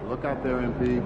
Look out there, MP.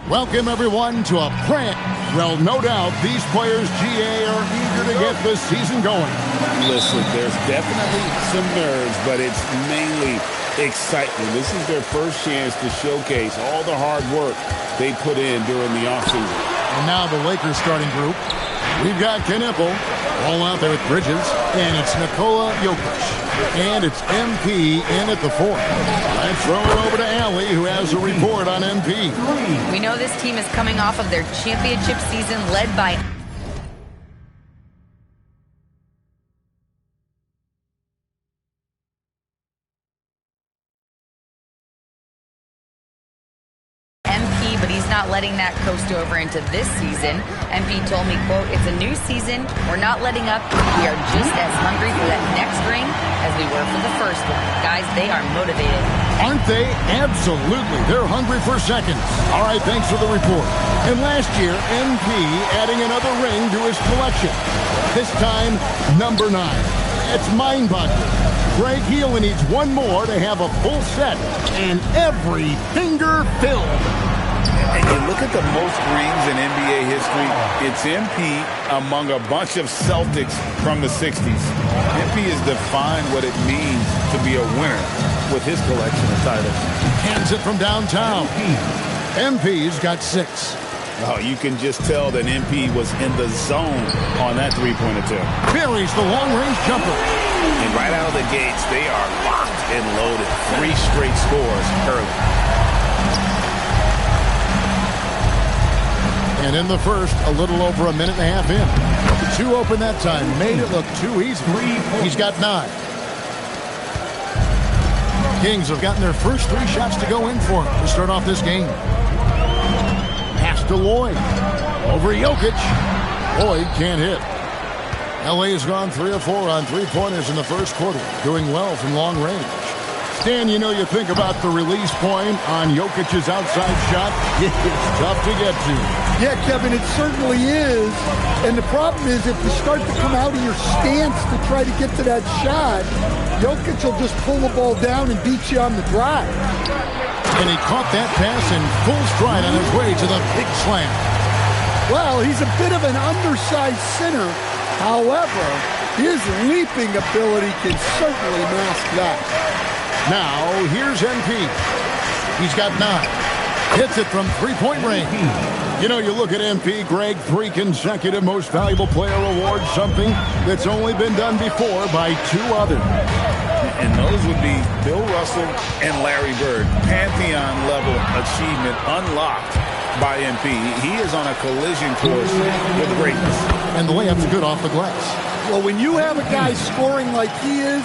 Welcome, everyone, to a brand. Well, no doubt, these players, GA, are eager to get the season going. Listen, there's definitely some nerves, but it's mainly excitement. This is their first chance to showcase all the hard work they put in during the offseason. And now the Lakers starting group. We've got Knipple, all out there with Bridges, and it's Nikola Jokic. And it's MP in at the 4. Let's throw it over to Allie, who has a report on MP. We know this team is coming off of their championship season led by MP, but he's not letting that coast over into this season. MP told me, quote, "It's a new season. We're not letting up. We are just as hungry for that next ring as we were for the first one." Guys, they are motivated. Aren't they? Absolutely. They're hungry for seconds. All right, thanks for the report. And last year, MP adding another ring to his collection. This time, number 9. It's mind-boggling. Greg Healy needs one more to have a full set, and every finger filled. And you look at the most rings in NBA history, it's MP among a bunch of Celtics from the 60s. MP has defined what it means to be a winner with his collection of titles. Hands it from downtown. MP's got 6. Oh, you can just tell that MP was in the zone on that three-point attempt. Buries the long-range jumper. And right out of the gates, they are locked and loaded. 3 straight scores early. And in the first, a little over a minute and a half in. The 2 open that time. Made it look too easy. He's got 9. Kings have gotten their first 3 shots to go in for him to start off this game. Pass to Lloyd. Over Jokic. Boyd can't hit. LA has gone 3 of 4 on three-pointers in the first quarter, doing well from long range. Stan, you think about the release point on Jokic's outside shot. It's tough to get to. Yeah, Kevin, it certainly is. And the problem is if you start to come out of your stance to try to get to that shot, Jokic will just pull the ball down and beat you on the drive. And he caught that pass in full stride on his way to the big slam. Well, he's a bit of an undersized center. However, his leaping ability can certainly mask that. Now, here's MP. He's got 9. Hits it from three-point range. You look at MP, Greg, 3 consecutive Most Valuable Player awards, something that's only been done before by 2 others. And those would be Bill Russell and Larry Bird. Pantheon-level achievement unlocked by MP. He is on a collision course with greatness. And the layup's good off the glass. Well, when you have a guy scoring like he is,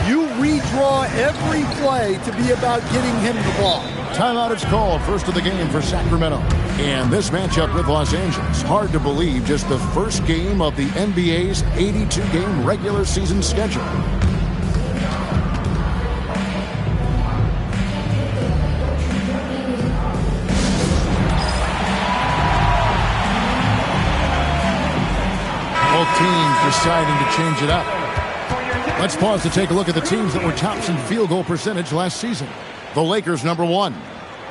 you redraw every play to be about getting him the ball. Timeout is called, first of the game for Sacramento. And this matchup with Los Angeles, hard to believe, just the first game of the NBA's 82-game regular season schedule. Both teams deciding to change it up. Let's pause to take a look at the teams that were tops in field goal percentage last season. The Lakers, number 1.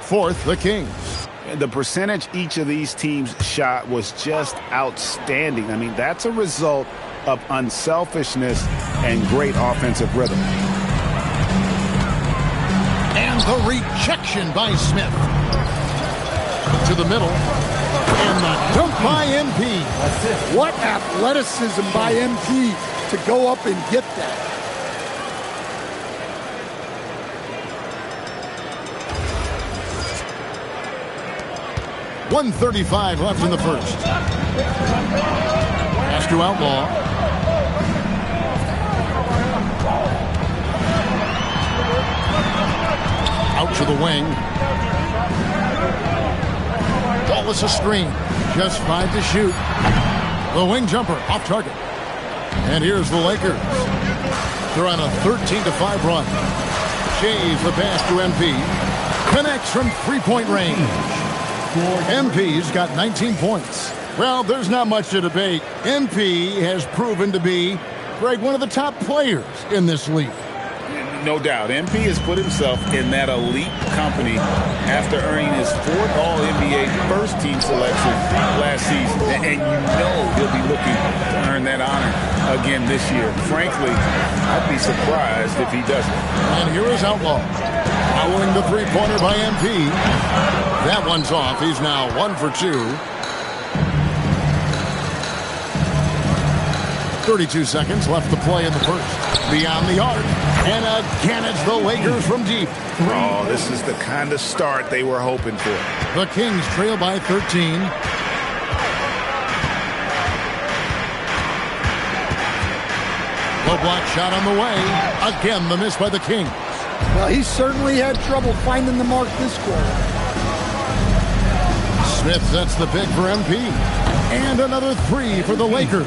4th, the Kings. The percentage each of these teams shot was just outstanding. I mean, that's a result of unselfishness and great offensive rhythm. And the rejection by Smith. To the middle. And the dunk by MP. What athleticism by MP to go up and get that. .135 left in the first. Pass to Outlaw. Out to the wing. Wallace a screen. Just 5 to shoot. The wing jumper off target. And here's the Lakers. They're on a 13-5 run. Shaves the pass to MP. Connects from three-point range. MP's got 19 points. Well, there's not much to debate. MP has proven to be, Greg, one of the top players in this league. No doubt. MP has put himself in that elite company after earning his 4th All-NBA first-team selection last season. And he'll be looking to earn that honor again this year. Frankly, I'd be surprised if he doesn't. And here is Outlaw. Following the three-pointer by MP. That one's off. He's now 1 for 2. 32 seconds left to play in the first. Beyond the arc. And again, it's the Lakers from deep. Oh, this is the kind of start they were hoping for. The Kings trail by 13. Low block shot on the way. Again, the miss by the Kings. Well, he certainly had trouble finding the mark this quarter. Smith sets the pick for MP. And another 3 for the Lakers.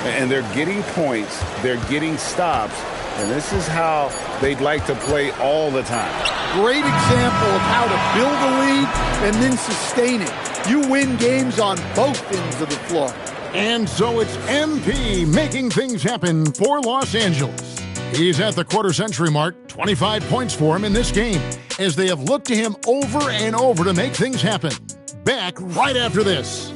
And they're getting points. They're getting stops. And this is how they'd like to play all the time. Great example of how to build a lead and then sustain it. You win games on both ends of the floor. And so it's MP making things happen for Los Angeles. He's at the quarter-century mark, 25 points for him in this game, as they have looked to him over and over to make things happen. Back right after this.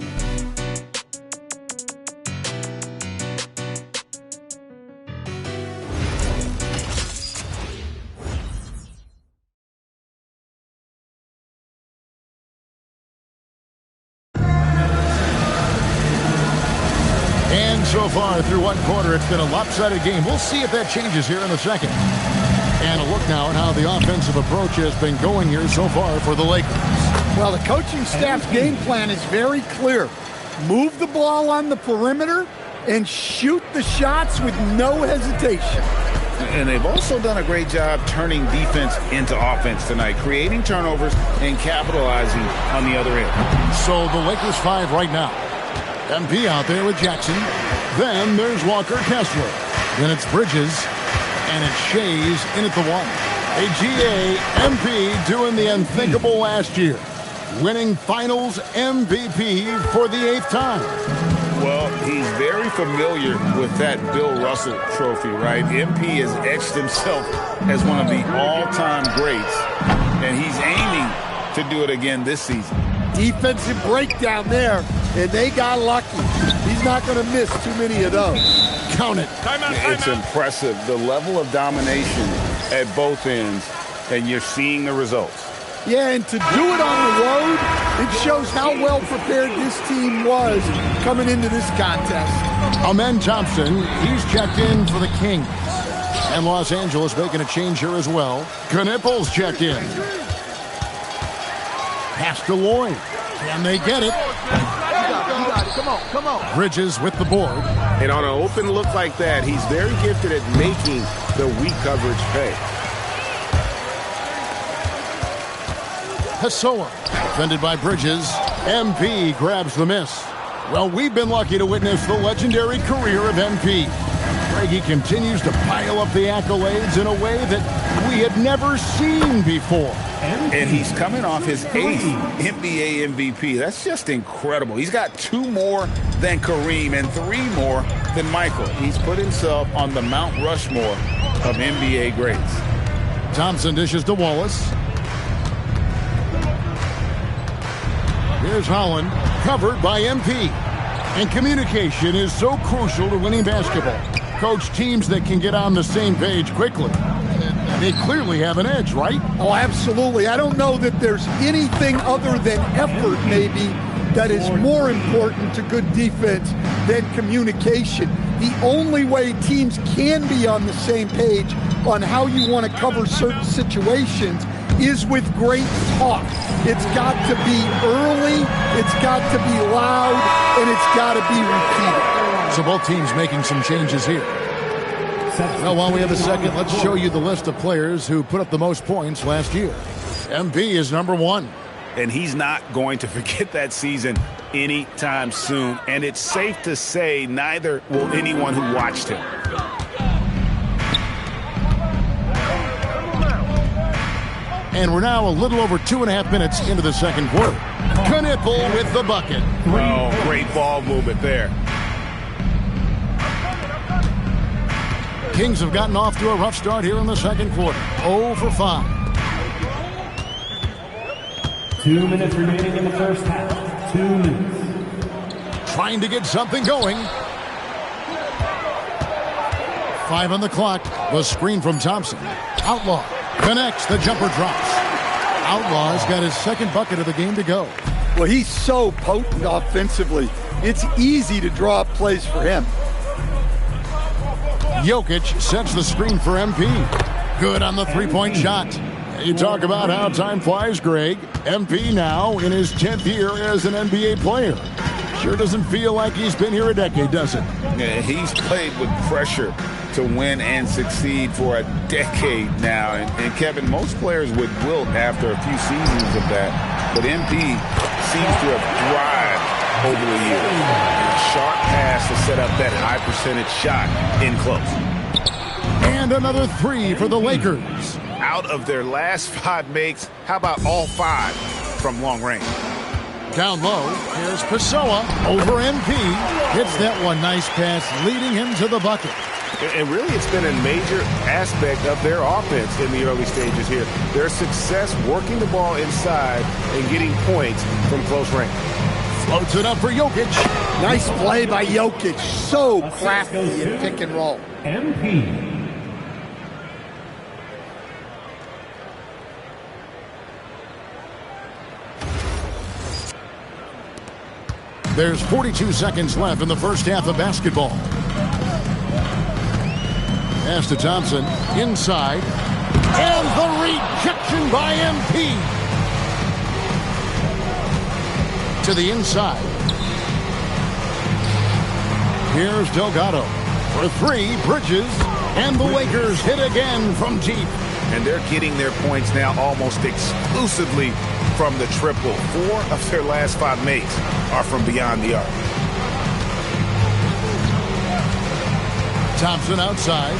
So far through one quarter, it's been a lopsided game. We'll see if that changes here in the second. And a look now at how the offensive approach has been going here so far for the Lakers. Well, the coaching staff's game plan is very clear. Move the ball on the perimeter and shoot the shots with no hesitation. And they've also done a great job turning defense into offense tonight, creating turnovers and capitalizing on the other end. So the Lakers 5 right now. MP out there with Jackson. Then there's Walker Kessler. Then it's Bridges. And it's Shays in at the 1. AGA MP doing the unthinkable last year. Winning Finals MVP for the 8th time. Well, he's very familiar with that Bill Russell trophy, right? MP has etched himself as one of the all-time greats, and he's aiming to do it again this season. Defensive breakdown there, and they got lucky. He's not going to miss too many of those. Count it. It's impressive, the level of domination at both ends, and you're seeing the results. Yeah, and to do it on the road, it shows how well prepared this team was coming into this contest. Amen Thompson, he's checked in for the Kings. And Los Angeles making a change here as well. Knipples checked in. Pass to Lloyd. Can they get it? Come on. Bridges with the board. And on an open look like that, he's very gifted at making the weak coverage pay. Pessoa, defended by Bridges. MP grabs the miss. Well, we've been lucky to witness the legendary career of MP. Craigie continues to pile up the accolades in a way that we had never seen before. And he's coming off his 8th NBA MVP. That's just incredible. He's got 2 more than Kareem and 3 more than Michael. He's put himself on the Mount Rushmore of NBA greats. Thompson dishes to Wallace. Here's Holland, covered by MP. And communication is so crucial to winning basketball. Coach, teams that can get on the same page quickly, they clearly have an edge, right? Oh, absolutely. I don't know that there's anything other than effort, maybe, that is more important to good defense than communication. The only way teams can be on the same page on how you want to cover certain situations is with great talk. It's got to be early, it's got to be loud, and it's got to be repeated. So both teams making some changes here. Well, while we have a second, let's show you the list of players who put up the most points last year. MP is number 1. And he's not going to forget that season anytime soon. And it's safe to say neither will anyone who watched him. And we're now a little over 2.5 minutes into the second quarter. Knipple with the bucket. Oh, great ball movement there. Kings have gotten off to a rough start here in the second quarter. 0 for 5. 2 minutes remaining in the first half. 2 minutes. Trying to get something going. 5 on the clock. The screen from Thompson. Outlaw connects. The jumper drops. Outlaw's got his second bucket of the game to go. Well, he's so potent offensively. It's easy to draw up plays for him. Jokic sets the screen for MP. Good on the three-point shot. You talk about how time flies, Greg. MP now in his 10th year as an NBA player. Sure doesn't feel like he's been here a decade, does it? Yeah, he's played with pressure to win and succeed for a decade now. And Kevin, most players would wilt after a few seasons of that. But MP seems to have thrived over the years. Sharp pass to set up that high percentage shot in close. And another 3 for the Lakers. Out of their last 5 makes, how about all 5 from long range? Down low, here's Pessoa over MP. Hits that one, nice pass, leading him to the bucket. And really, it's been a major aspect of their offense in the early stages here. Their success working the ball inside and getting points from close range. Floats it up for Jokic. Nice play by Jokic. So crafty in pick and roll. MP. There's 42 seconds left in the first half of basketball. Pass to Thompson, inside, and the rejection by MP. To the inside. Here's Delgado for 3, Bridges, and the Lakers hit again from deep. And they're getting their points now almost exclusively from the triple. 4 of their last 5 makes are from beyond the arc. Thompson outside.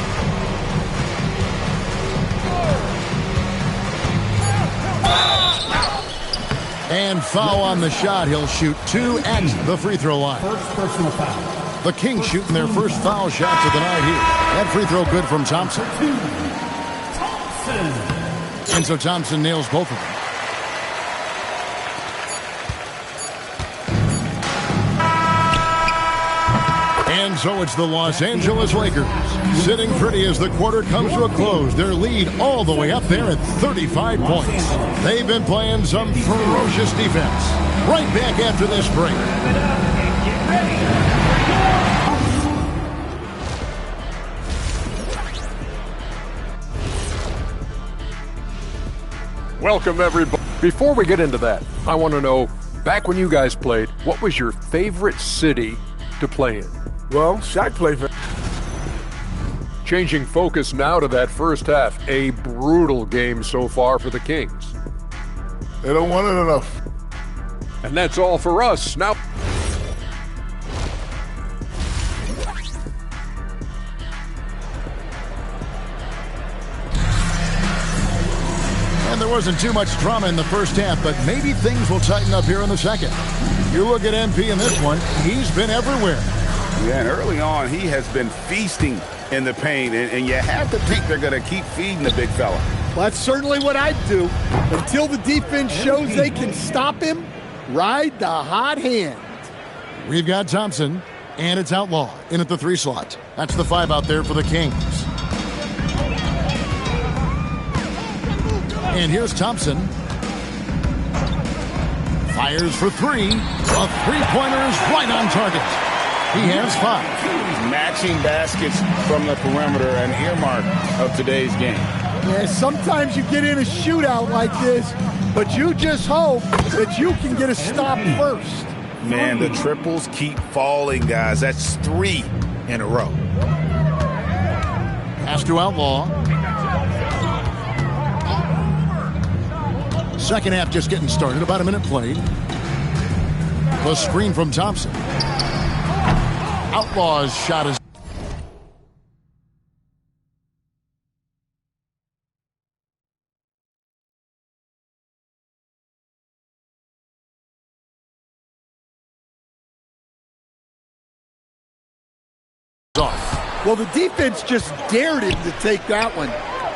And foul on the shot. He'll shoot 2 at the free throw line. First personal foul. The Kings shooting their first foul shots of the night here. That free throw good from Thompson. Thompson. And so Thompson nails both of them. And so it's the Los Angeles Lakers sitting pretty as the quarter comes to a close. Their lead all the way up there at 35 points. They've been playing some ferocious defense. Right back after this break. Welcome, everybody. Before we get into that, I want to know, back when you guys played, what was your favorite city to play in? Well, Shaq played for... Changing focus now to that first half, a brutal game so far for the Kings. They don't want it enough. And that's all for us. Now, And there wasn't too much drama in the first half, but maybe things will tighten up here in the second. You look at MP in this one, he's been everywhere. Yeah, and early on, he has been feasting in the paint, and you have to think they're going to keep feeding the big fella. Well, that's certainly what I'd do. Until the defense shows they can stop him, ride the hot hand. We've got Thompson, and it's Outlaw in at the 3 slot. That's the 5 out there for the Kings. And here's Thompson. Fires for 3. A three-pointer is right on target. He has 5. Matching baskets from the perimeter, an earmark of today's game. Yeah, sometimes you get in a shootout like this, but you just hope that you can get a stop first. Man, the triples keep falling, guys. That's 3 in a row. Pass to Outlaw. Second half just getting started. About a minute played. The screen from Thompson. Outlaw's shot is off. Well, the defense just dared him to take that one.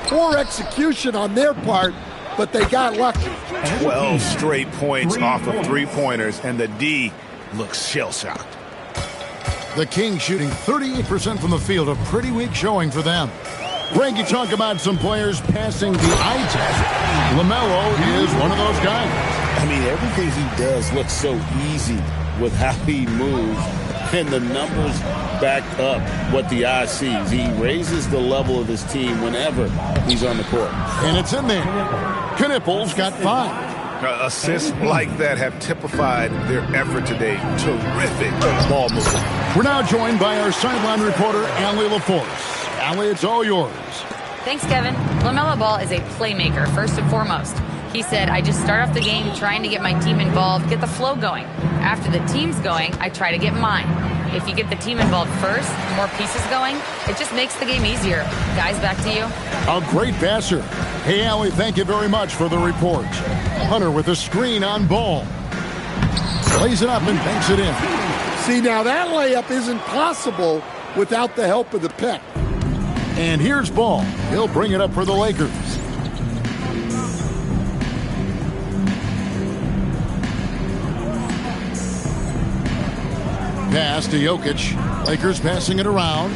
Poor execution on their part, but they got lucky. 12 straight points off of three-pointers, and the D looks shell-shocked. The Kings shooting 38% from the field, a pretty weak showing for them. Greg, you talk about some players passing the eye test. LaMelo is one of those guys. I mean, everything he does looks so easy with how he moves, and the numbers back up what the eye sees. He raises the level of his team whenever he's on the court. And it's in there. Knipples got 5. Assists like that have typified their effort today. Terrific ball movement. We're now joined by our sideline reporter, Allie LaForce. Allie, it's all yours. Thanks, Kevin. LaMelo Ball is a playmaker, first and foremost. He said, I just start off the game trying to get my team involved, get the flow going. After the team's going, I try to get mine. If you get the team involved first, more pieces going, it just makes the game easier. Guys, back to you. A great passer. Hey, Allie, thank you very much for the report. Hunter with a screen on Ball. Plays it up and banks it in. See, now that layup isn't possible without the help of the pick. And here's Ball. He'll bring it up for the Lakers. Pass to Jokic. Lakers passing it around.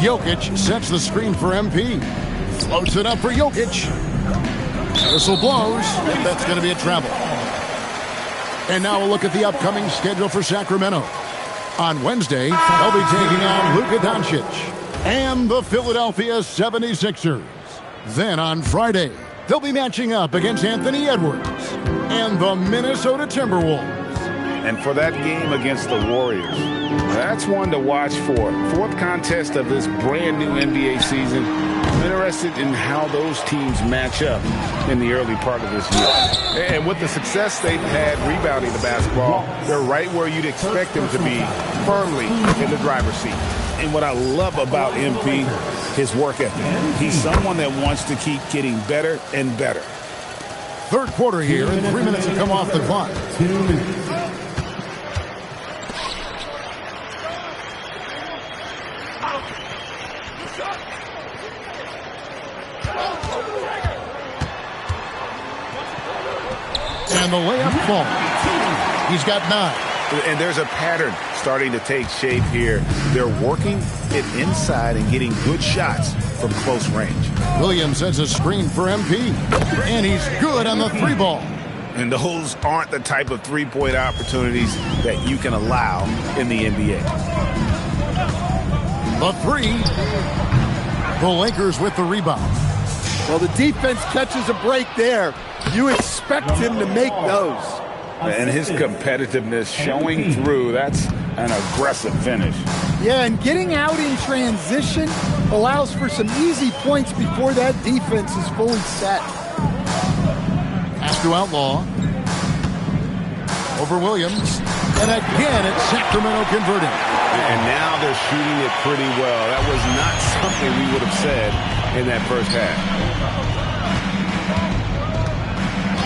Jokic sets the screen for MP. Floats it up for Jokic. Whistle blows, and that's going to be a travel. And now we'll look at the upcoming schedule for Sacramento. On Wednesday, they'll be taking on Luka Doncic and the Philadelphia 76ers. Then on Friday, they'll be matching up against Anthony Edwards and the Minnesota Timberwolves. And for that game against the Warriors, that's one to watch for. 4th contest of this brand new NBA season. interested in how those teams match up in the early part of this year. And with the success they've had rebounding the basketball, they're right where you'd expect them to be, firmly in the driver's seat. And what I love about MP, his work ethic. He's someone that wants to keep getting better and better. Third quarter here, and 3 minutes to come off the clock. 2 minutes. And the layup falls. He's got 9. And there's a pattern starting to take shape here. They're working it inside and getting good shots from close range. Williams sets a screen for MP. And he's good on the 3-ball. And those aren't the type of three-point opportunities that you can allow in the NBA. The 3. The Lakers with the rebound. Well, the defense catches a break there. You expect him to make those. And his competitiveness showing through. That's an aggressive finish. Yeah, and getting out in transition allows for some easy points before that defense is fully set. Pass to Outlaw. Over Williams. And again, it's Sacramento converting. And now they're shooting it pretty well. That was not something we would have said in that first half.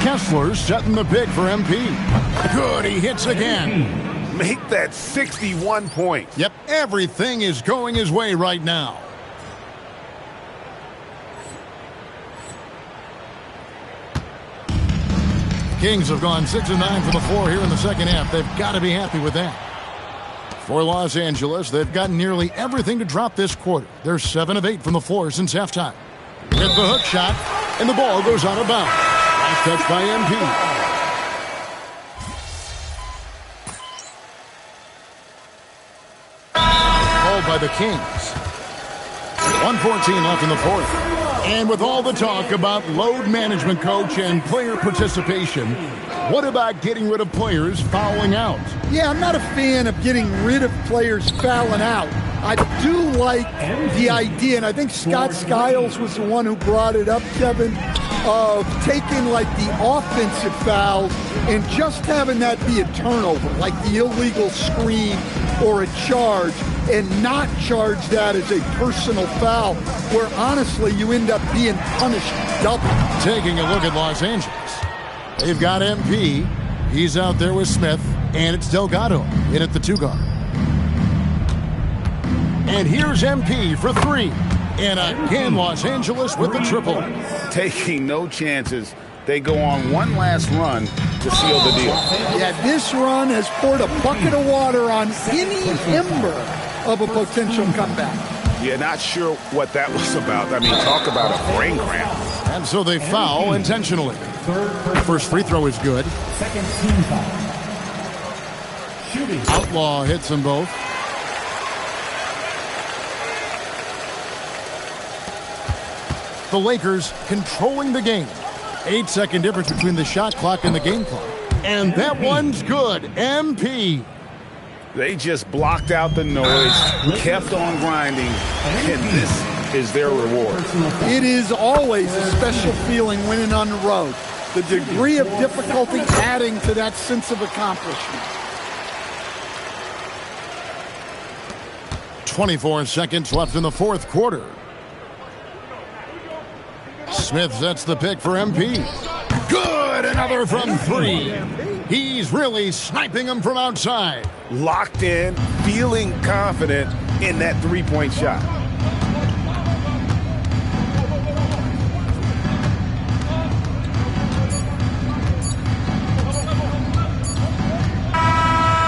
Kessler's setting the pick for MP. Good, he hits again. Make that 61 points. Yep, everything is going his way right now. Kings have gone 6 of 9 for the floor here in the second half. They've got to be happy with that. For Los Angeles, they've gotten nearly everything to drop this quarter. They're 7 of 8 from the floor since halftime. With the hook shot, and the ball goes out of bounds. Last touch by MP. Called by the Kings. 1:14 left in the fourth. And with all the talk about load management, coach, and player participation, what about getting rid of players fouling out? Yeah, I'm not a fan of getting rid of players fouling out. I do like the idea, and I think Scott Skiles was the one who brought it up, Kevin, of taking like the offensive fouls and just having that be a turnover, like the illegal screen or a charge, and not charge that as a personal foul, where honestly you end up being punished double. Taking a look at Los Angeles. They've got MP. He's out there with Smith, and it's Delgado in at the 2 guard. And here's MP for 3. And again, Los Angeles with the triple. Taking no chances. They go on one last run to seal the deal. Yeah, this run has poured a bucket of water on any ember of a potential comeback. Yeah, not sure what that was about. I mean, talk about a brain cramp. And so they foul intentionally. First free throw is good. Second team foul. Shooting. Outlaw hits them both. The Lakers controlling the game. 8-second difference between the shot clock and the game clock. And that one's good. MP. They just blocked out the noise, kept on grinding, and this is their reward. It is always a special feeling winning on the road. The degree of difficulty adding to that sense of accomplishment. 24 seconds left in the fourth quarter. Smith sets the pick for MP. Good! Another from 3. He's really sniping them from outside. Locked in, feeling confident in that three-point shot.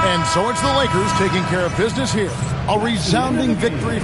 And so it's the Lakers taking care of business here. A resounding victory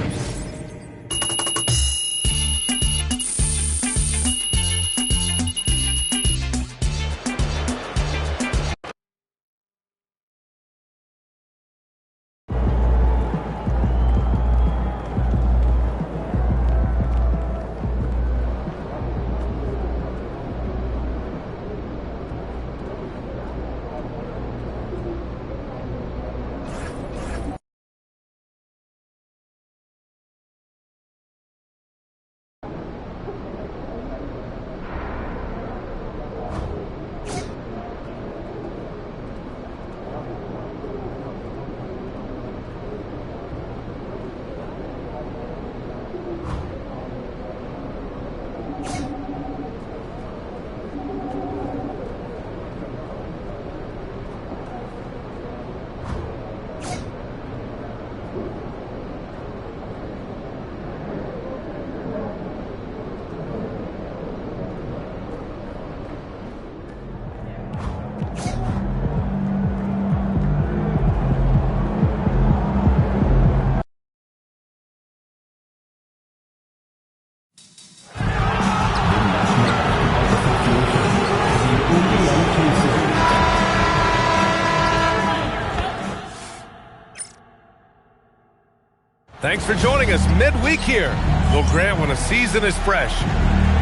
Thanks for joining us midweek here. Well, Grant, when a season is fresh,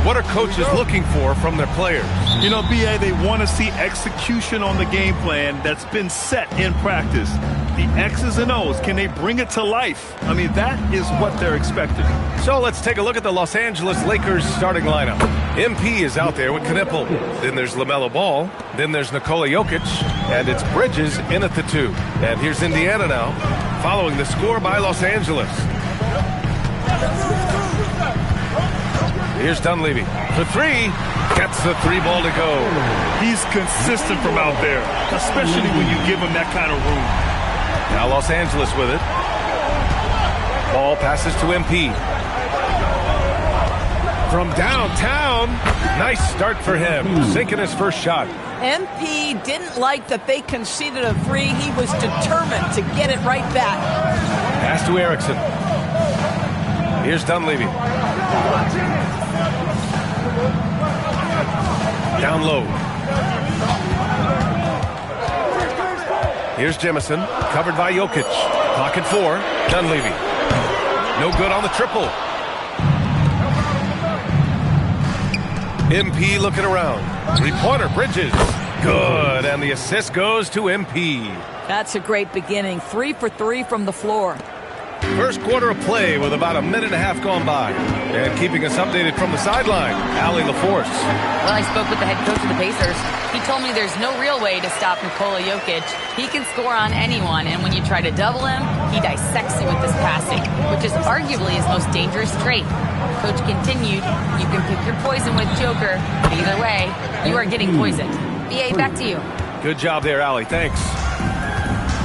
what are coaches looking for from their players? You know, B.A., they want to see execution on the game plan that's been set in practice. The X's and O's, can they bring it to life? I mean, that is what they're expecting. So let's take a look at the Los Angeles Lakers starting lineup. MP is out there with Knipple. Then there's LaMelo Ball. Then there's Nikola Jokic. And it's Bridges in at the 2. And here's Indiana now, following the score by Los Angeles. Here's Dunleavy for 3. Gets the 3 ball to go. He's consistent from out there, especially when you give him that kind of room. Now Los Angeles with it. Ball passes to MP. From downtown. Nice start for him. Sinking his first shot. MP didn't like that they conceded a 3. He was determined to get it right back. Pass to Erickson. Here's Dunleavy. Down low. Here's Jemison, covered by Jokic. Clock at 4. Dunleavy. No good on the triple. MP looking around. 3-pointer, Bridges. Good, and the assist goes to MP. That's a great beginning. 3 for 3 from the floor. First quarter of play with about a minute and a half gone by. And keeping us updated from the sideline, Allie LaForce. Well, I spoke with the head coach of the Pacers. He told me there's no real way to stop Nikola Jokic. He can score on anyone, and when you try to double him, he dissects you with his passing, which is arguably his most dangerous trait. Coach continued, you can pick your poison with Joker, but either way, you are getting poisoned. BA, back to you. Good job there, Allie. Thanks.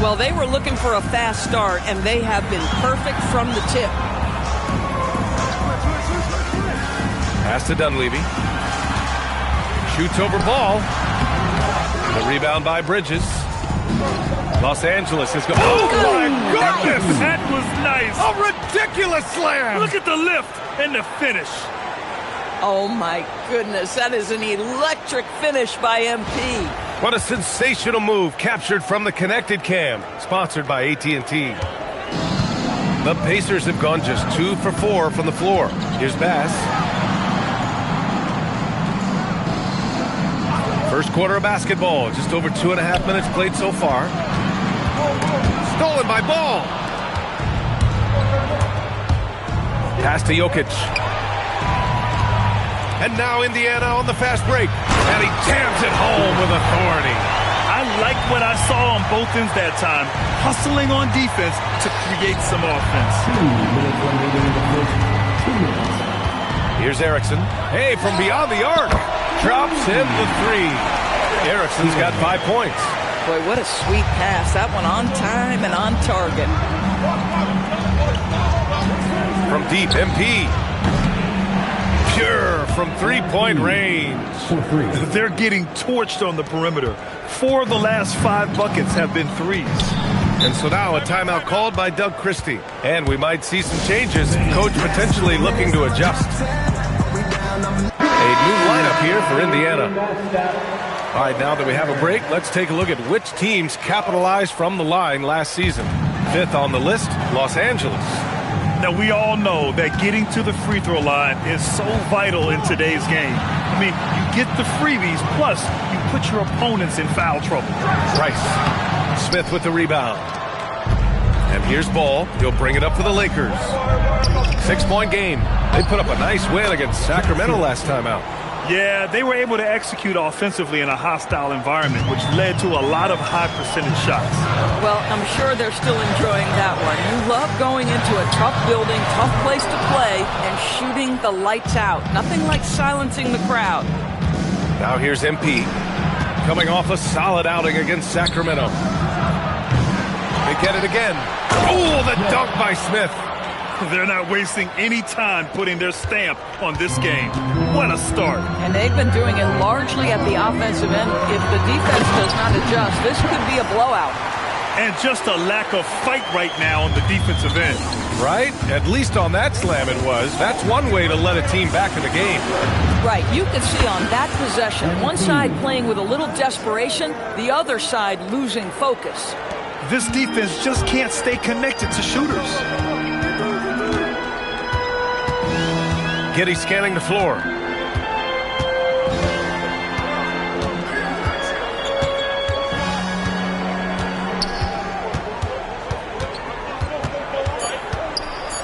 Well, they were looking for a fast start, and they have been perfect from the tip. Pass to Dunleavy. Shoots over ball. The rebound by Bridges. Los Angeles is going. Oh, my goodness! That was nice. A ridiculous slam. Look at the lift and the finish. Oh, my goodness. That is an electric finish by MP. What a sensational move captured from the Connected Cam, sponsored by AT&T. The Pacers have gone just 2 for 4 from the floor. Here's Bass. First quarter of basketball, just over 2.5 minutes played so far. Stolen by Ball. Pass to Jokic. And now Indiana on the fast break. And he jams it home with authority. I like what I saw on both ends that time. Hustling on defense to create some offense. 2 minutes. Here's Erickson. Hey, from beyond the arc. Drops in the 3. Erickson's got 5 points. Boy, what a sweet pass. That one on time and on target. From deep, MP. Pure from 3-point range. They're getting torched on the perimeter. 4 of the last 5 buckets have been 3s. And so now a timeout called by Doug Christie. And we might see some changes. Coach potentially looking to adjust. A new lineup here for Indiana. All right, now that we have a break, let's take a look at which teams capitalized from the line last season. 5th on the list, Los Angeles. Now, we all know that getting to the free throw line is so vital in today's game. I mean, you get the freebies, plus you put your opponents in foul trouble. Rice. Smith with the rebound. And here's Ball. He'll bring it up for the Lakers. 6-point game. They put up a nice win against Sacramento last time out. Yeah, they were able to execute offensively in a hostile environment, which led to a lot of high percentage shots. Well, I'm sure they're still enjoying that one. You love going into a tough building, tough place to play, and shooting the lights out. Nothing like silencing the crowd. Now here's MP, coming off a solid outing against Sacramento. They get it again. Oh, the dunk by Smith. They're not wasting any time putting their stamp on this game. What a start. And they've been doing it largely at the offensive end. If the defense does not adjust, this could be a blowout. And just a lack of fight right now on the defensive end. Right? At least on that slam it was. That's one way to let a team back in the game. Right. You can see on that possession, one side playing with a little desperation, the other side losing focus. This defense just can't stay connected to shooters. Giddey scanning the floor.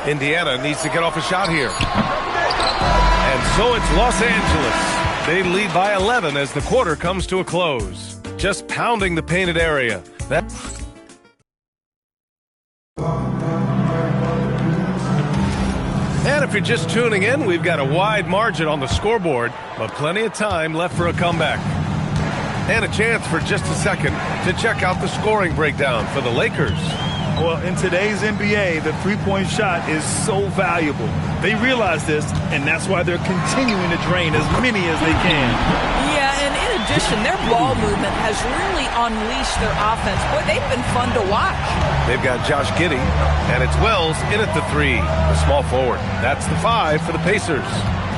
Indiana needs to get off a shot here. And so it's Los Angeles. They lead by 11 as the quarter comes to a close. Just pounding the painted area. And if you're just tuning in, we've got a wide margin on the scoreboard, but plenty of time left for a comeback. And a chance for just a second to check out the scoring breakdown for the Lakers. Well, in today's NBA, the three-point shot is so valuable. They realize this, and that's why they're continuing to drain as many as they can. Yeah, and in addition, their ball movement has really unleashed their offense. Boy, they've been fun to watch. They've got Josh Giddey, and it's Wells in at the 3, the small forward. That's the 5 for the Pacers.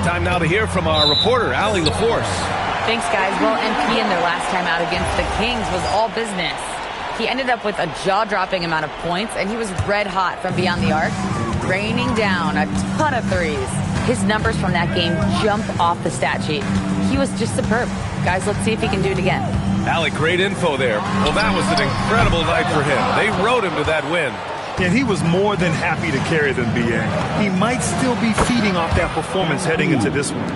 Time now to hear from our reporter, Allie LaForce. Thanks, guys. Well, MP in their last time out against the Kings was all business. He ended up with a jaw-dropping amount of points, and he was red hot from beyond the arc, raining down a ton of threes. His numbers from that game jump off the stat sheet. He was just superb. Guys, let's see if he can do it again. Allie, great info there. Well, that was an incredible night for him. They rode him to that win. And he was more than happy to carry them, B.A. He might still be feeding off that performance heading into this one.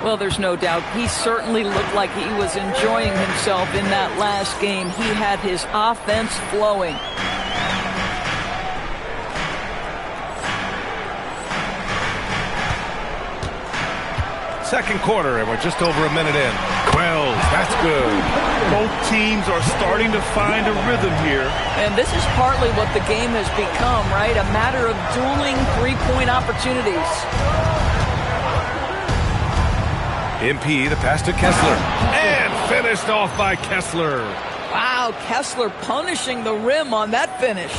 Well, there's no doubt. He certainly looked like he was enjoying himself in that last game. He had his offense flowing. Second quarter, and we're just over a minute in. Wells, that's good. Both teams are starting to find a rhythm here. And this is partly what the game has become, right? A matter of dueling three-point opportunities. MP, the pass to Kessler. And finished off by Kessler. Wow, Kessler punishing the rim on that finish.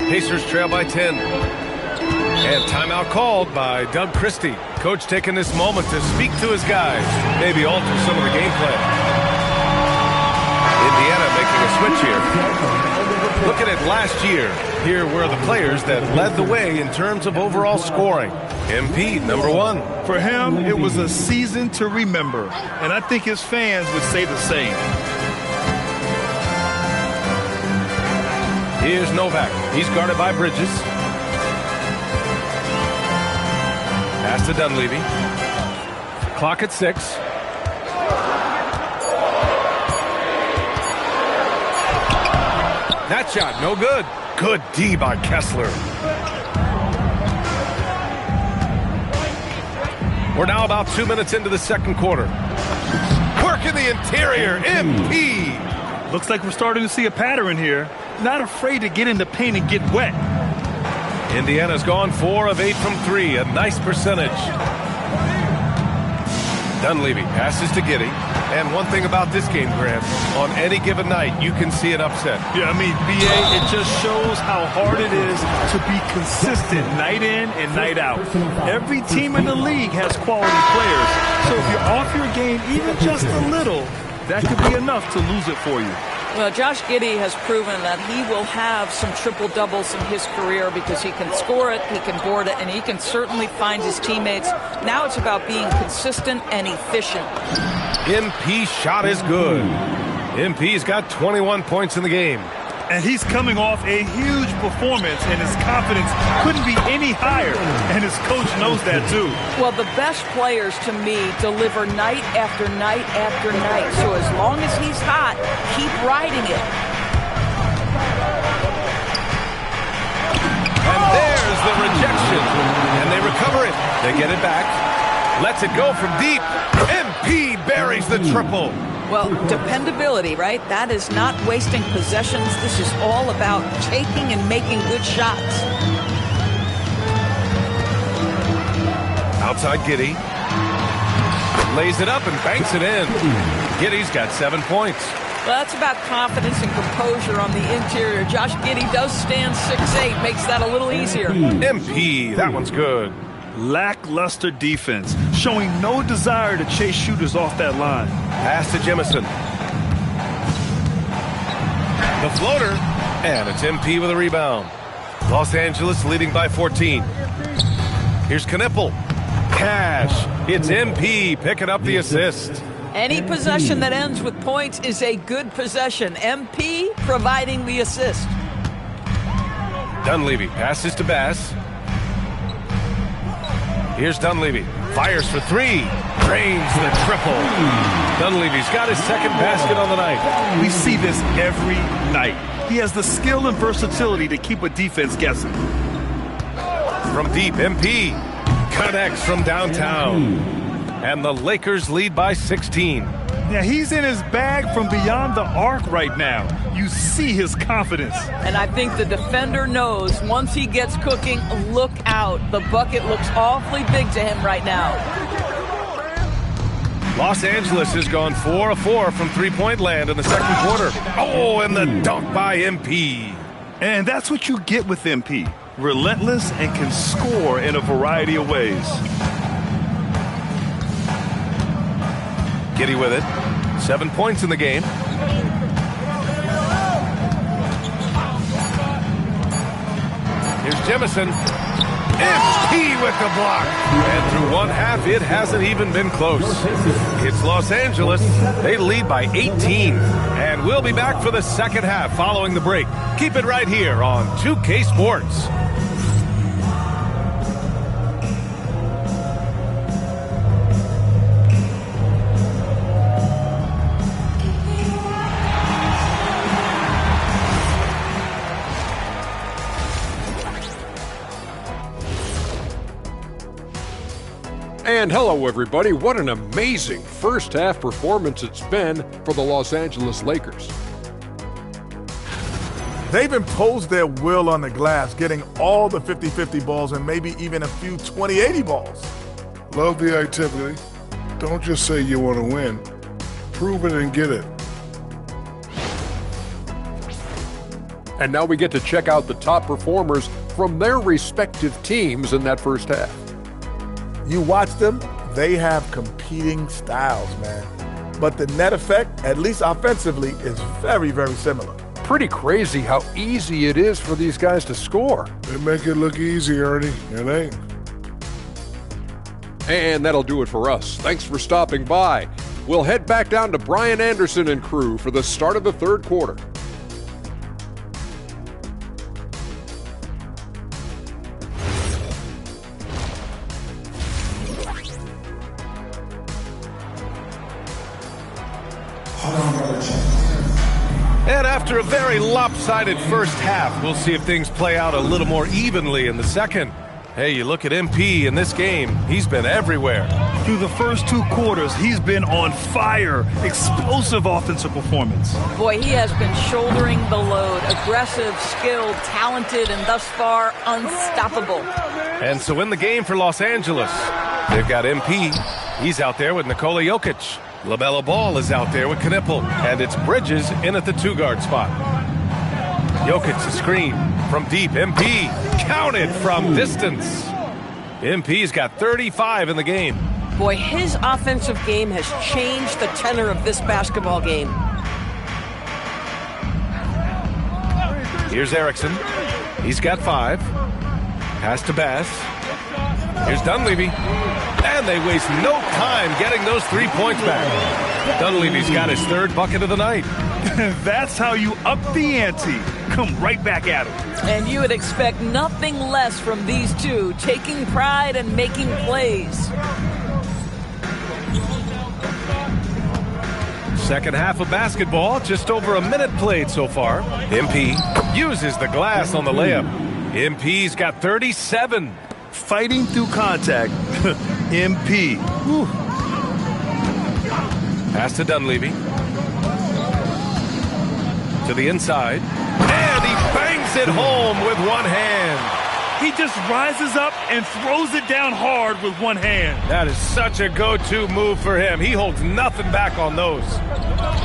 Pacers trail by 10. And timeout called by Doug Christie. Coach taking this moment to speak to his guys. Maybe alter some of the game plan. Indiana making a switch here. Looking at last year, here were the players that led the way in terms of overall scoring. MP, number 1. For him, it was a season to remember, and I think his fans would say the same. Here's Novak. He's guarded by Bridges. Pass to Dunleavy. Clock at 6. That shot, no good. Good D by Kessler. We're now about 2 minutes into the second quarter. Work in the interior, MP. Looks like we're starting to see a pattern here. Not afraid to get in the paint and get wet. Indiana's gone 4 of 8 from 3, a nice percentage. Dunleavy passes to Giddey. And one thing about this game, Grant, on any given night, you can see an upset. Yeah, I mean, B.A., it just shows how hard it is to be consistent night in and night out. Every team in the league has quality players. So if you're off your game even just a little, that could be enough to lose it for you. Well, Josh Giddey has proven that he will have some triple-doubles in his career because he can score it, he can board it, and he can certainly find his teammates. Now it's about being consistent and efficient. MP shot is good. MP's got 21 points in the game. And he's coming off a huge performance, and his confidence couldn't be any higher. And his coach knows that, too. Well, the best players, to me, deliver night after night after night. So as long as he's hot, keep riding it. And there's the rejection. And they recover it. They get it back. Lets it go from deep. MP buries the triple. Well, dependability, right? That is not wasting possessions. This is all about taking and making good shots. Outside Giddey. Lays it up and banks it in. Giddey's got 7 points. Well, that's about confidence and composure on the interior. Josh Giddey does stand 6'8", makes that a little easier. MP, that one's good. Lackluster defense, showing no desire to chase shooters off that line. Pass to Jemison. The floater, and it's MP with a rebound. Los Angeles leading by 14. Here's Knipple. Cash. It's MP picking up the assist. Any possession that ends with points is a good possession. MP providing the assist. Dunleavy passes to Bass. Here's Dunleavy. Fires for three. Drains the triple. Dunleavy's got his second basket on the night. We see this every night. He has the skill and versatility to keep a defense guessing. From deep, MP connects from downtown. And the Lakers lead by 16. Yeah, he's in his bag from beyond the arc right now. You see his confidence. And I think the defender knows once he gets cooking, look out. The bucket looks awfully big to him right now. Los Angeles has gone 4 of 4 from three-point land in the second quarter. Oh, and the dunk by MP. And that's what you get with MP. Relentless and can score in a variety of ways. Giddy with it. 7 points in the game. Here's Jemison. MP with the block. And through one half, it hasn't even been close. It's Los Angeles. They lead by 18. And we'll be back for the second half following the break. Keep it right here on 2K Sports. And hello, everybody. What an amazing first half performance it's been for the Los Angeles Lakers. They've imposed their will on the glass, getting all the 50-50 balls and maybe even a few 20-80 balls. Love the activity. Don't just say you want to win. Prove it and get it. And now we get to check out the top performers from their respective teams in that first half. You watch them, they have competing styles, man. But the net effect, at least offensively, is very, very similar. Pretty crazy how easy it is for these guys to score. They make it look easy, Ernie. It ain't. And that'll do it for us. Thanks for stopping by. We'll head back down to Brian Anderson and crew for the start of the third quarter. And after a very lopsided first half, we'll see if things play out a little more evenly in the second. Hey, you look at MP in this game, he's been everywhere. Through the first two quarters, he's been on fire. Explosive offensive performance. Boy, he has been shouldering the load. Aggressive, skilled, talented, and thus far unstoppable. And so in the game for Los Angeles, they've got MP. He's out there with Nikola Jokic. LaMelo Ball is out there with Knipple, and it's Bridges in at the two-guard spot. Jokic a screen from deep. MP counted from distance. MP's got 35 in the game. Boy, his offensive game has changed the tenor of this basketball game. Here's Erickson. He's got 5. Pass to Bass. Here's Dunleavy. And they waste no time getting those 3 points back. Dunleavy's got his third bucket of the night. That's how you up the ante. Come right back at him. And you would expect nothing less from these two, taking pride and making plays. Second half of basketball, just over a minute played so far. MP uses the glass on the layup. MP's got 37. Fighting through contact. MP. Whew. Pass to Dunleavy. To the inside. And he bangs it home with one hand. He just rises up and throws it down hard with one hand. That is such a go-to move for him. He holds nothing back on those.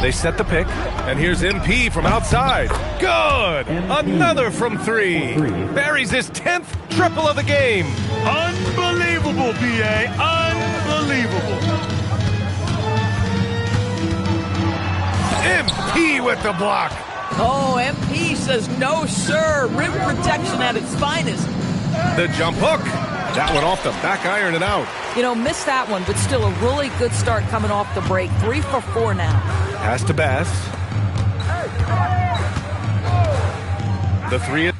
They set the pick, and here's MP from outside. Good! Another from 3. Buries his 10th triple of the game. Unbelievable, B.A. Unbelievable. MP with the block. Oh, MP says no, sir. Rim protection at its finest. The jump hook. That one off the back iron and out. You know, missed that one, but still a really good start coming off the break. 3 for 4 now. Pass to Bass. The three is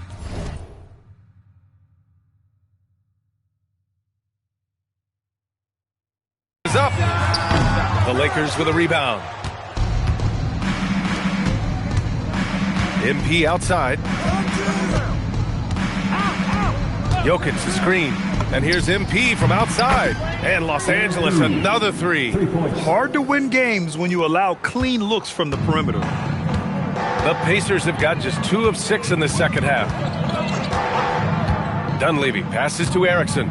up. The Lakers with a rebound. MP outside. Jokic the screen. And here's MP from outside. And Los Angeles another three. Hard to win games when you allow clean looks from the perimeter. The Pacers have got just 2 of 6 in the second half. Dunleavy passes to Erickson.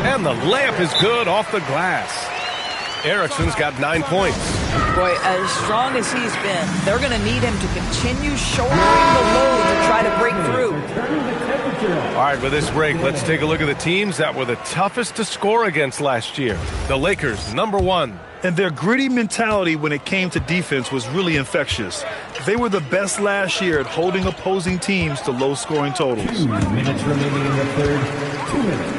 And the layup is good off the glass. Erickson's got 9 points. Boy, as strong as he's been, they're going to need him to continue shouldering the load to try to break through. All right, with this break, let's take a look at the teams that were the toughest to score against last year. The Lakers, #1. And their gritty mentality when it came to defense was really infectious. They were the best last year at holding opposing teams to low-scoring totals. 2 minutes remaining in the third. 2 minutes.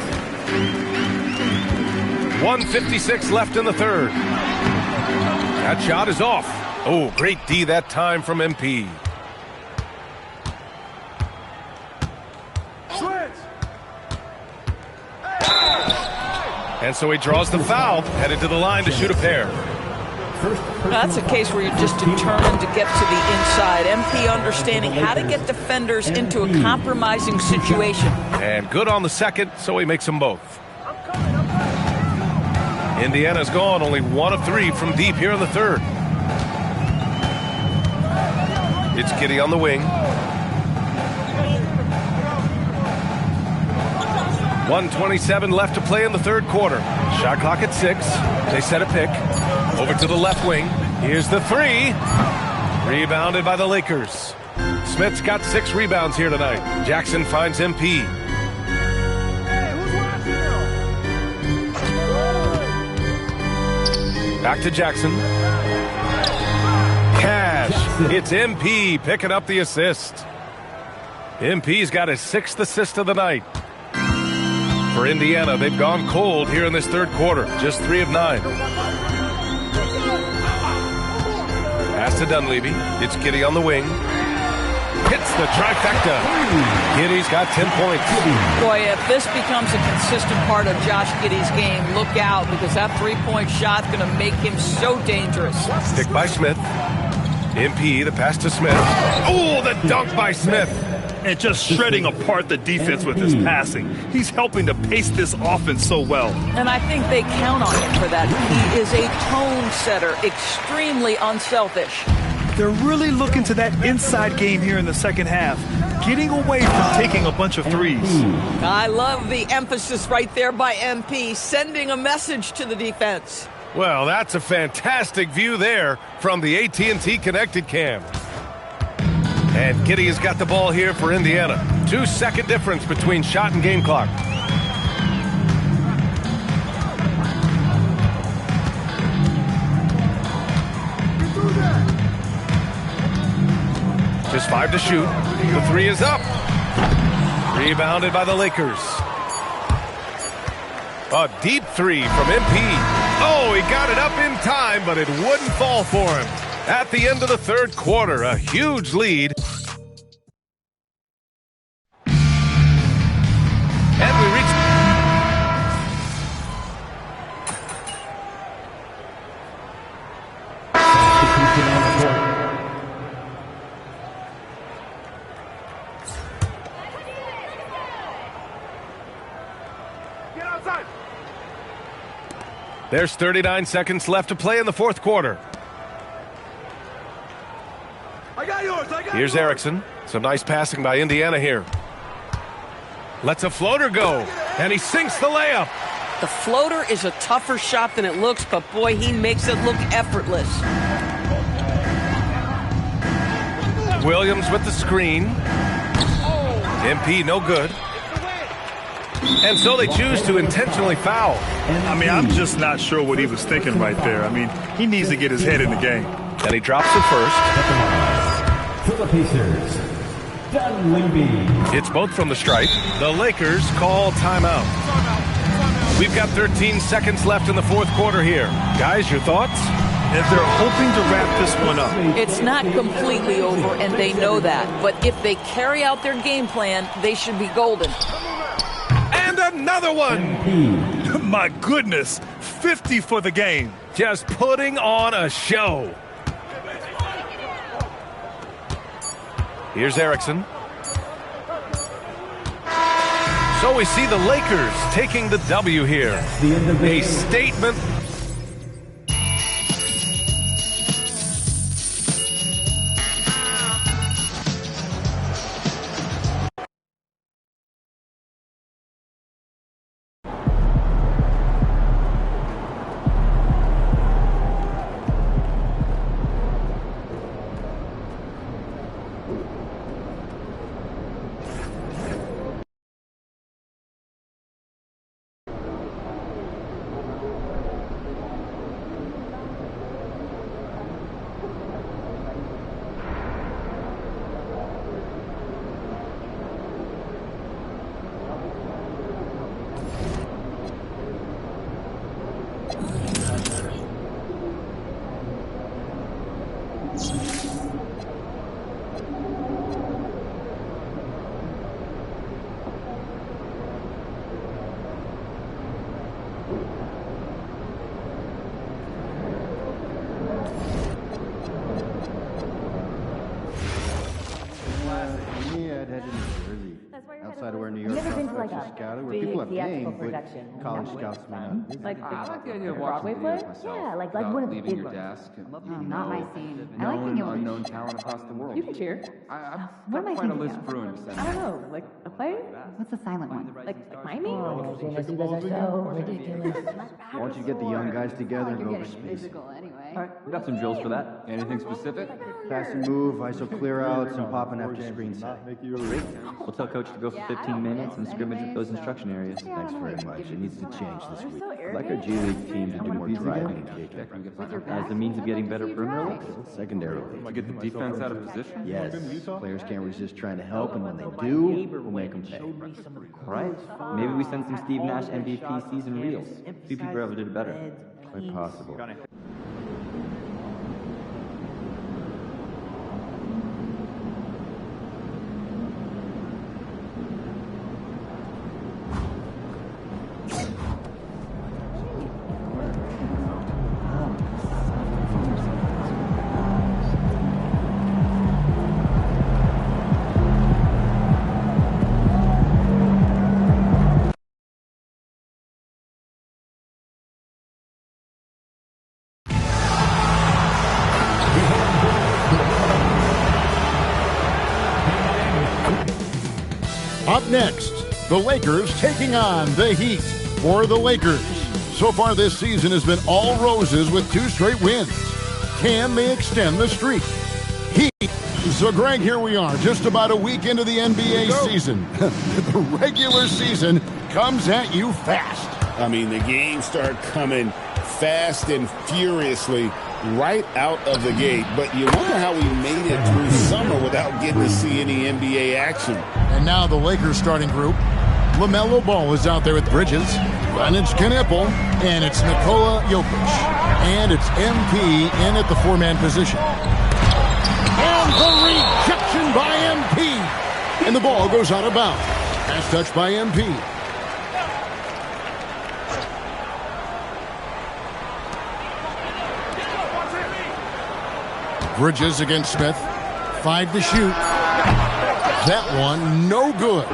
1:56 left in the third. That shot is off. Oh, great D that time from MP. And so he draws the foul, headed to the line to shoot a pair. That's a case where you're just determined to get to the inside. MP understanding how to get defenders into a compromising situation. And good on the second, so he makes them both. Indiana's gone, only 1 of 3 from deep here in the third. It's Giddey on the wing. 1:27 left to play in the third quarter. Shot clock at 6. They set a pick. Over to the left wing. Here's the 3. Rebounded by the Lakers. Smith's got 6 rebounds here tonight. Jackson finds MP. Back to Jackson. Cash. It's MP picking up the assist. MP's got his 6th assist of the night. For Indiana, they've gone cold here in this third quarter. Just 3 of 9. Pass to Dunleavy. It's Giddey on the wing. Hits the trifecta. Giddey's got 10 points. Boy, if this becomes a consistent part of Josh Giddey's game, look out, because that three-point shot's going to make him so dangerous. Stick by Smith. MP, the pass to Smith. Oh, the dunk by Smith. And just shredding apart the defense with his passing. He's helping to pace this offense so well. And I think they count on him for that. He is a tone setter, extremely unselfish. They're really looking to that inside game here in the second half, getting away from taking a bunch of threes. I love the emphasis right there by MP, sending a message to the defense. Well, that's a fantastic view there from the AT&T Connected Cam. And Giddey has got the ball here for Indiana. 2-second difference between shot and game clock. Just 5 to shoot. The 3 is up. Rebounded by the Lakers. A deep 3 from MP. Oh, he got it up in time, but it wouldn't fall for him. At the end of the third quarter, a huge lead. And we reach... Get outside. There's 39 seconds left to play in the fourth quarter. I got yours. Here's Erickson. Some nice passing by Indiana here. Lets a floater go, and he sinks the layup. The floater is a tougher shot than it looks, but boy, he makes it look effortless. Williams with the screen. MP no good. And so they choose to intentionally foul. I mean, I'm just not sure what he was thinking right there. I mean, he needs to get his head in the game. And he drops it first. For the Pacers, It's both from the stripe. The Lakers call timeout. We've got 13 seconds left in the fourth quarter here. Guys, your thoughts? And they're hoping to wrap this one up. It's not completely over, and they know that. But if they carry out their game plan, they should be golden. And another one! My goodness, 50 for the game. Just putting on a show. Here's Erickson. So we see the Lakers taking the W here. A statement. Outside of where New York scouted, where people have games, but college scouts may not. I like the idea of Broadway play. Yeah, like one of the big ones. Not my scene. I like being able to unknown talent across the world. You can cheer. What am I thinking of? I don't know, like a play? What's the silent one? Like miming? Oh goodness, you guys are so ridiculous. Why don't you get the young guys together and go for space? All right, we got some drills for that. Anything specific? Pass and move, ISO clear outs, and popping after screen set. Great. We'll tell coach to go for 15 minutes and scrimmage at those instruction areas. Thanks very much. It needs to change this week. I'd like our G League team to do more driving and kicking. As a means of getting better perimeter looks? Secondarily. To get the defense out of position? Yes. Players can't resist trying to help, and when they do, we'll make them pay. All right. Maybe we send some Steve Nash MVP season reels. Few people ever did it better. Quite possible. Up next, the Lakers taking on the Heat. For the Lakers, so far this season has been all roses with 2 straight wins. Can they extend the streak? Heat. So, Greg, here we are, just about a week into the NBA season. The regular season comes at you fast. I mean, the games start coming fast and furiously right out of the gate. But you wonder how we made it through summer without getting to see any NBA action. And now the Lakers starting group. LaMelo Ball is out there with Bridges. And it's Knipple. And it's Nikola Jokic. And it's MP in at the 4-man position. And the rejection by MP. And the ball goes out of bounds. Pass touch by MP. Bridges against Smith. 5 to shoot. That one, no good.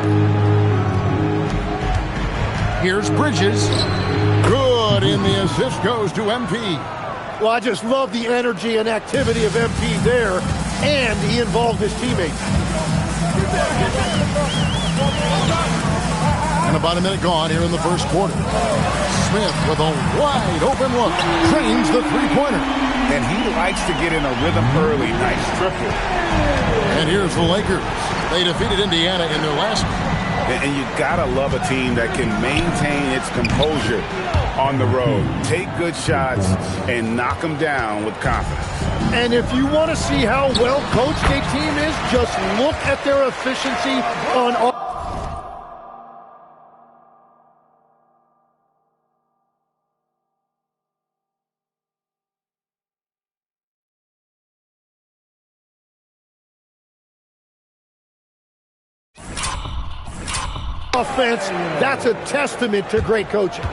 Here's Bridges. Good, and the assist goes to MP. Well, I just love the energy and activity of MP there, and he involved his teammates. And about a minute gone here in the first quarter. Smith with a wide open look. Trains the three-pointer. And he likes to get in a rhythm early. Nice triple. And here's the Lakers. They defeated Indiana in their last game. And you got to love a team that can maintain its composure on the road. Take good shots and knock them down with confidence. And if you want to see how well coached a team is, just look at their efficiency on offense. That's a testament to great coaching.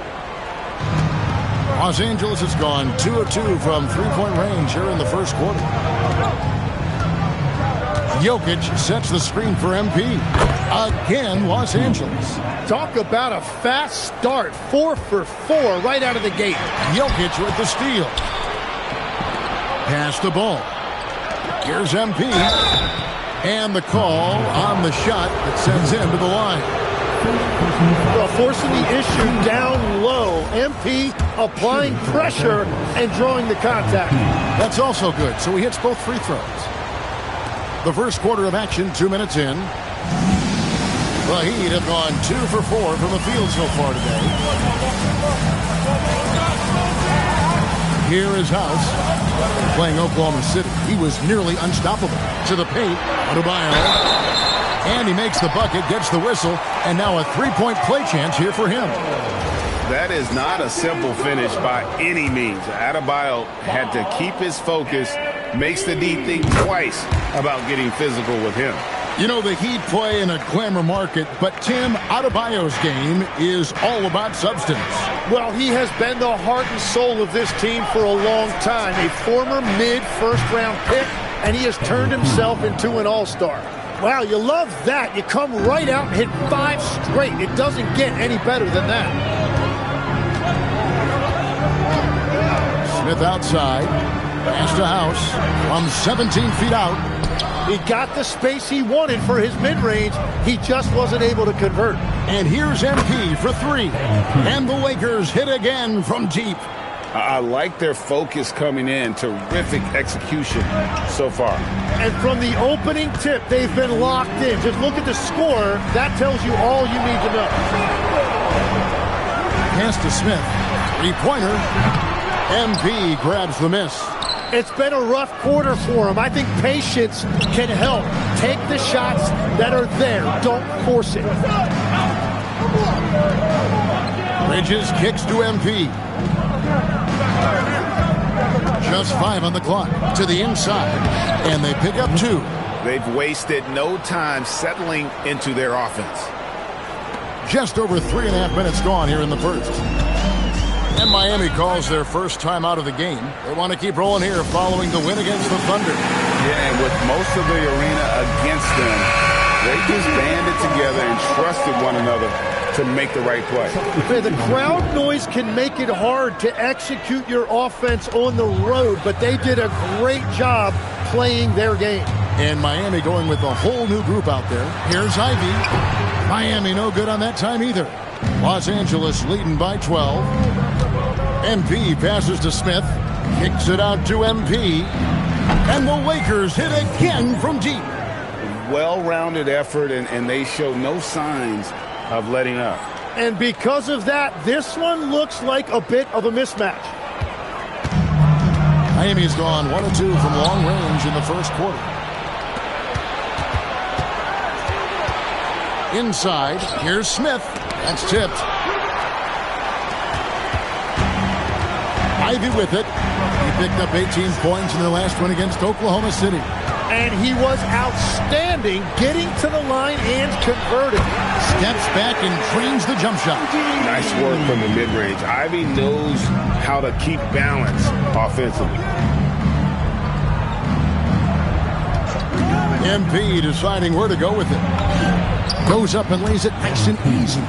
Los Angeles has gone 2 of 2 from three-point range here in the first quarter. Jokic sets the screen for MP. Again, Los Angeles. Talk about a fast start. 4 for 4 right out of the gate. Jokic with the steal. Pass the ball. Here's MP. And the call on the shot that sends him to the line. Well, forcing the issue down low. MP applying pressure and drawing the contact. That's also good, so he hits both free throws. The first quarter of action, 2 minutes in. The Heat have gone 2 for 4 from the field so far today. Here is House playing Oklahoma City. He was nearly unstoppable. To the paint, Adebayo. And he makes the bucket, gets the whistle, and now a three-point play chance here for him. That is not a simple finish by any means. Adebayo had to keep his focus, makes the D think twice about getting physical with him. You know, the Heat play in a glamour market, but Tim, Adebayo's game is all about substance. Well, he has been the heart and soul of this team for a long time. A former mid-first-round pick, and he has turned himself into an all-star. Wow, you love that. You come right out and hit 5 straight. It doesn't get any better than that. Smith outside. Pass to House from 17 feet out. He got the space he wanted for his mid-range. He just wasn't able to convert. And here's MP for 3. And the Lakers hit again from deep. I like their focus coming in. Terrific execution so far. And from the opening tip, they've been locked in. Just look at the score. That tells you all you need to know. Pass to Smith. Three-pointer. MP grabs the miss. It's been a rough quarter for him. I think patience can help. Take the shots that are there. Don't force it. Bridges kicks to MP. Just 5 on the clock. To the inside. And they pick up 2. They've wasted no time settling into their offense. Just over 3.5 minutes gone here in the first. And Miami calls their first time out of the game. They want to keep rolling here following the win against the Thunder. Yeah, and with most of the arena against them, they just banded together and trusted one another to make the right play. The crowd noise can make it hard to execute your offense on the road, but they did a great job playing their game. And Miami going with a whole new group out there. Here's Ivy. Miami no good on that time either. Los Angeles leading by 12. MP passes to Smith. Kicks it out to MP. And the Lakers hit again from deep. Well-rounded effort, and they show no signs of letting up. And because of that, this one looks like a bit of a mismatch. Miami's gone 1 of 2 from long range in the first quarter. Inside, here's Smith. That's tipped. Ivy with it. He picked up 18 points in their last one against Oklahoma City. And he was outstanding getting to the line and converting. Steps back and trains the jump shot. Nice work from the mid-range. Ivy knows how to keep balance offensively. MP deciding where to go with it. Goes up and lays it nice and easy.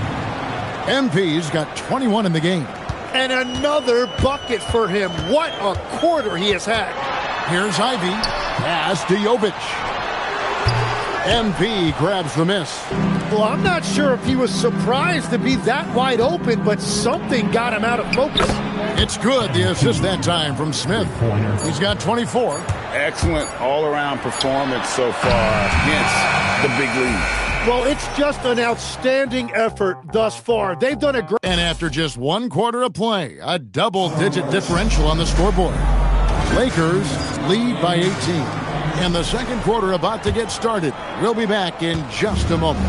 MP's got 21 in the game. And another bucket for him. What a quarter he has had. Here's Ivy. Pass to Jovic. MP grabs the miss. Well, I'm not sure if he was surprised to be that wide open, but something got him out of focus. It's good, the assist that time from Smith. He's got 24. Excellent all-around performance so far against the big lead. Well, it's just an outstanding effort thus far. They've done a great... And after just 1 quarter of play, a double-digit differential on the scoreboard. Lakers lead by 18. And the second quarter about to get started. We'll be back in just a moment.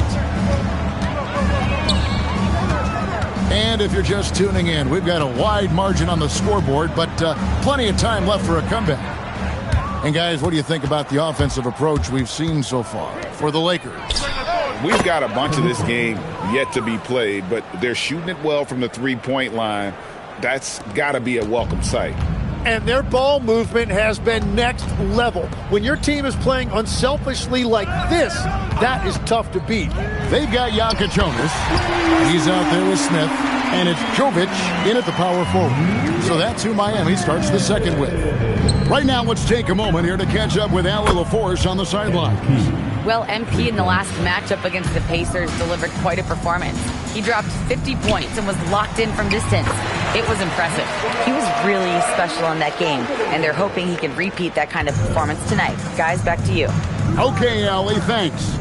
And if you're just tuning in, we've got a wide margin on the scoreboard, but plenty of time left for a comeback. And guys, what do you think about the offensive approach we've seen so far for the Lakers? We've got a bunch of this game yet to be played, but they're shooting it well from the three-point line. That's got to be a welcome sight. And their ball movement has been next level. When your team is playing unselfishly like this, that is tough to beat. They've got LAKERS. He's out there with Smith. And it's Jovic in at the power forward. So that's who Miami starts the second with. Right now, let's take a moment here to catch up with Allie LaForce on the sideline. Well, MP in the last matchup against the Pacers delivered quite a performance. He dropped 50 points and was locked in from distance. It was impressive. He was really special in that game, and they're hoping he can repeat that kind of performance tonight. Guys, back to you. Okay, Allie, thanks.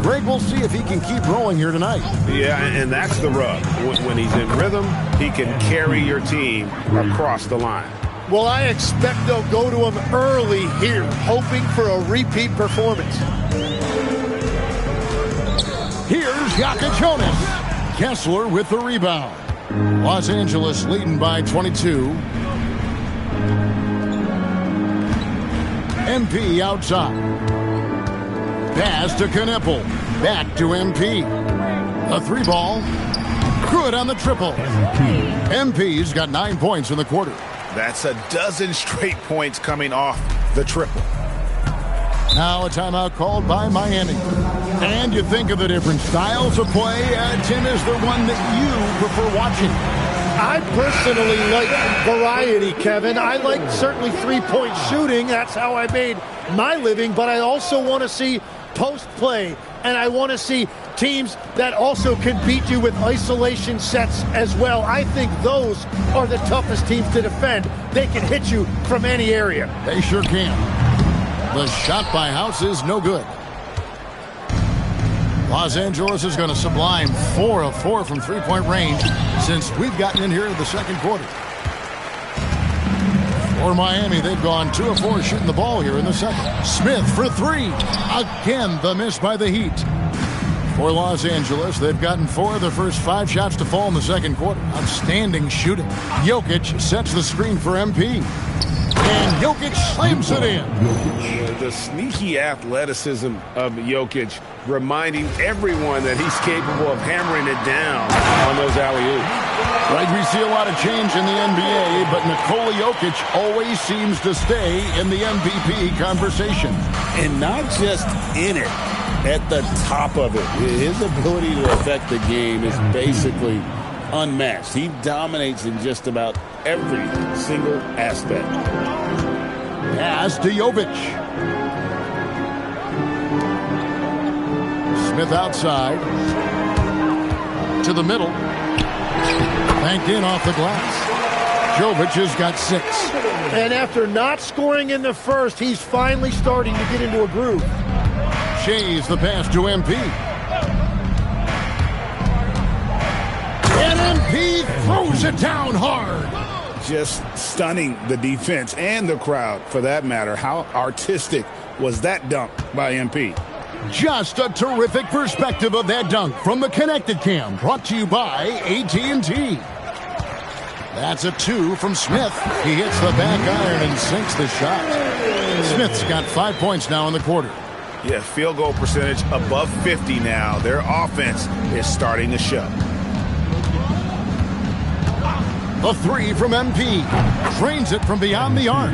Greg, we'll see if he can keep rolling here tonight. Yeah, and that's the rub. When he's in rhythm, he can carry your team across the line. Well, I expect they'll go to him early here, hoping for a repeat performance. Here's LAKERS. Kessler with the rebound. Los Angeles leading by 22. MP outside. Pass to Knippel. Back to MP. A three ball. Good on the triple. MP's got 9 points in the quarter. That's a dozen straight points coming off the triple. Now a timeout called by Miami. And you think of the different styles of play. Tim, is there one that you prefer watching? I personally like variety, Kevin. I like certainly three-point shooting. That's how I made my living. But I also want to see post play. And I want to see teams that also can beat you with isolation sets as well. I think those are the toughest teams to defend. They can hit you from any area. They sure can. The shot by House is no good. Los Angeles is going to sublime 4 of 4 from three-point range since we've gotten in here in the second quarter. For Miami, they've gone 2 of 4 shooting the ball here in the second. Smith for 3. Again, the miss by the Heat. For Los Angeles, they've gotten 4 of the first 5 shots to fall in the second quarter. Outstanding shooting. Jokic sets the screen for MP. And Jokic slams it in. The sneaky athleticism of Jokic, reminding everyone that he's capable of hammering it down on those alley-oops. Right, we see a lot of change in the NBA, but Nikola Jokic always seems to stay in the MVP conversation. And not just in it, at the top of it. His ability to affect the game is basically unmatched. He dominates in just about every single aspect. Pass to Jovic. Smith outside. To the middle. Banked in off the glass. Jovic has got 6. And after not scoring in the first, he's finally starting to get into a groove. Shays the pass to MP. And MP throws it down hard. Just stunning the defense and the crowd, for that matter. How artistic was that dunk by MP? Just a terrific perspective of that dunk from the Connected Cam, brought to you by AT&T. That's a 2 from Smith. He hits the back iron and sinks the shot. Smith's got 5 points now in the quarter. Yeah, field goal percentage above 50 now. Their offense is starting to show. The 3 from MP. Drains it from beyond the arc.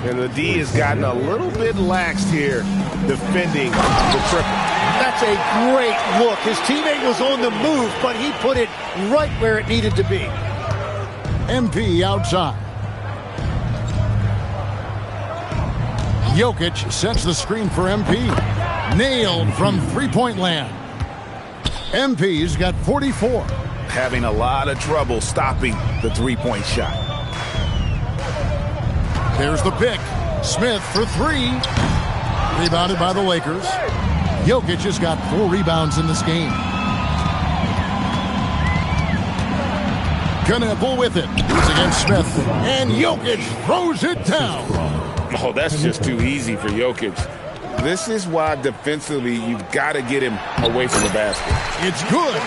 And the D has gotten a little bit laxed here, defending the triple. That's a great look. His teammate was on the move, but he put it right where it needed to be. MP outside. Jokic sets the screen for MP. Nailed from three-point land. MP's got 44. Having a lot of trouble stopping the three-point shot. There's the pick. Smith for 3. Rebounded by the Lakers. Jokic has got 4 rebounds in this game. Knippel with it. It's against Smith. And Jokic throws it down. Oh, that's just too easy for Jokic. This is why defensively you've got to get him away from the basket. It's good.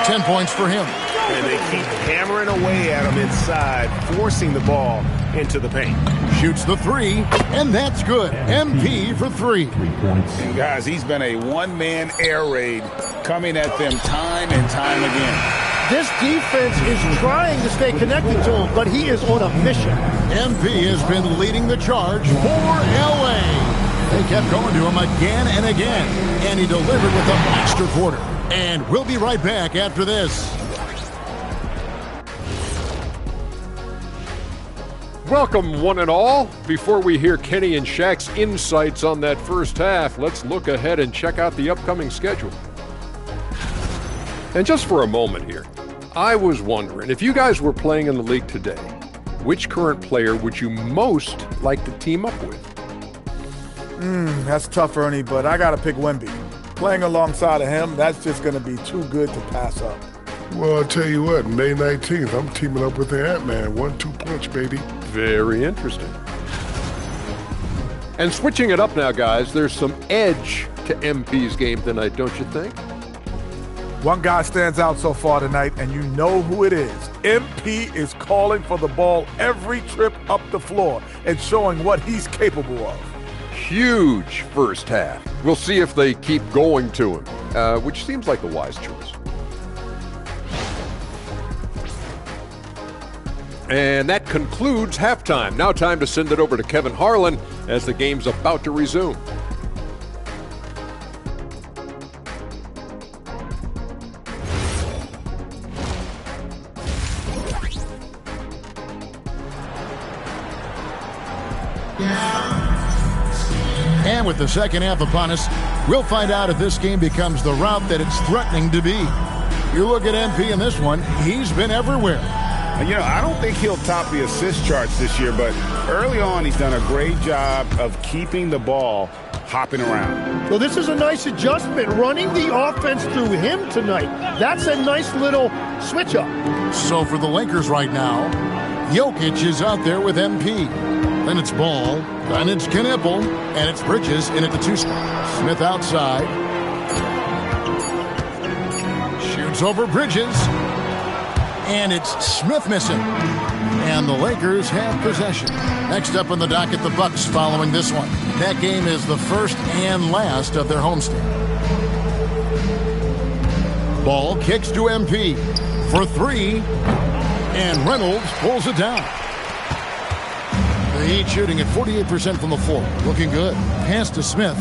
10 points for him. And they keep hammering away at him inside, forcing the ball into the paint. Shoots the three, and that's good. MP for 3. And guys, he's been a one-man air raid coming at them time and time again. This defense is trying to stay connected to him, but he is on a mission. MP has been leading the charge for LA. They kept going to him again and again, and he delivered with a master quarter. And we'll be right back after this. Welcome, one and all. Before we hear Kenny and Shaq's insights on that first half, let's look ahead and check out the upcoming schedule. And just for a moment here, I was wondering, if you guys were playing in the league today, which current player would you most like to team up with? That's tough, Ernie, but I got to pick Wemby. Playing alongside of him, that's just going to be too good to pass up. Well, I'll tell you what, May 19th, I'm teaming up with the Ant-Man. 1-2 punch, baby. Very interesting. And switching it up now, guys, there's some edge to MP's game tonight, don't you think? One guy stands out so far tonight, and you know who it is. MP is calling for the ball every trip up the floor and showing what he's capable of. Huge first half. We'll see if they keep going to him, which seems like a wise choice. And that concludes halftime. Now time to send it over to Kevin Harlan as the game's about to resume. And with the second half upon us, we'll find out if this game becomes the route that it's threatening to be. You look at MP in this one, he's been everywhere. You know, I don't think he'll top the assist charts this year, but early on he's done a great job of keeping the ball hopping around. Well, this is a nice adjustment, running the offense through him tonight. That's a nice little switch up. So for the Lakers right now, Jokic is out there with MP. Then it's Ball, then it's Knipple, and it's Bridges in at the 2 spot. Smith outside. Shoots over Bridges. And it's Smith missing. And the Lakers have possession. Next up on the docket, the Bucks following this one. That game is the first and last of their homestand. Ball kicks to MP for 3. And Reynolds pulls it down. The Heat shooting at 48% from the floor. Looking good. Pass to Smith.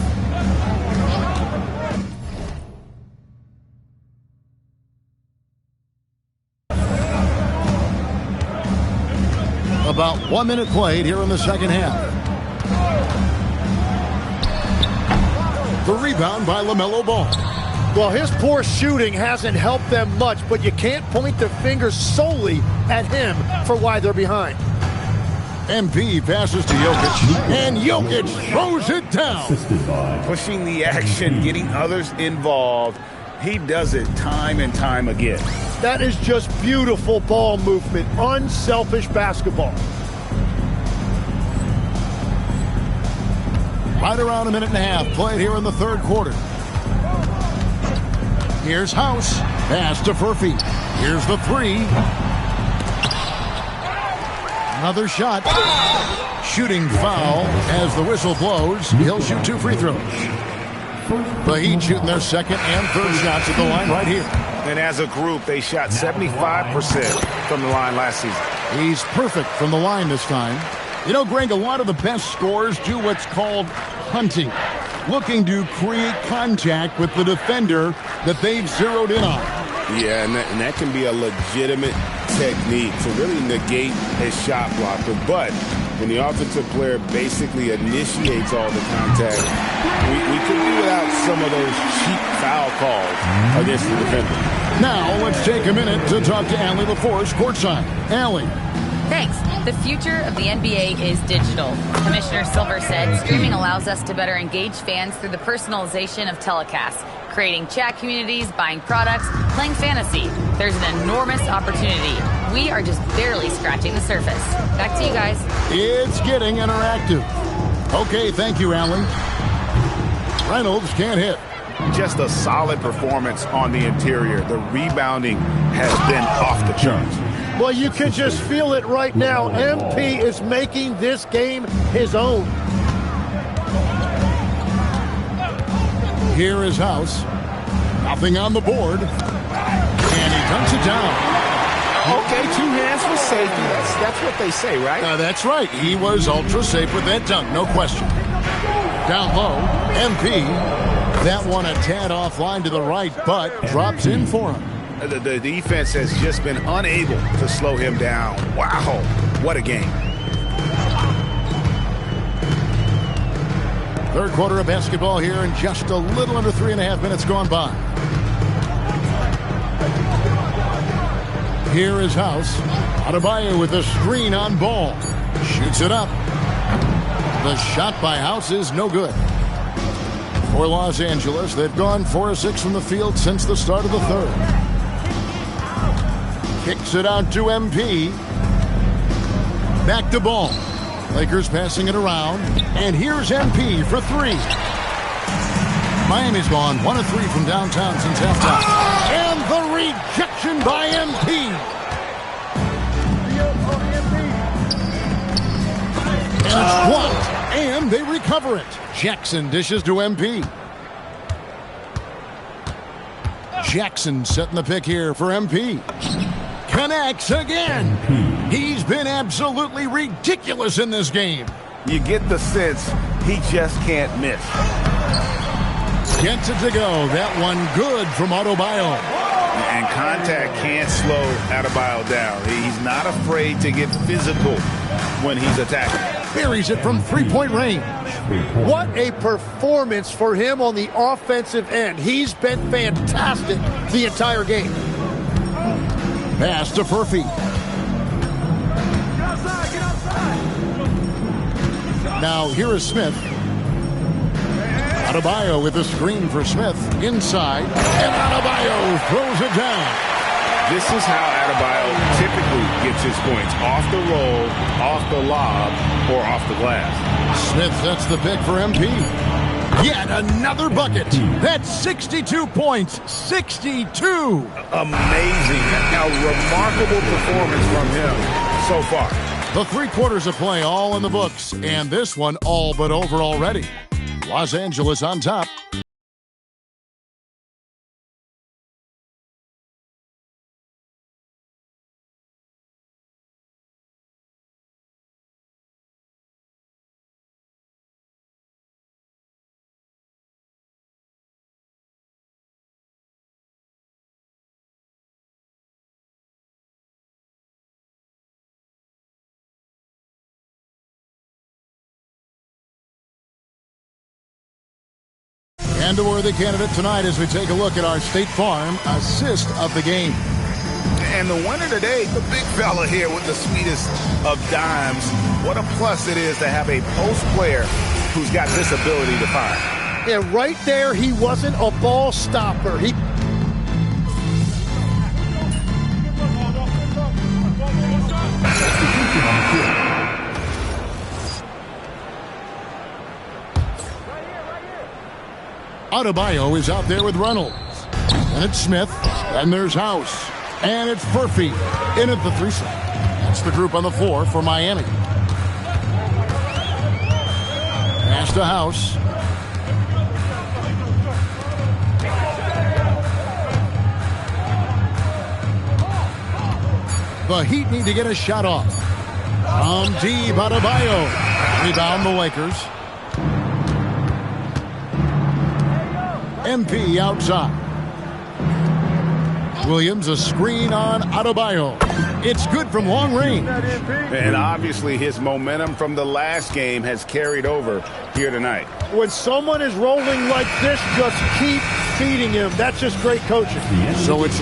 About 1 minute played here in the second half. The rebound by LaMelo Ball. Well, his poor shooting hasn't helped them much, but you can't point the finger solely at him for why they're behind. MP passes to Jokic, and Jokic throws it down. Pushing the action, getting others involved. He does it time and time again. That is just beautiful ball movement, unselfish basketball. Right around 1.5 minutes played here in the third quarter. Here's House. Pass to Furphy. Here's the 3. Another shot. Shooting foul as the whistle blows. He'll shoot 2 free throws. The Heat shooting their second and third shots at the line right here. And as a group, they shot 75% from the line last season. He's perfect from the line this time. You know, Greg, a lot of the best scorers do what's called hunting, looking to create contact with the defender that they've zeroed in on. Yeah, and that can be a legitimate technique to really negate a shot blocker. But when the offensive player basically initiates all the contact, we could do without some of those cheap foul calls against the defender. Now let's take a minute to talk to Allie LaForce courtside. Allie. Thanks. The future of the NBA is digital. Commissioner Silver said streaming allows us to better engage fans through the personalization of telecasts, creating chat communities, buying products, playing fantasy. There's an enormous opportunity. We are just barely scratching the surface. Back to you guys. It's getting interactive. Okay, thank you, Allen. Reynolds can't hit. Just a solid performance on the interior. The rebounding has been off the charts. Well, you can just feel it right now. MP is making this game his own. Here is House. Nothing on the board. And he dunks it down. Okay, 2 hands for safety. That's what they say, right? That's right. He was ultra safe with that dunk, no question. Down low, MP. That one a tad offline to the right, but drops in for him. The defense has just been unable to slow him down. Wow, what a game. Third quarter of basketball here, and just a little under 3.5 minutes gone by. Here is House. Adebayo with a screen on ball. Shoots it up. The shot by House is no good. For Los Angeles, they've gone 4 of 6 from the field since the start of the third. Kicks it out to MP. Back to ball. Lakers passing it around. And here's MP for 3. Miami's gone 1 of 3 from downtown since halftime. And the rejection by MP. And it's blocked. And they recover it. Jackson dishes to MP. Jackson setting the pick here for MP. Connects again. He's been absolutely ridiculous in this game. You get the sense he just can't miss. Gets it to go. That one good from Adebayo. And contact can't slow Adebayo down. He's not afraid to get physical when he's attacking. Buries it from 3-point range. What a performance for him on the offensive end. He's been fantastic the entire game. Pass to Furphy. Now here is Smith. Adebayo with the screen for Smith. Inside. And Adebayo throws it down. This is how Adebayo typically gets his points. Off the roll, off the lob, or off the glass. Smith sets the pick for MP. Yet another bucket. That's 62 points. 62. Amazing. A remarkable performance from him so far. The 3 quarters of play all in the books. And this one all but over already. Los Angeles on top. And a worthy candidate tonight as we take a look at our State Farm assist of the game. And the winner today, the big fella here with the sweetest of dimes. What a plus it is to have a post player who's got this ability to fire. Yeah, right there, he wasn't a ball stopper. Adebayo is out there with Reynolds. And it's Smith. And there's House. And it's Furphy in at the 3-side. That's the group on the floor for Miami. Pass to House. The Heat need to get a shot off. From deep, Adebayo. Rebound the Lakers. MP outside. Williams a screen on Adebayo. It's good from long range. And obviously his momentum from the last game has carried over here tonight. When someone is rolling like this, just keep feeding him. That's just great coaching. So it's...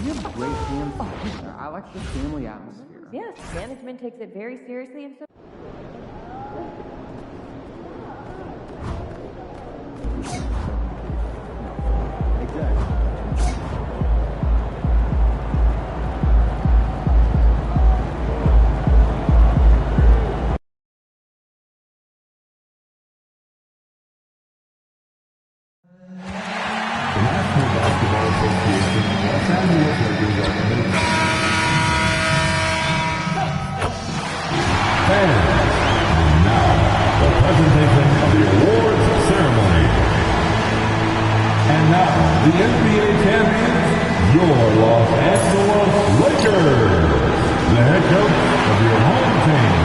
You have great fans. I like the family atmosphere. Yes, management takes it very seriously, and so. The NBA champions, your Los Angeles Lakers, the head coach of your home team.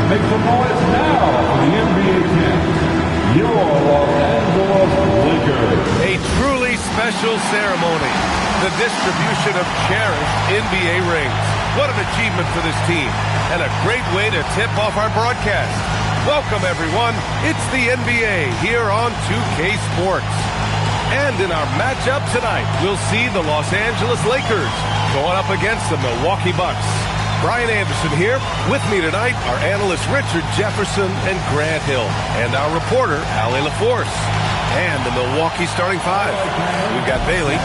Make some noise now for the NBA champions, your Los Angeles Lakers. A truly special ceremony. The distribution of cherished NBA rings. What an achievement for this team. And a great way to tip off our broadcast. Welcome, everyone. It's the NBA here on 2K Sports. And in our matchup tonight, we'll see the Los Angeles Lakers going up against the Milwaukee Bucks. Brian Anderson here. With me tonight are analysts Richard Jefferson and Grant Hill, and our reporter, Ali LaForce. And the Milwaukee starting five. We've got Bailey,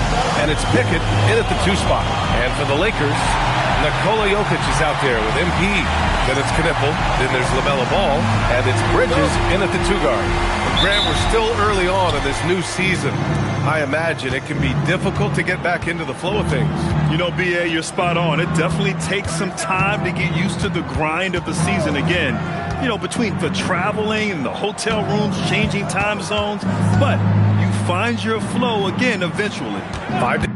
and it's Pickett in at the 2 spot. And for the Lakers, Nikola Jokic is out there with MP. Then it's Knipple, then there's LaMelo Ball, and it's Bridges in at the 2 guard. Grant, we're still early on in this new season. I imagine it can be difficult to get back into the flow of things. You know, B.A., you're spot on. It definitely takes some time to get used to the grind of the season again. You know, between the traveling and the hotel rooms, changing time zones. But you find your flow again eventually. 5 to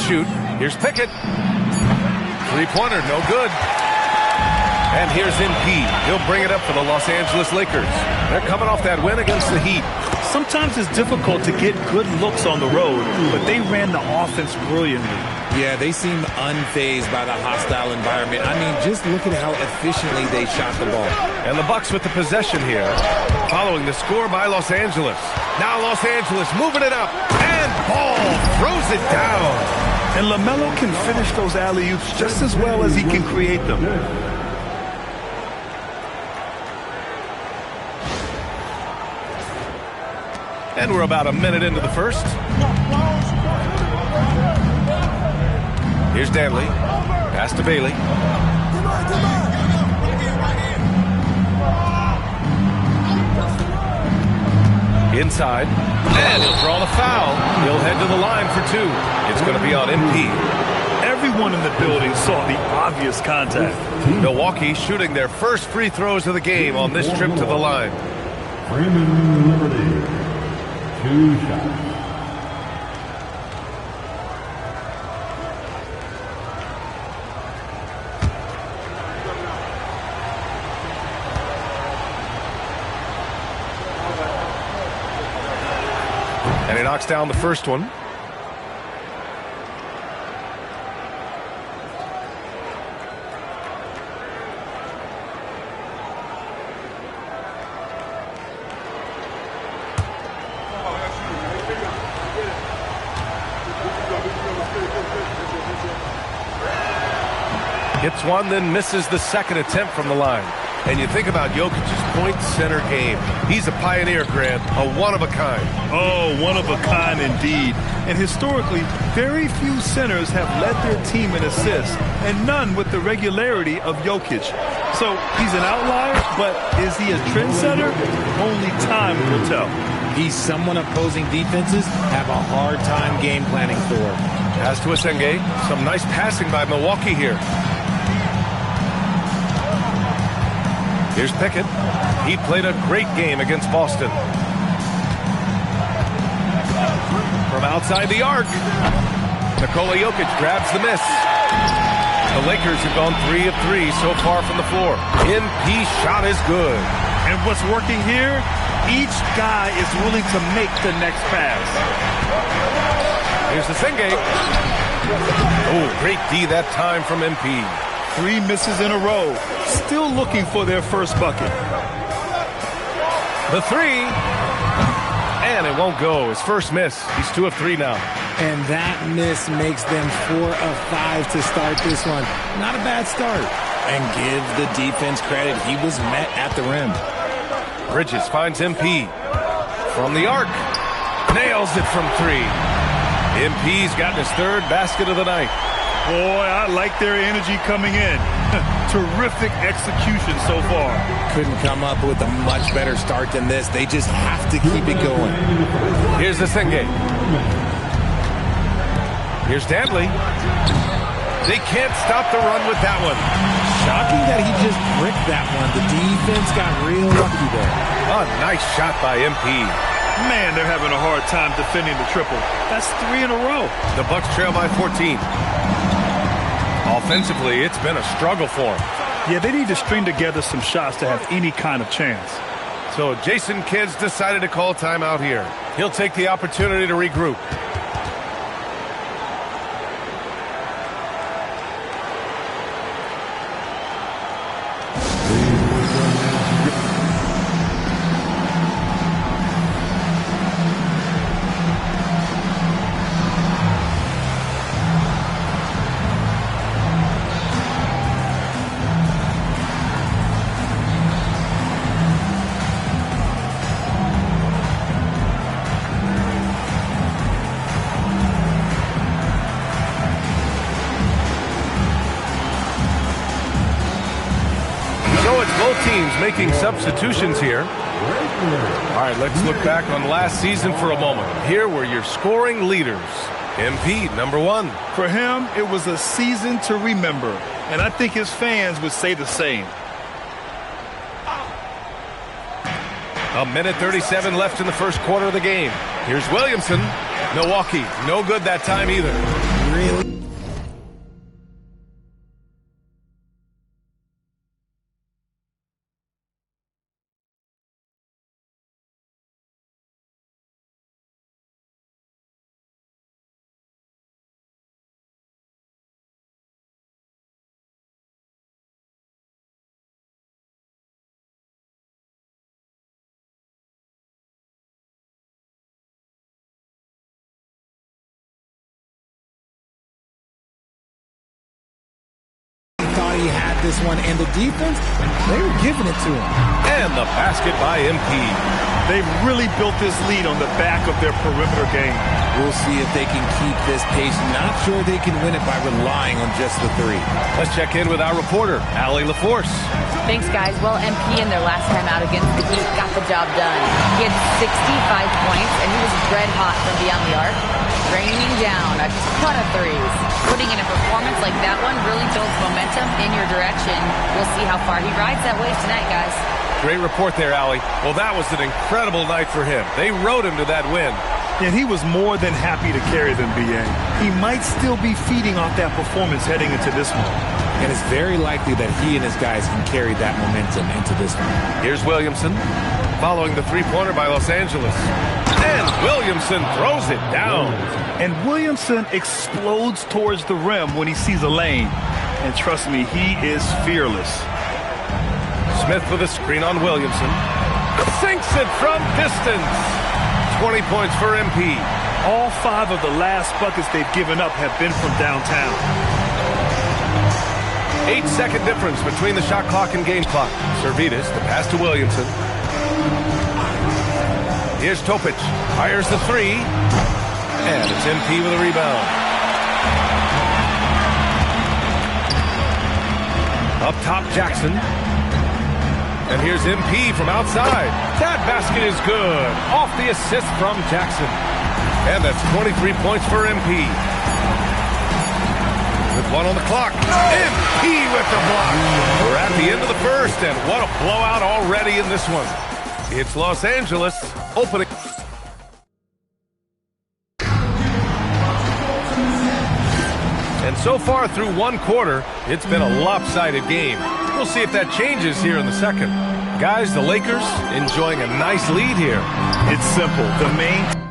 shoot. Here's Pickett. Three-pointer, no good. And here's MP. He'll bring it up for the Los Angeles Lakers. They're coming off that win against the Heat. Sometimes it's difficult to get good looks on the road, but they ran the offense brilliantly. Yeah, they seem unfazed by the hostile environment. I mean, just look at how efficiently they shot the ball. And the Bucks with the possession here, following the score by Los Angeles. Now Los Angeles moving it up, and Ball throws it down. And LaMelo can finish those alley-oops just as well as he can create them. And we're about a minute into the first. Here's Danley. Pass to Bailey. Inside. And he'll draw the foul. He'll head to the line for two. It's going to be on MP. Everyone in the building saw the obvious contact. Milwaukee shooting their first free throws of the game on this trip to the line. Freeman Liberty. 2 shots. And he knocks down the first one. Hits one, then misses the second attempt from the line. And you think about Jokic's point center game. He's a pioneer, Grant, a one-of-a-kind. Oh, one-of-a-kind indeed. And historically, very few centers have led their team in assists, and none with the regularity of Jokic. So he's an outlier, but is he a trendsetter? Only time will tell. He's someone opposing defenses have a hard time game planning for. Pass to Asenge. Some nice passing by Milwaukee here. Here's Pickett. He played a great game against Boston. From outside the arc, Nikola Jokic grabs the miss. The Lakers have gone 3 of 3 so far from the floor. MP shot is good. And what's working here? Each guy is willing to make the next pass. Here's Asenge. Oh, great D that time from MP. 3 misses in a row. Still looking for their first bucket. The 3. And it won't go. His first miss. He's 2 of 3 now. And that miss makes them 4 of 5 to start this one. Not a bad start. And give the defense credit. He was met at the rim. Bridges finds MP. From the arc. Nails it from 3. MP's gotten his 3rd basket of the night. Boy, I like their energy coming in. Terrific execution so far. Couldn't come up with a much better start than this. They just have to keep it going. Here's Asenge. Here's Danley. They can't stop the run with that one. Shocking that he just bricked that one. The defense got real lucky there. A nice shot by MP. Man, they're having a hard time defending the triple. That's 3 in a row. The Bucks trail by 14. Offensively, it's been a struggle for them. Yeah, they need to string together some shots to have any kind of chance. So Jason Kidd's decided to call timeout here. He'll take the opportunity to regroup. Making substitutions here. All right, let's look back on last season for a moment. Here were your scoring leaders. MP, number 1. For him, it was a season to remember, and I think his fans would say the same. A minute 37 left in the first quarter of the game. Here's Williamson. Milwaukee, no good that time either. really... Thought he had this one, and the defense, they were giving it to him. And the basket by MP. They've really built this lead on the back of their perimeter game. We'll see if they can keep this pace. Not sure they can win it by relying on just the three. Let's check in with our reporter, Allie LaForce. Thanks, guys. Well, MP in their last time out against the Heat got the job done. He had 65 points, and he was red hot from beyond the arc, raining down a ton of threes. Putting in a performance like that one really builds momentum in your direction. We'll see how far he rides that wave tonight, guys. Great report there, Allie. Well, that was an incredible night for him. They rode him to that win. And he was more than happy to carry them, B.A. He might still be feeding off that performance heading into this one. And it's very likely that he and his guys can carry that momentum into this one. Here's Williamson, following the three-pointer by Los Angeles. And Williamson throws it down. And Williamson explodes towards the rim when he sees a lane. And trust me, he is fearless. Smith with a screen on Williamson. Sinks it from distance. 20 points for MP. All 5 of the last buckets they've given up have been from downtown. 8-second difference between the shot clock and game clock. Servetus, the pass to Williamson. Here's Topic. Fires the three. And it's MP with a rebound. Up top, Jackson. And here's MP from outside. That basket is good. Off the assist from Jackson. And that's 23 points for MP. With 1 on the clock. MP with the block. We're at the end of the first, and what a blowout already in this one. It's Los Angeles opening. And so far through one quarter, it's been a lopsided game. We'll see if that changes here in the second. Guys, the Lakers enjoying a nice lead here. It's simple. The main...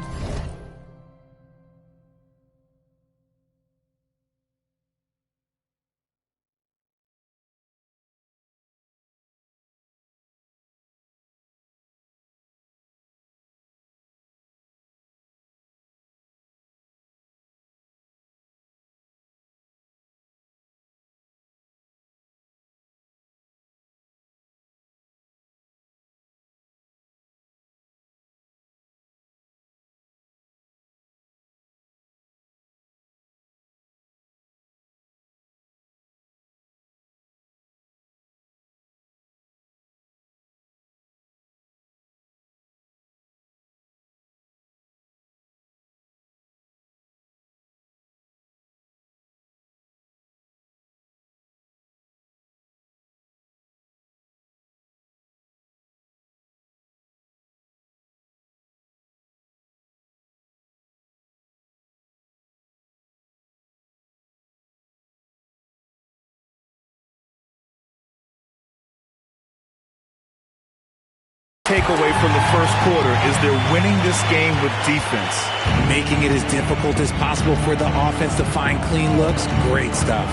takeaway from the first quarter is they're winning this game with defense. Making it as difficult as possible for the offense to find clean looks. Great stuff.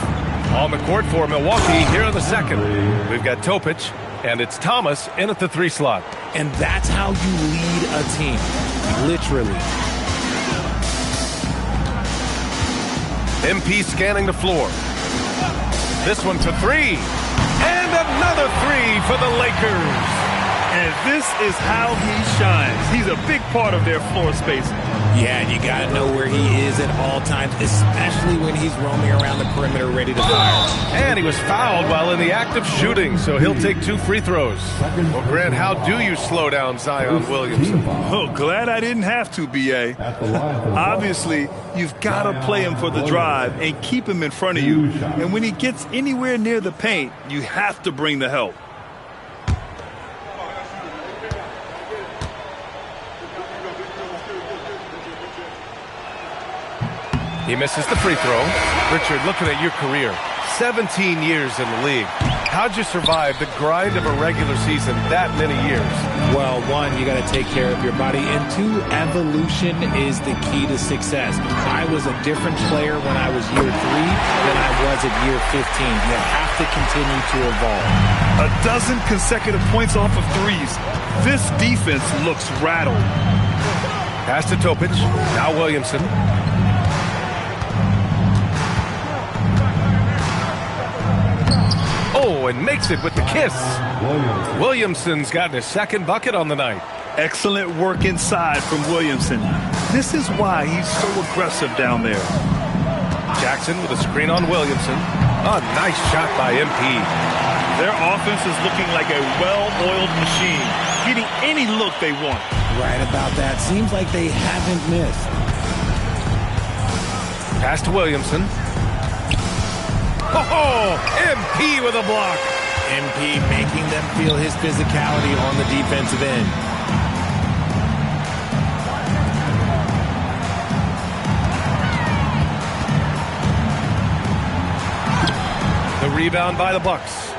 On the court for Milwaukee here in the second. We've got Topic, and it's Thomas in at the 3 slot. And that's how you lead a team. Literally. MP scanning the floor. This one for 3. And another 3 for the Lakers. And this is how he shines. He's a big part of their floor spacing. Yeah, and you got to know where he is at all times, especially when he's roaming around the perimeter ready to fire. And he was fouled while in the act of shooting, so he'll take 2 free throws. Well, Grant, how do you slow down Zion Williamson? Oh, glad I didn't have to, B.A. Obviously, you've got to play him for the drive and keep him in front of you. And when he gets anywhere near the paint, you have to bring the help. He misses the free throw. Richard, looking at your career, 17 years in the league. How'd you survive the grind of a regular season that many years? Well, one, you got to take care of your body, and two, evolution is the key to success. I was a different player when I was year 3 than I was at year 15. You have to continue to evolve. A dozen consecutive points off of threes. This defense looks rattled. Pass to Topic. Now Williamson. Oh, and makes it with the kiss. Williamson's gotten his second bucket on the night. Excellent work inside from Williamson. This is why he's so aggressive down there. Jackson with a screen on Williamson. A nice shot by MP. Their offense is looking like a well-oiled machine, getting any look they want. Right about that. Seems like they haven't missed. Pass to Williamson. Oh, MP with a block. MP making them feel his physicality on the defensive end. The rebound by the Bucks.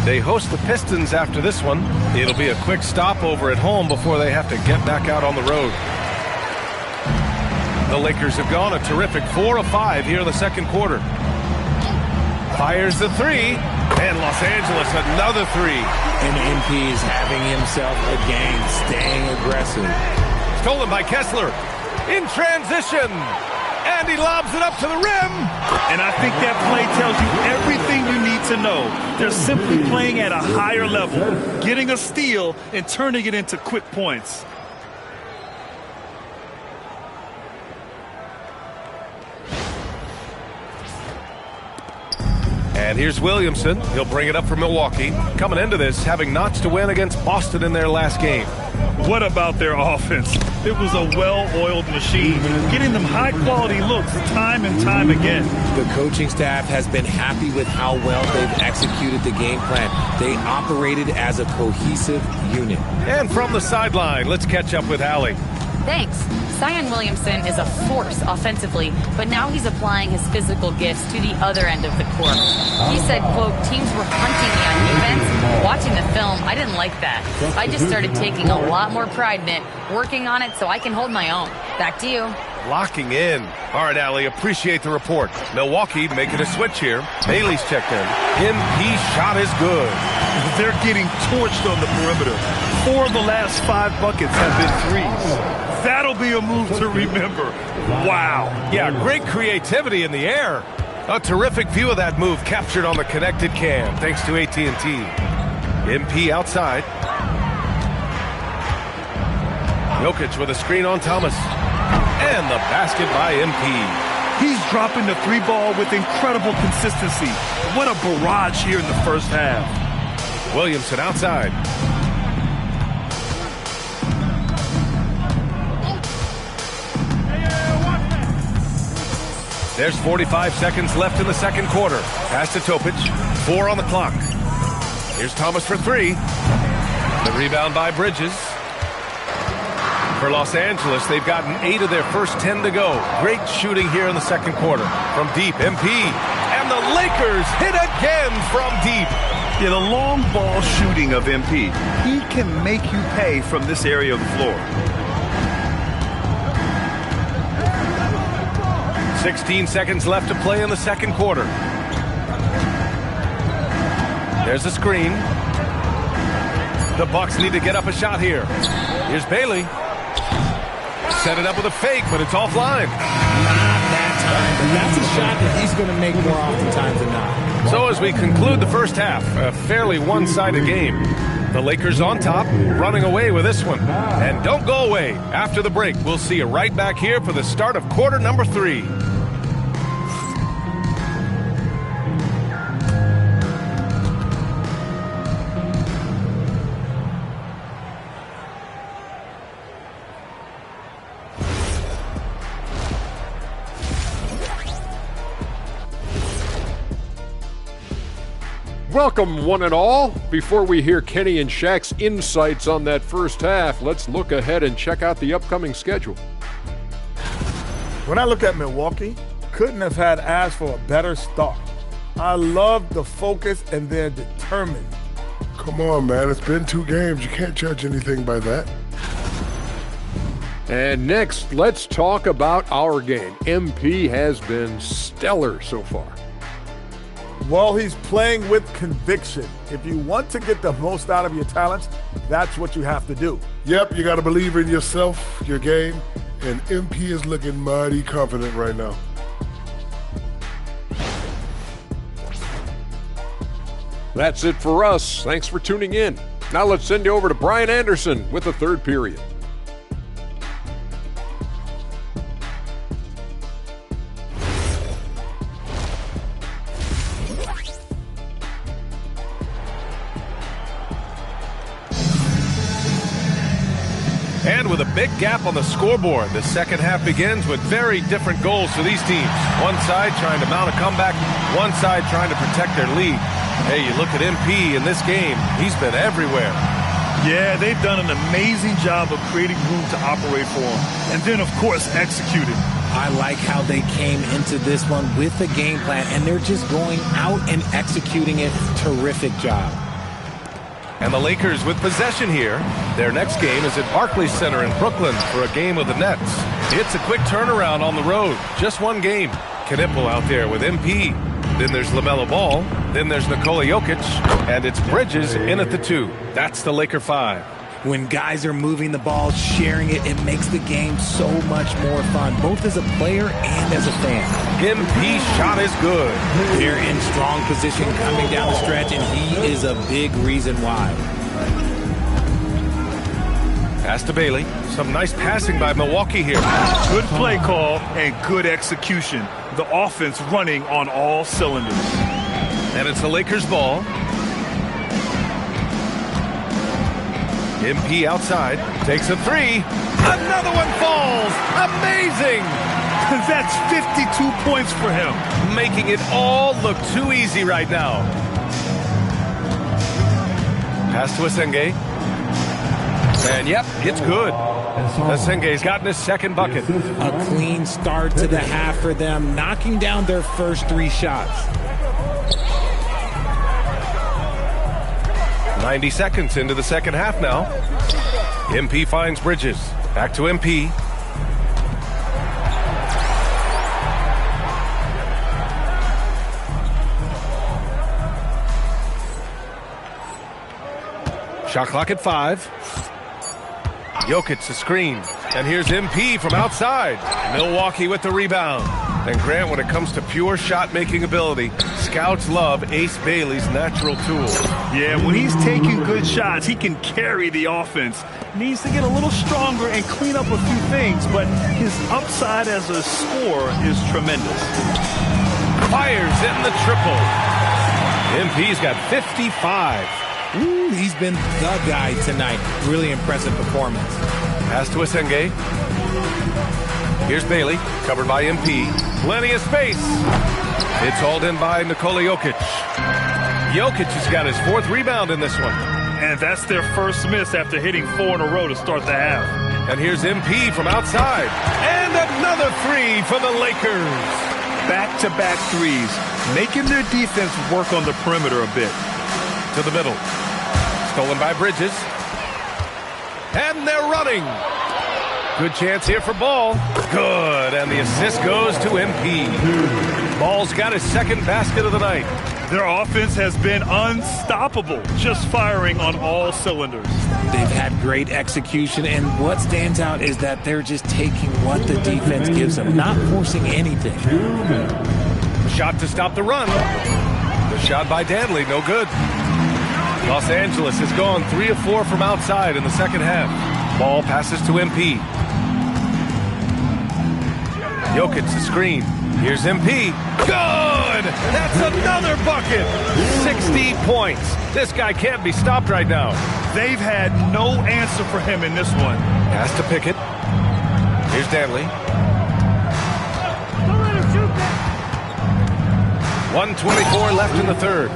They host the Pistons after this one. It'll be a quick stopover at home before they have to get back out on the road. The Lakers have gone a terrific 4 of 5 here in the second quarter. Fires the three, and Los Angeles another three. And MP is having himself a game, staying aggressive. Stolen by Kessler. In transition. And he lobs it up to the rim. And I think that play tells you everything you need to know. They're simply playing at a higher level, getting a steal and turning it into quick points. And here's Williamson. He'll bring it up for Milwaukee. Coming into this, having notched a win against Boston in their last game. What about their offense? It was a well-oiled machine, getting them high-quality looks time and time again. The coaching staff has been happy with how well they've executed the game plan. They operated as a cohesive unit. And from the sideline, let's catch up with Allie. Thanks. Zion Williamson is a force offensively, but now he's applying his physical gifts to the other end of the court. He said, quote, teams were hunting me on defense. Watching the film, I didn't like that. I just started taking a lot more pride in it, working on it so I can hold my own. Back to you. Locking in. All right, Allie, appreciate the report. Milwaukee making a switch here. Bailey's checked in. MP shot is good. They're getting torched on the perimeter. 4 of the last 5 buckets have been threes. That'll be a move to remember. Wow. Yeah, great creativity in the air. A terrific view of that move captured on the connected cam, thanks to AT&T. MP outside. Jokic with a screen on Thomas. And the basket by MP. He's dropping the 3 ball with incredible consistency. What a barrage here in the first half. Williamson outside. There's 45 seconds left in the second quarter. Pass to Topic. 4 on the clock. Here's Thomas for 3. The rebound by Bridges. For Los Angeles, they've gotten 8 of their first 10 to go. Great shooting here in the second quarter. From deep, MP. And the Lakers hit again from deep. Yeah, the long ball shooting of MP. He can make you pay from this area of the floor. 16 seconds left to play in the second quarter. There's a screen. The Bucks need to get up a shot here. Here's Bailey. Set it up with a fake, but it's offline. Not that time, but that's a shot that he's going to make more oftentimes than not. So as we conclude the first half, a fairly one-sided game. The Lakers on top, running away with this one. And don't go away. After the break, we'll see you right back here for the start of quarter number 3. Welcome, one and all. Before we hear Kenny and Shaq's insights on that first half, let's look ahead and check out the upcoming schedule. When I look at Milwaukee, couldn't have had asked for a better start. I love the focus and they're determined. Come on, man. It's been 2 games. You can't judge anything by that. And next, let's talk about our game. MP has been stellar so far. Well, he's playing with conviction. If you want to get the most out of your talents, that's what you have to do. Yep, you got to believe in yourself, your game, and MP is looking mighty confident right now. That's it for us. Thanks for tuning in. Now let's send you over to Brian Anderson with the third period. And with a big gap on the scoreboard, the second half begins with very different goals for these teams. One side trying to mount a comeback, one side trying to protect their lead. Hey, you look at MP in this game, he's been everywhere. Yeah, they've done an amazing job of creating room to operate for him. And then, of course, executing. I like how they came into this one with a game plan, and they're just going out and executing it. Terrific job. And the Lakers with possession here. Their next game is at Barclays Center in Brooklyn for a game with the Nets. It's a quick turnaround on the road. Just one game. Knipple out there with MP. Then there's LaMelo Ball. Then there's Nikola Jokic. And it's Bridges in at the 2. That's the Laker 5. When guys are moving the ball, sharing it, it makes the game so much more fun, both as a player and as a fan. MP shot is good. They're in strong position coming down the stretch, and he is a big reason why. Pass to Bailey. Some nice passing by Milwaukee here. Good play call and good execution. The offense running on all cylinders. And it's the Lakers ball. MP outside, takes a 3. Another one falls. Amazing. That's 52 points for him. Making it all look too easy right now. Pass to Asenge. And yep, it's good. Asenge's gotten his second bucket. A clean start to the half for them, knocking down their first 3 shots. 90 seconds into the second half now. MP finds Bridges. Back to MP. Shot clock at 5. Jokic the screen. And here's MP from outside. Milwaukee with the rebound. And Grant, when it comes to pure shot-making ability, scouts love Ace Bailey's natural tools. Yeah, when he's taking good shots, he can carry the offense. Needs to get a little stronger and clean up a few things, but his upside as a scorer is tremendous. Fires in the triple. MP's got 55. Ooh, he's been the guy tonight. Really impressive performance. Pass to Asenge. Here's Bailey, covered by MP. Plenty of space. It's hauled in by Nikola Jokic. Jokic has got his 4th rebound in this one. And that's their first miss after hitting 4 in a row to start the half. And here's MP from outside. And another 3 for the Lakers. Back-to-back threes, making their defense work on the perimeter a bit. To the middle. Stolen by Bridges. And they're running. Good chance here for Ball. Good, and the assist goes to MP. Ball's got his second basket of the night. Their offense has been unstoppable, just firing on all cylinders. They've had great execution, and what stands out is that they're just taking what the defense gives them, not forcing anything. Shot to stop the run. The shot by Danley, no good. Los Angeles has gone 3 of 4 from outside in the second half. Ball passes to MP. Jokic the screen. Here's MP. Good! That's another bucket! 60 points. This guy can't be stopped right now. They've had no answer for him in this one. Pass to Pickett. Here's Danley. 1:24 left in the third.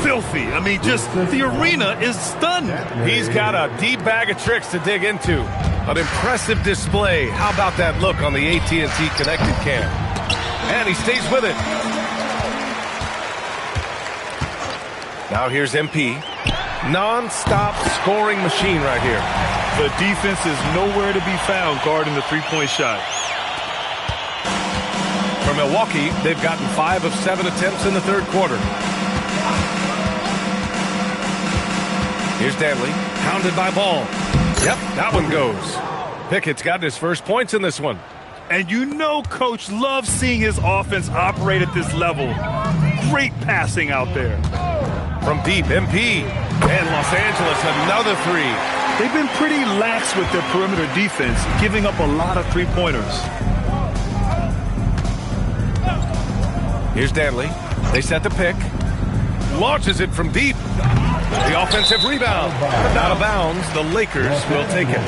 Filthy. I mean, just the arena is stunned. He's got a deep bag of tricks to dig into. An impressive display. How about that look on the AT&T connected cam? And he stays with it. Now here's MP. Non-stop scoring machine right here. The defense is nowhere to be found guarding the three-point shot. For Milwaukee, they've gotten 5 of 7 attempts in the third quarter. Here's Danley, pounded by Ball. Yep, that one goes. Pickett's gotten his first points in this one. And you know Coach loves seeing his offense operate at this level. Great passing out there. From deep, MP. And Los Angeles, another three. They've been pretty lax with their perimeter defense, giving up a lot of three-pointers. Here's Danley. They set the pick. Launches it from deep. The offensive rebound. Out of bounds. The Lakers will take it.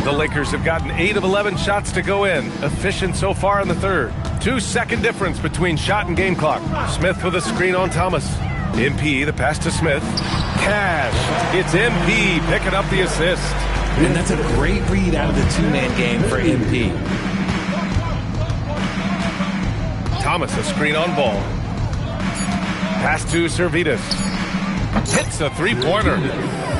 The Lakers have gotten 8 of 11 shots to go in. Efficient so far in the third. 2-second difference between shot and game clock. Smith with a screen on Thomas. MP, the pass to Smith. Cash. It's MP picking up the assist. And that's a great read out of the two-man game for MP. Thomas, a screen on Ball. Pass to Servetus. Hits a three-pointer.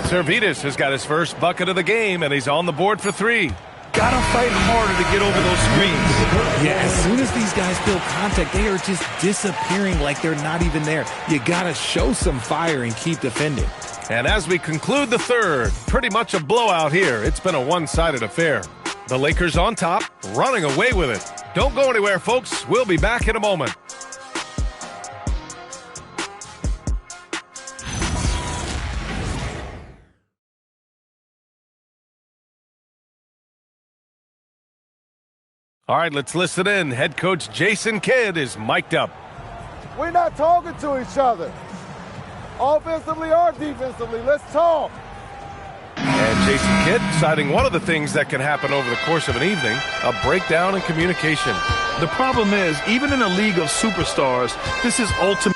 Servetus has got his first bucket of the game, and he's on the board for 3. Gotta fight harder to get over those screens. Yeah, as soon as these guys feel contact, they are just disappearing like they're not even there. You gotta show some fire and keep defending. And as we conclude the third, pretty much a blowout here. It's been a one-sided affair. The Lakers on top, running away with it. Don't go anywhere, folks. We'll be back in a moment. All right, let's listen in. Head coach Jason Kidd is mic'd up. We're not talking to each other. Offensively or defensively, let's talk. And Jason Kidd citing one of the things that can happen over the course of an evening, a breakdown in communication. The problem is, even in a league of superstars, this is ultimate.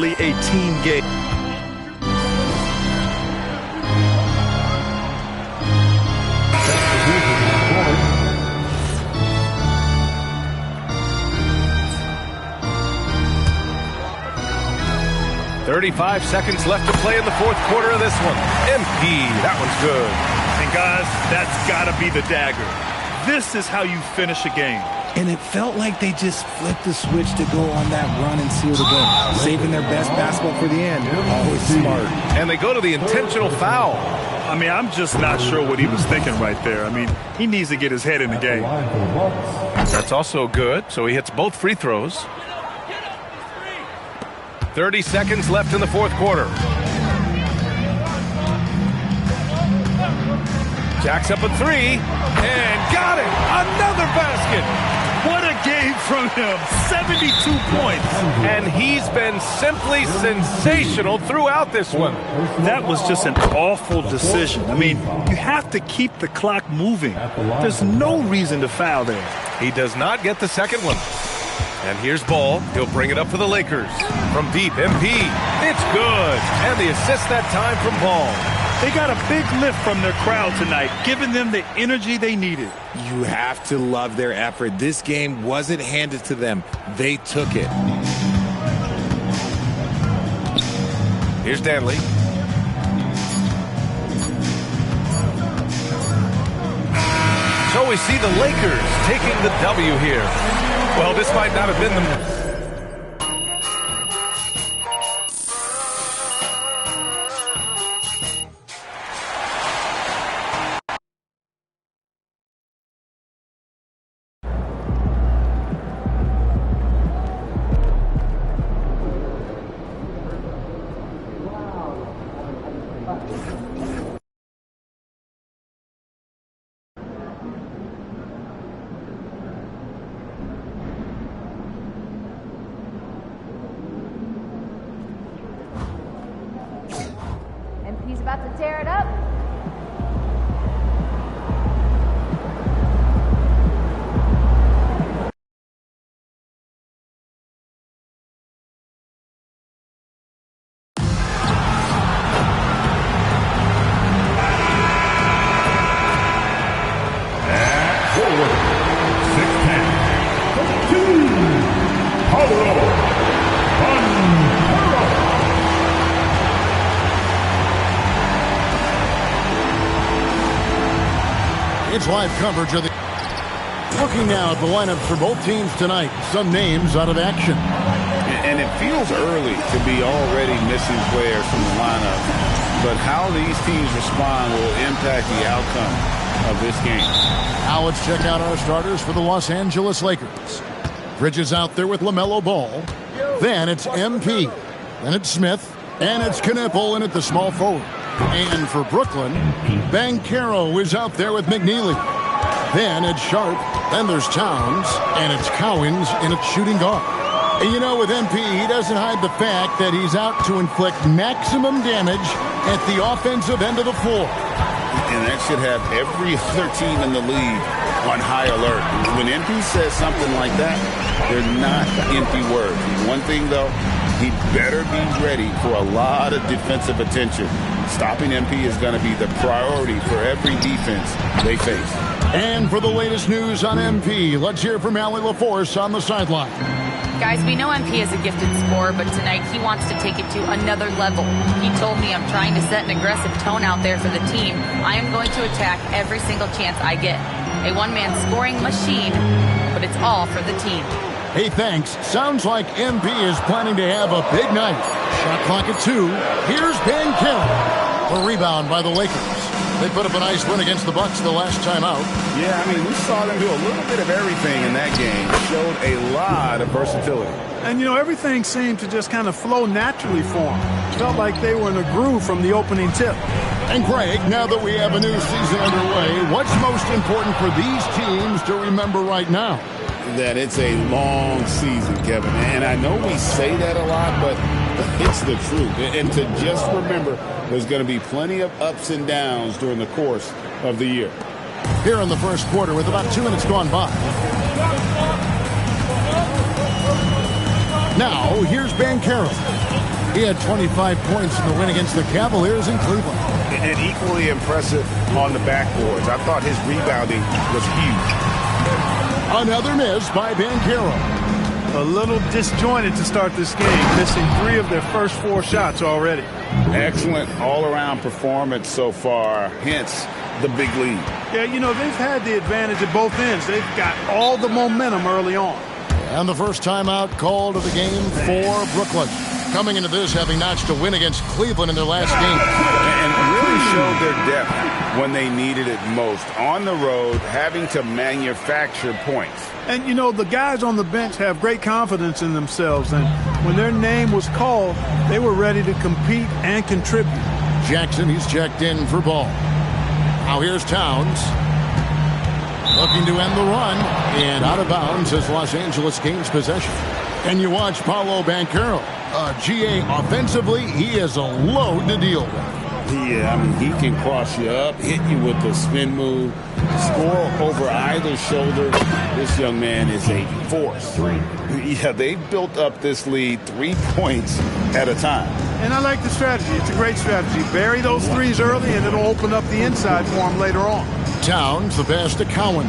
A team game. .35 seconds left to play in the fourth quarter of this one. MP, that one's good. And guys, that's got to be the dagger. This is how you finish a game. And it felt like they just flipped the switch to go on that run and seal the game. Saving their best basketball for the end. Always smart. And they go to the intentional foul. I mean, I'm just not sure what he was thinking right there. I mean, he needs to get his head in the game. That's also good. So he hits both free throws. 30 seconds left in the fourth quarter. Jacks up a three, and got it! Another basket! What a game from him! 72 points! And he's been simply sensational throughout this one. That was just an awful decision. I mean, you have to keep the clock moving. There's no reason to foul there. He does not get the second one. And here's Ball. He'll bring it up for the Lakers. From deep, MP. It's good. And the assist that time from Ball. They got a big lift from their crowd tonight, giving them the energy they needed. You have to love their effort. This game wasn't handed to them. They took it. Here's Danley. So we see the Lakers taking the W here. Well, this might not have been the... He's about to tear it up. It's live coverage of the... Looking now at the lineups for both teams tonight. Some names out of action. And it feels early to be already missing players from the lineup. But how these teams respond will impact the outcome of this game. Now let's check out our starters for the Los Angeles Lakers. Bridges out there with LaMelo Ball. Then it's MP. Then it's Smith. And it's Knipple in at the small forward. And for Brooklyn, Banchero is out there with McNeely. Then it's Sharp. Then there's Towns. And it's Cowens in at shooting guard. And you know, with MP, he doesn't hide the fact that he's out to inflict maximum damage at the offensive end of the floor. And that should have every other team in the league on high alert. When MP says something like that, they're not empty words. One thing, though, he better be ready for a lot of defensive attention. Stopping MP is going to be the priority for every defense they face. And for the latest news on MP, let's hear from Allie LaForce on the sideline. Guys, we know MP is a gifted scorer, but tonight he wants to take it to another level. He told me, I'm trying to set an aggressive tone out there for the team. I am going to attack every single chance I get. A one-man scoring machine, but it's all for the team. Hey, thanks. Sounds like MP is planning to have a big night. Shot clock at 2. Here's Banchero. A rebound by the Lakers. They put up a nice win against the Bucks the last time out. Yeah, I mean, we saw them do a little bit of everything in that game. Showed a lot of versatility. And, you know, everything seemed to just kind of flow naturally for them. Felt like they were in a groove from the opening tip. And, Greg, now that we have a new season underway, what's most important for these teams to remember right now? That it's a long season, Kevin. And I know we say that a lot, but it's the truth. And to just remember, there's going to be plenty of ups and downs during the course of the year. Here in the first quarter with about 2 minutes gone by. Now, here's Banchero. He had 25 points in the win against the Cavaliers in Cleveland. And equally impressive on the backboards. I thought his rebounding was huge. Another miss by Banchero. A little disjointed to start this game, missing 3 of their first 4 shots already. Excellent all-around performance so far, hence the big lead. Yeah, you know, they've had the advantage at both ends. They've got all the momentum early on. And the first timeout called of the game for Brooklyn. Coming into this, having notched a win against Cleveland in their last game. And really showed their depth when they needed it most. On the road, having to manufacture points. And, you know, the guys on the bench have great confidence in themselves. And when their name was called, they were ready to compete and contribute. Jackson, he's checked in for ball. Now here's Towns. Looking to end the run. And out of bounds as Los Angeles gains possession. And you watch Paolo Banchero. GA offensively, he is a load to deal with. Yeah, I mean, he can cross you up, hit you with the spin move, score over either shoulder. This young man is a force. Yeah, they built up this lead 3 points at a time. And I like the strategy. It's a great strategy. Bury those threes early, and it'll open up the inside for him later on. Towns, the pass to Cowan.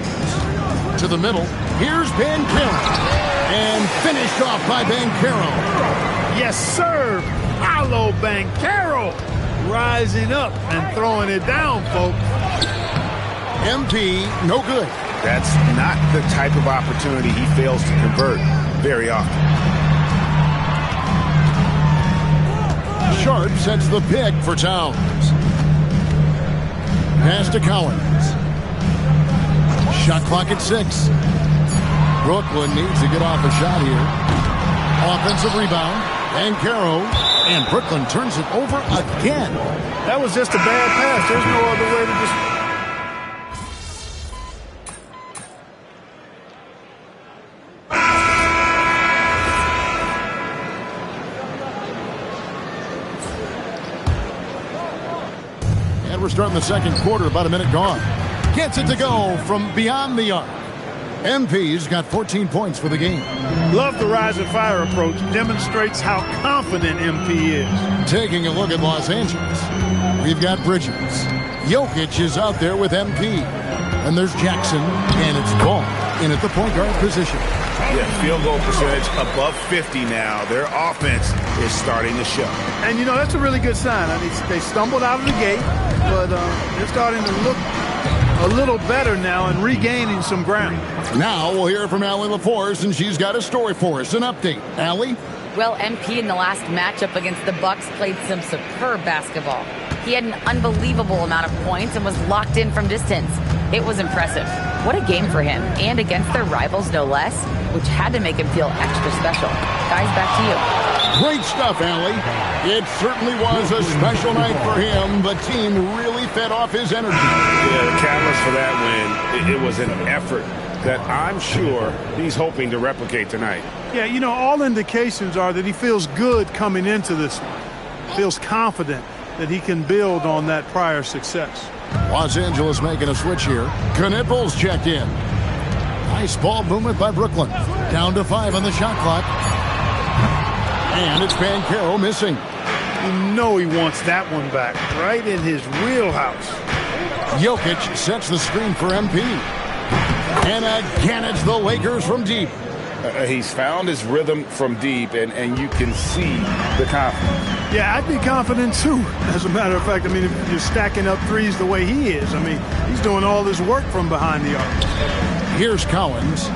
To the middle. Here's Banchero. And finished off by Banchero. Yes, sir. Paolo Banchero rising up and throwing it down, folks. MP, no good. That's not the type of opportunity he fails to convert very often. Sharp sets the pick for Towns. Pass to Collins. Shot clock at 6. Brooklyn needs to get off a shot here. Offensive rebound. Banchero. And Brooklyn turns it over again. That was just a bad pass. There's no other way to just... And we're starting the second quarter, about a minute gone. Gets it to go from beyond the arc. MP's got 14 points for the game. Love the rise and fire approach. Demonstrates how confident MP is. Taking a look at Los Angeles, we've got Bridges. Jokic is out there with MP. And there's Jackson, and it's Ball in at the point guard position. Yeah, field goal percentage above 50 now. Their offense is starting to show. And, you know, that's a really good sign. I mean, they stumbled out of the gate, but they're starting to look a little better now and regaining some ground. Now we'll hear from Allie LaForce, and she's got a story for us. An update. Allie? Well, MP in the last matchup against the Bucks played some superb basketball. He had an unbelievable amount of points and was locked in from distance. It was impressive. What a game for him, and against their rivals no less, which had to make him feel extra special. Guys, back to you. Great stuff, Allie. It certainly was a special night for him. The team really fed off his energy. Yeah, the catalyst for that win, it was an effort that I'm sure he's hoping to replicate tonight. Yeah, you know, all indications are that he feels good coming into this one. Feels confident that he can build on that prior success. Los Angeles making a switch here. Knipples checked in. Nice ball movement by Brooklyn. Down to 5 on the shot clock. And it's Banchero missing. You know he wants that one back, right in his wheelhouse. Jokic sets the screen for MP. And again, it's the Lakers from deep. He's found his rhythm from deep, and you can see the confidence. Yeah, I'd be confident, too. As a matter of fact, I mean, if you're stacking up threes the way he is, I mean, he's doing all this work from behind the arc. Here's Collins.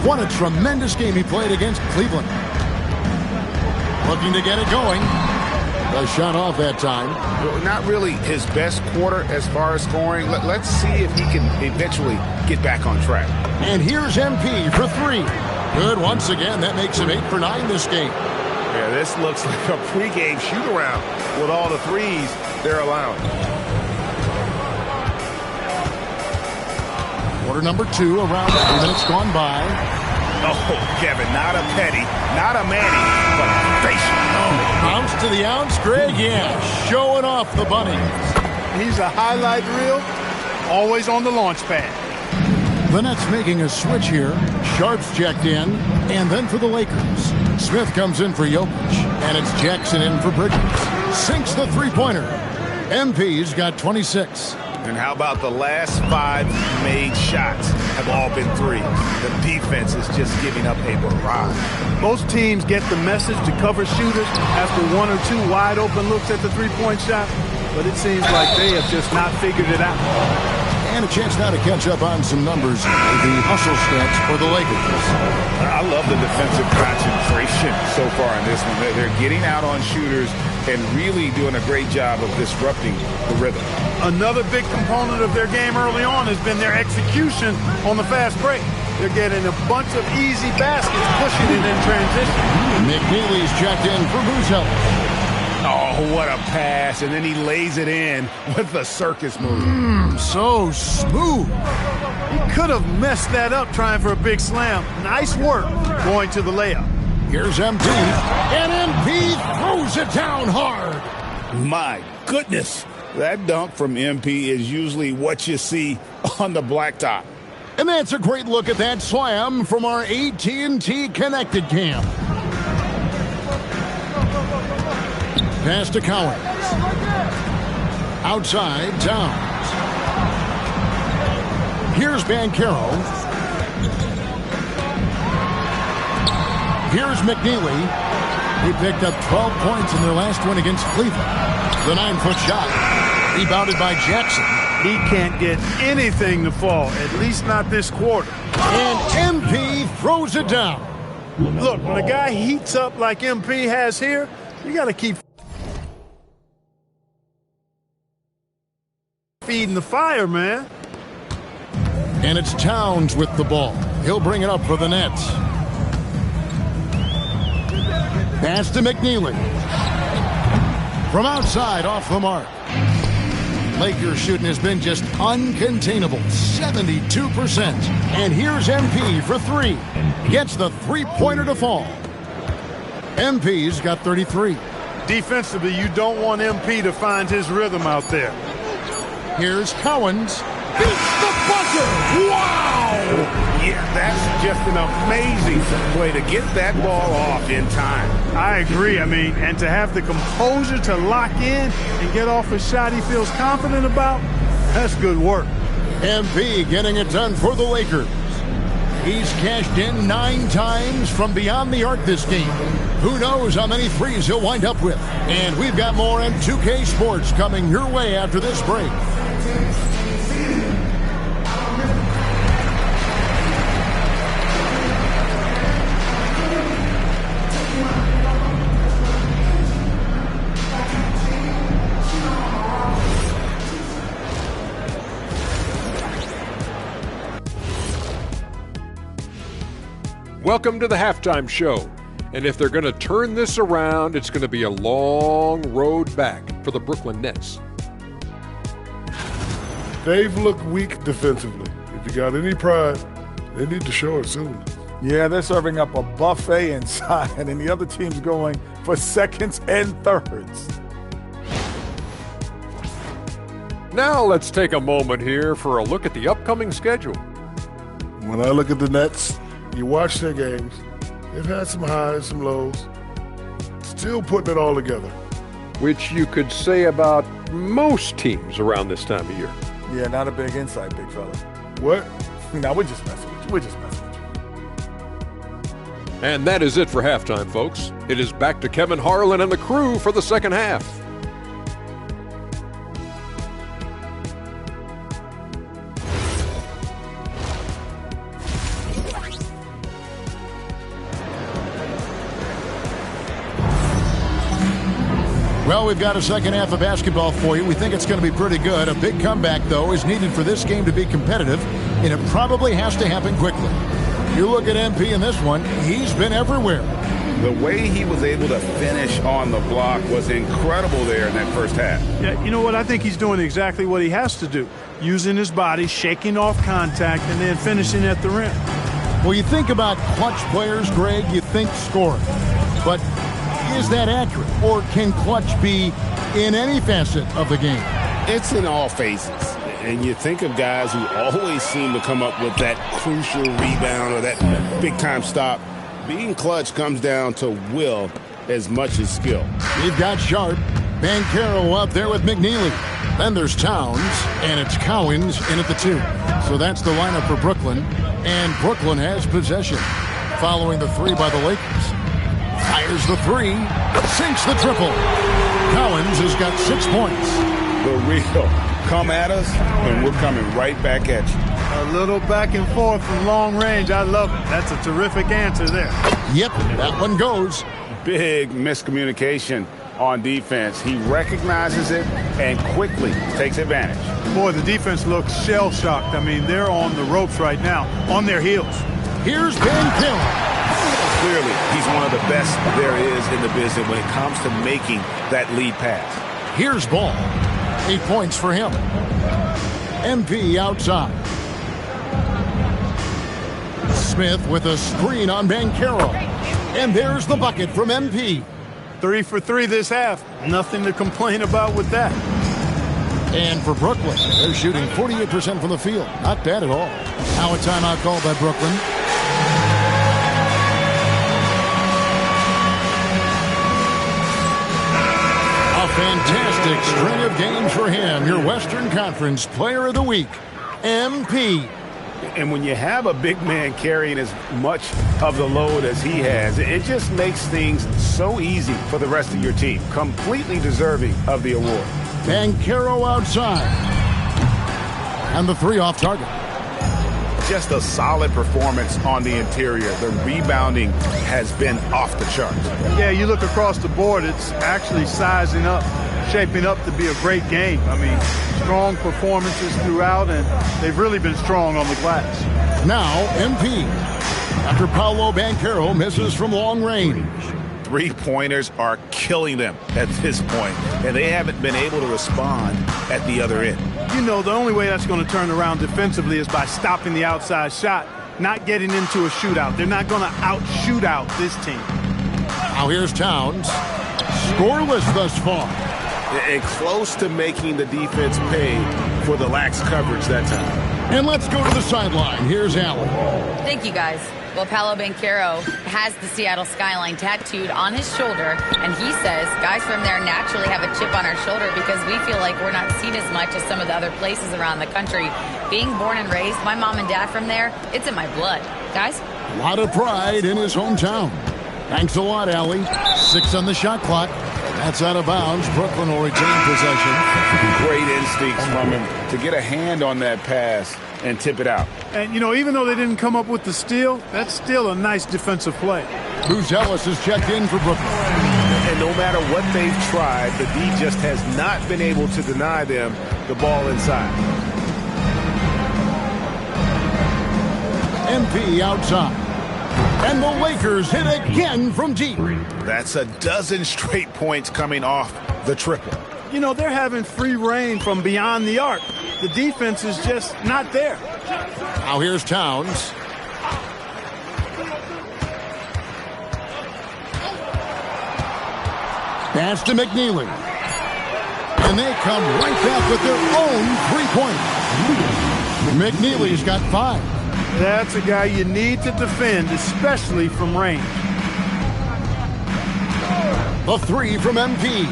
What a tremendous game he played against Cleveland. Looking to get it going. A shot off that time. Well, not really his best quarter as far as scoring. Let's see if he can eventually get back on track. And here's MP for 3. Good once again. That makes him 8 for 9 this game. Yeah, this looks like a pregame shoot-around with all the threes they're allowing. Quarter number 2, around 3 minutes gone by. Oh, Kevin, not a Petty, not a Manny, but a facial. Bounce to the ounce, Greg, yeah, showing off the bunny. He's a highlight reel, always on the launch pad. The Nets making a switch here. Sharp's checked in, and then for the Lakers. Smith comes in for Jokic, and it's Jackson in for Bridges. Sinks the three-pointer. MP's got 26. And how about the last 5 made shots have all been threes? The defense is just giving up a barrage. Most teams get the message to cover shooters after 1 or 2 wide open looks at the three-point shot. but it seems like they have just not figured it out. And a chance now to catch up on some numbers. The hustle stats for the Lakers. I love the defensive concentration so far in this one. They're getting out on shooters and really doing a great job of disrupting the rhythm. Another big component of their game early on has been their execution on the fast break. They're getting a bunch of easy baskets, pushing it in transition. McNeely's checked in for Boozer. Oh, what a pass. And then he lays it in with the circus move. So smooth. He could have messed that up trying for a big slam. Nice work going to the layup. Here's MP. And MP throws it down hard. My goodness. That dunk from MP is usually what you see on the blacktop. And that's a great look at that slam from our AT&T Connected Cam. Pass to Collins. Outside, Towns. Here's Banchero. Here's McNeely. He picked up 12 points in their last win against Cleveland. The 9-foot shot. Rebounded by Jackson. He can't get anything to fall, at least not this quarter. And MP throws it down. Look, when a guy heats up like MP has here, you got to keep feeding the fire, man. And it's Towns with the ball. He'll bring it up for the Nets. Pass to McNeely. From outside, off the mark. Lakers shooting has been just uncontainable, 72%. And here's MP for three. Gets the three-pointer to fall. MP's got 33. Defensively, you don't want MP to find his rhythm out there. Here's Cowens. Beats the buzzer! Wow! Yeah, that's just an amazing play to get that ball off in time. I agree. I mean, and to have the composure to lock in and get off a shot he feels confident about, that's good work. MP getting it done for the Lakers. He's cashed in 9 times from beyond the arc this game. Who knows how many threes he'll wind up with. And we've got more M2K Sports coming your way after this break. Welcome to the halftime show. And if they're going to turn this around, it's going to be a long road back for the Brooklyn Nets. They've looked weak defensively. If you got any pride, they need to show it soon. Yeah, they're serving up a buffet inside, and the other team's going for seconds and thirds. Now let's take a moment here for a look at the upcoming schedule. When I look at the Nets, you watch their games, they've had some highs, some lows, still putting it all together. Which you could say about most teams around this time of year. Yeah, not a big insight, big fella. What? No, we're just messing with you. We're just messing with you. And that is it for halftime, folks. It is back to Kevin Harlan and the crew for the second half. Well, we've got a second half of basketball for you. We think it's going to be pretty good. A big comeback, though, is needed for this game to be competitive, and it probably has to happen quickly. You look at MP in this one, he's been everywhere. The way he was able to finish on the block was incredible there in that first half. Yeah, you know what? I think he's doing exactly what he has to do. Using his body, shaking off contact, and then finishing at the rim. Well, you think about clutch players, Greg, you think scoring. But is that accurate? Or can clutch be in any facet of the game? It's in all phases. And you think of guys who always seem to come up with that crucial rebound or that big-time stop. Being clutch comes down to will as much as skill. You've got Sharp, Banchero up there with McNeely. Then there's Towns, and it's Cowens in at the 2. So that's the lineup for Brooklyn. And Brooklyn has possession. Following the 3 by the Lakers. Fires the 3, sinks the triple. Cowens has got 6 points. the real. Come at us, and we're coming right back at you. A little back and forth from long range. I love it. That's a terrific answer there. Yep, that one goes. Big miscommunication on defense. He recognizes it and quickly takes advantage. Boy, the defense looks shell-shocked. I mean, they're on the ropes right now, on their heels. Here's Banchero. Clearly, he's one of the best there is in the business when it comes to making that lead pass. Here's Ball. 8 points for him. MP outside. Smith with a screen on Banchero. And there's the bucket from MP. 3 for 3 this half. Nothing to complain about with that. And for Brooklyn, they're shooting 48% from the field. Not bad at all. Now a timeout called by Brooklyn. A fantastic string of games for him. Your Western Conference Player of the Week, MP. And when you have a big man carrying as much of the load as he has, it just makes things so easy for the rest of your team. Completely deserving of the award. Banchero outside. And the 3 off target. Just a solid performance on the interior. The rebounding has been off the charts. Yeah, you look across the board, it's actually sizing up, shaping up to be a great game. I mean, strong performances throughout, and they've really been strong on the glass. Now, MP. After Paolo Banchero misses from long range. 3-pointers are killing them at this point, and they haven't been able to respond at the other end. You know, the only way that's going to turn around defensively is by stopping the outside shot, not getting into a shootout. They're not going to out-shoot out this team. Now here's Towns. Scoreless thus far. And close to making the defense pay for the lax coverage that time. And let's go to the sideline. Here's Allen. Thank you, guys. Well, Paolo Banchero has the Seattle skyline tattooed on his shoulder, and he says guys from there naturally have a chip on our shoulder because we feel like we're not seen as much as some of the other places around the country. Being born and raised, my mom and dad from there, it's in my blood. Guys? A lot of pride in his hometown. Thanks a lot, Allie. 6 on the shot clock. That's out of bounds. Brooklyn will retain possession. Great instincts from him to get a hand on that pass and tip it out. And, you know, even though they didn't come up with the steal, that's still a nice defensive play. Ellis is checked in for Brooklyn. And no matter what they've tried, the D just has not been able to deny them the ball inside. MP outside. And the Lakers hit again from deep. That's a dozen straight points coming off the triple. You know, they're having free reign from beyond the arc. The defense is just not there. Now here's Towns. Pass to McNeely. And they come right back with their own 3-point. McNeely's got 5. That's a guy you need to defend, especially from range. The 3 from MP.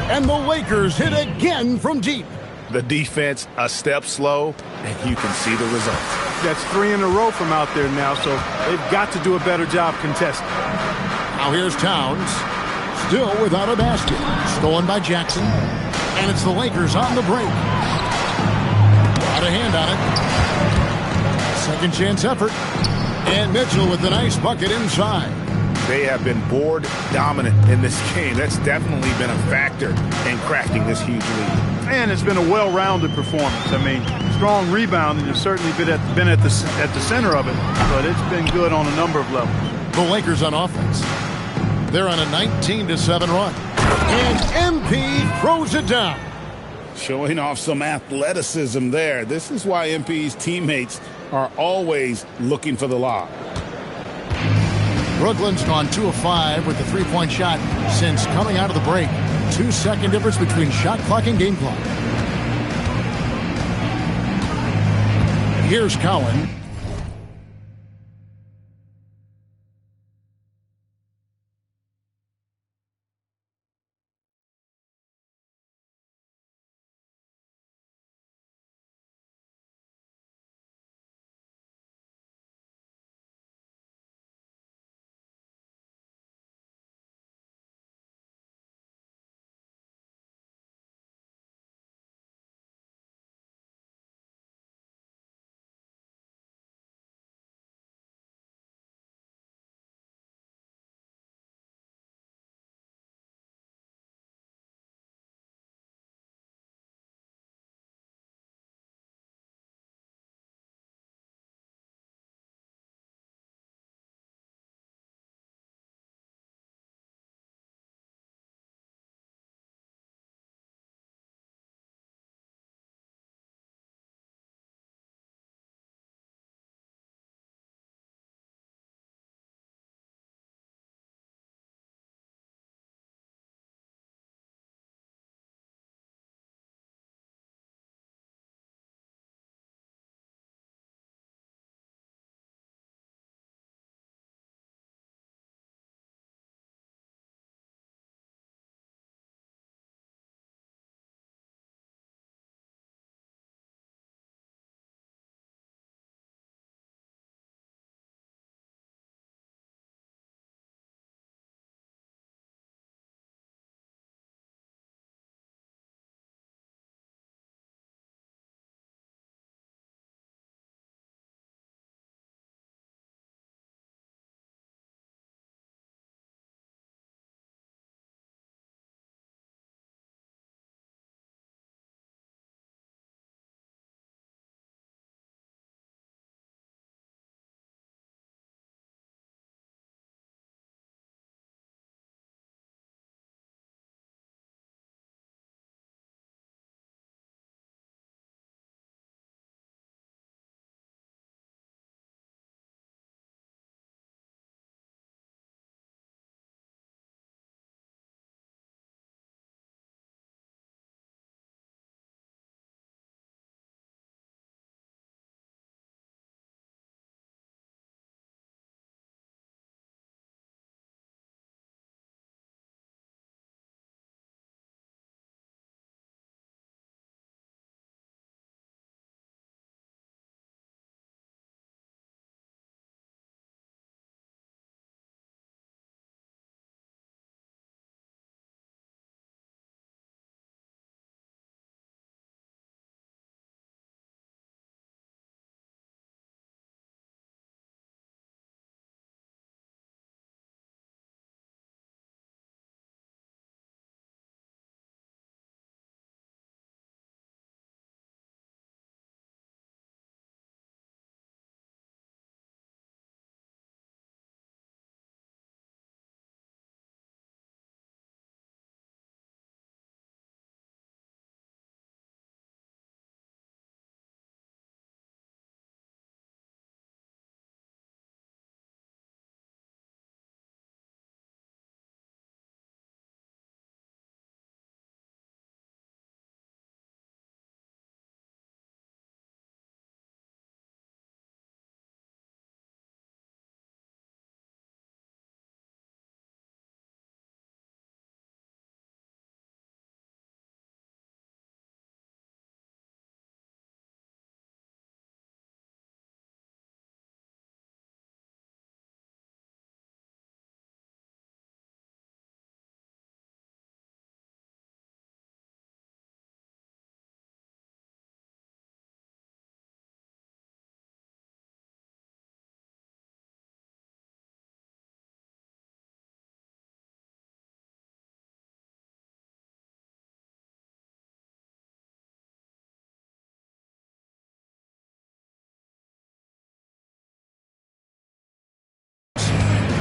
And the Lakers hit again from deep. The defense a step slow, and you can see the results. That's 3 in a row from out there now, so they've got to do a better job contesting. Now here's Towns. Still without a basket. Stolen by Jackson. And it's the Lakers on the break. Got a hand on it. Second chance effort. And Mitchell with a nice bucket inside. They have been board dominant in this game. That's definitely been a factor in crafting this huge lead. And it's been a well-rounded performance. I mean, strong rebounding has certainly been at the center of it, but it's been good on a number of levels. The Lakers on offense. They're on a 19-7 run. And MP throws it down. Showing off some athleticism there. This is why MP's teammates are always looking for the lob. Brooklyn's gone 2 of 5 with the 3-point shot since coming out of the break. 2-second difference between shot clock and game clock. Here's Cowan.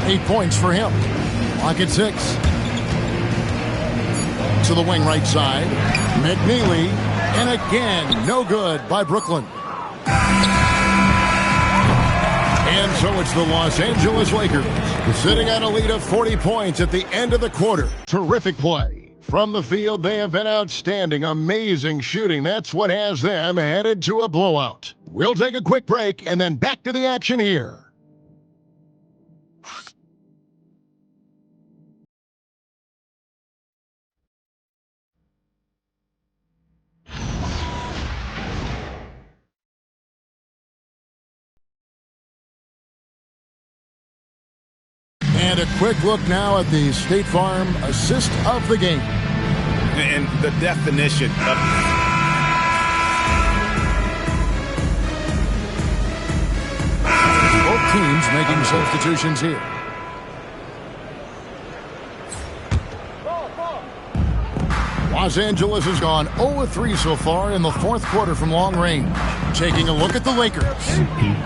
8 points for him. Lock at 6. To the wing right side. McNeely. And again, no good by Brooklyn. And so it's the Los Angeles Lakers sitting at a lead of 40 points at the end of the quarter. Terrific play. From the field, they have been outstanding. Amazing shooting. That's what has them headed to a blowout. We'll take a quick break and then back to the action here. And a quick look now at the State Farm assist of the game. And the definition of both teams making substitutions here. Los Angeles has gone 0-3 so far in the fourth quarter from long range. Taking a look at the Lakers.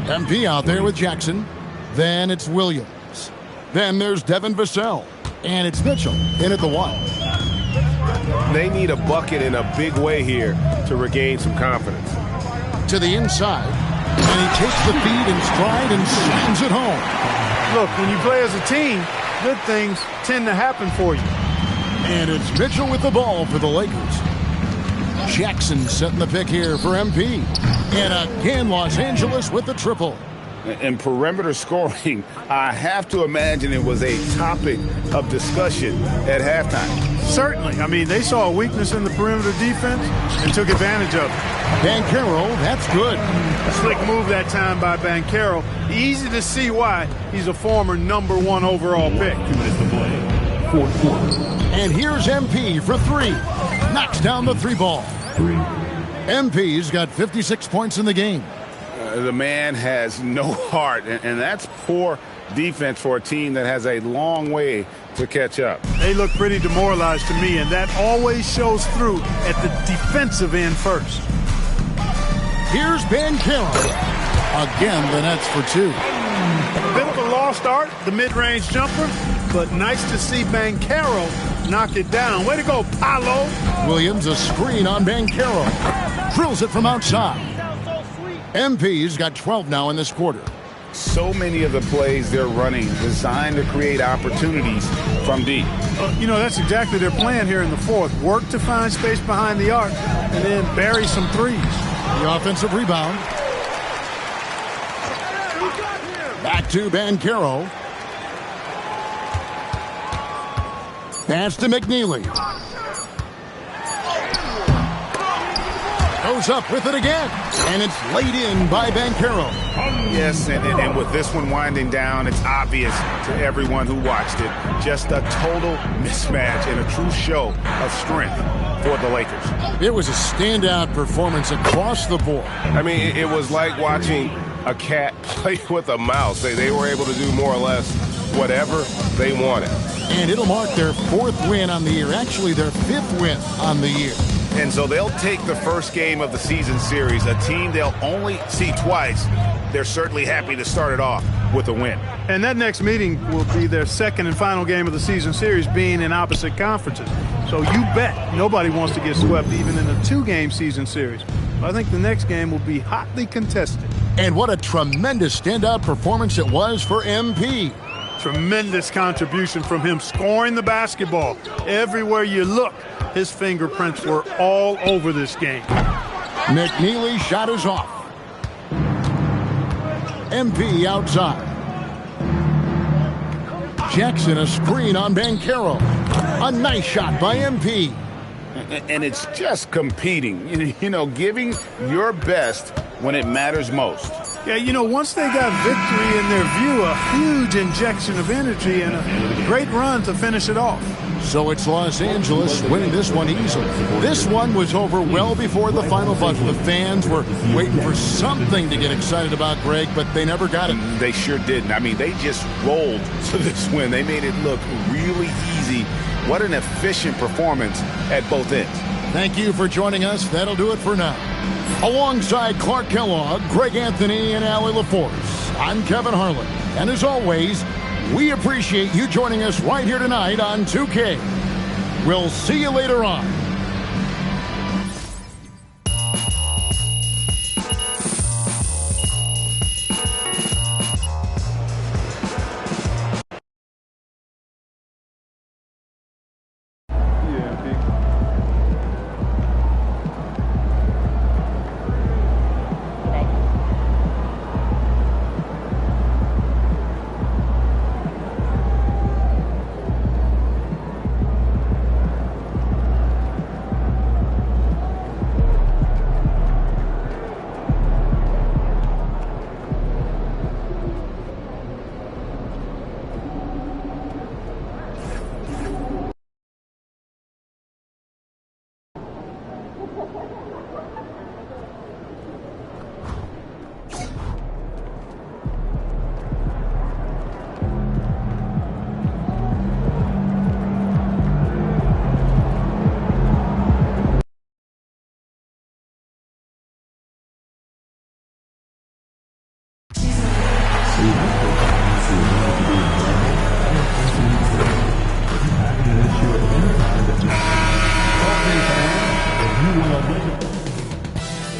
MP out there with Jackson. Then it's Williams. Then there's Devin Vassell. And it's Mitchell in at the 1. They need a bucket in a big way here to regain some confidence. To the inside. And he takes the feed in stride and slams it home. Look, when you play as a team, good things tend to happen for you. And it's Mitchell with the ball for the Lakers. Jackson setting the pick here for MP. And again, Los Angeles with the triple. And perimeter scoring, I have to imagine it was a topic of discussion at halftime. Certainly. I mean, they saw a weakness in the perimeter defense and took advantage of it. Banchero, that's good. A slick move that time by Banchero. Easy to see why he's a former #1 overall pick. 2 minutes to play. Fourth quarter. And here's MP for 3. Knocks down the 3 ball. MP's got 56 points in the game. The man has no heart, and that's poor defense for a team that has a long way to catch up. They look pretty demoralized to me, and that always shows through at the defensive end first. Here's Banchero. Again, the Nets for 2. A bit of a lost art, the mid-range jumper, but nice to see Banchero knock it down. Way to go, Paolo. Williams, a screen on Banchero. Drills it from outside. MP's got 12 now in this quarter. So many of the plays they're running designed to create opportunities from deep. You know, that's exactly their plan here in the fourth. Work to find space behind the arc and then bury some threes. The offensive rebound. Back to Banchero. Pass to McNeely. Goes up with it again. And it's laid in by Banchero. Yes, and with this one winding down, it's obvious to everyone who watched it. Just a total mismatch and a true show of strength for the Lakers. It was a standout performance across the board. I mean, it was like watching a cat play with a mouse. They were able to do more or less whatever they wanted. And it'll mark their 4th win on the year. Actually, their 5th win on the year. And so they'll take the first game of the season series, a team they'll only see twice. They're certainly happy to start it off with a win. And that next meeting will be their second and final game of the season series, being in opposite conferences. So you bet nobody wants to get swept even in a 2-game season series. I think the next game will be hotly contested. And what a tremendous standout performance it was for MP. Tremendous contribution from him, scoring the basketball. Everywhere you look, his fingerprints were all over this game. McNeely shot is off. MP outside. Jackson, a screen on Banchero. A nice shot by MP. And it's just competing, you know, giving your best when it matters most. Yeah, you know, once they got victory in their view, a huge injection of energy and a great run to finish it off. So it's Los Angeles winning this one easily. This one was over well before the final buzzer. The fans were waiting for something to get excited about, Greg, but they never got it. They sure didn't. I mean, they just rolled to this win. They made it look really easy. What an efficient performance at both ends. Thank you for joining us. That'll do it for now. Alongside Clark Kellogg, Greg Anthony, and Allie LaForce, I'm Kevin Harlan. And as always, We appreciate you joining us right here tonight on 2K. We'll see you later on.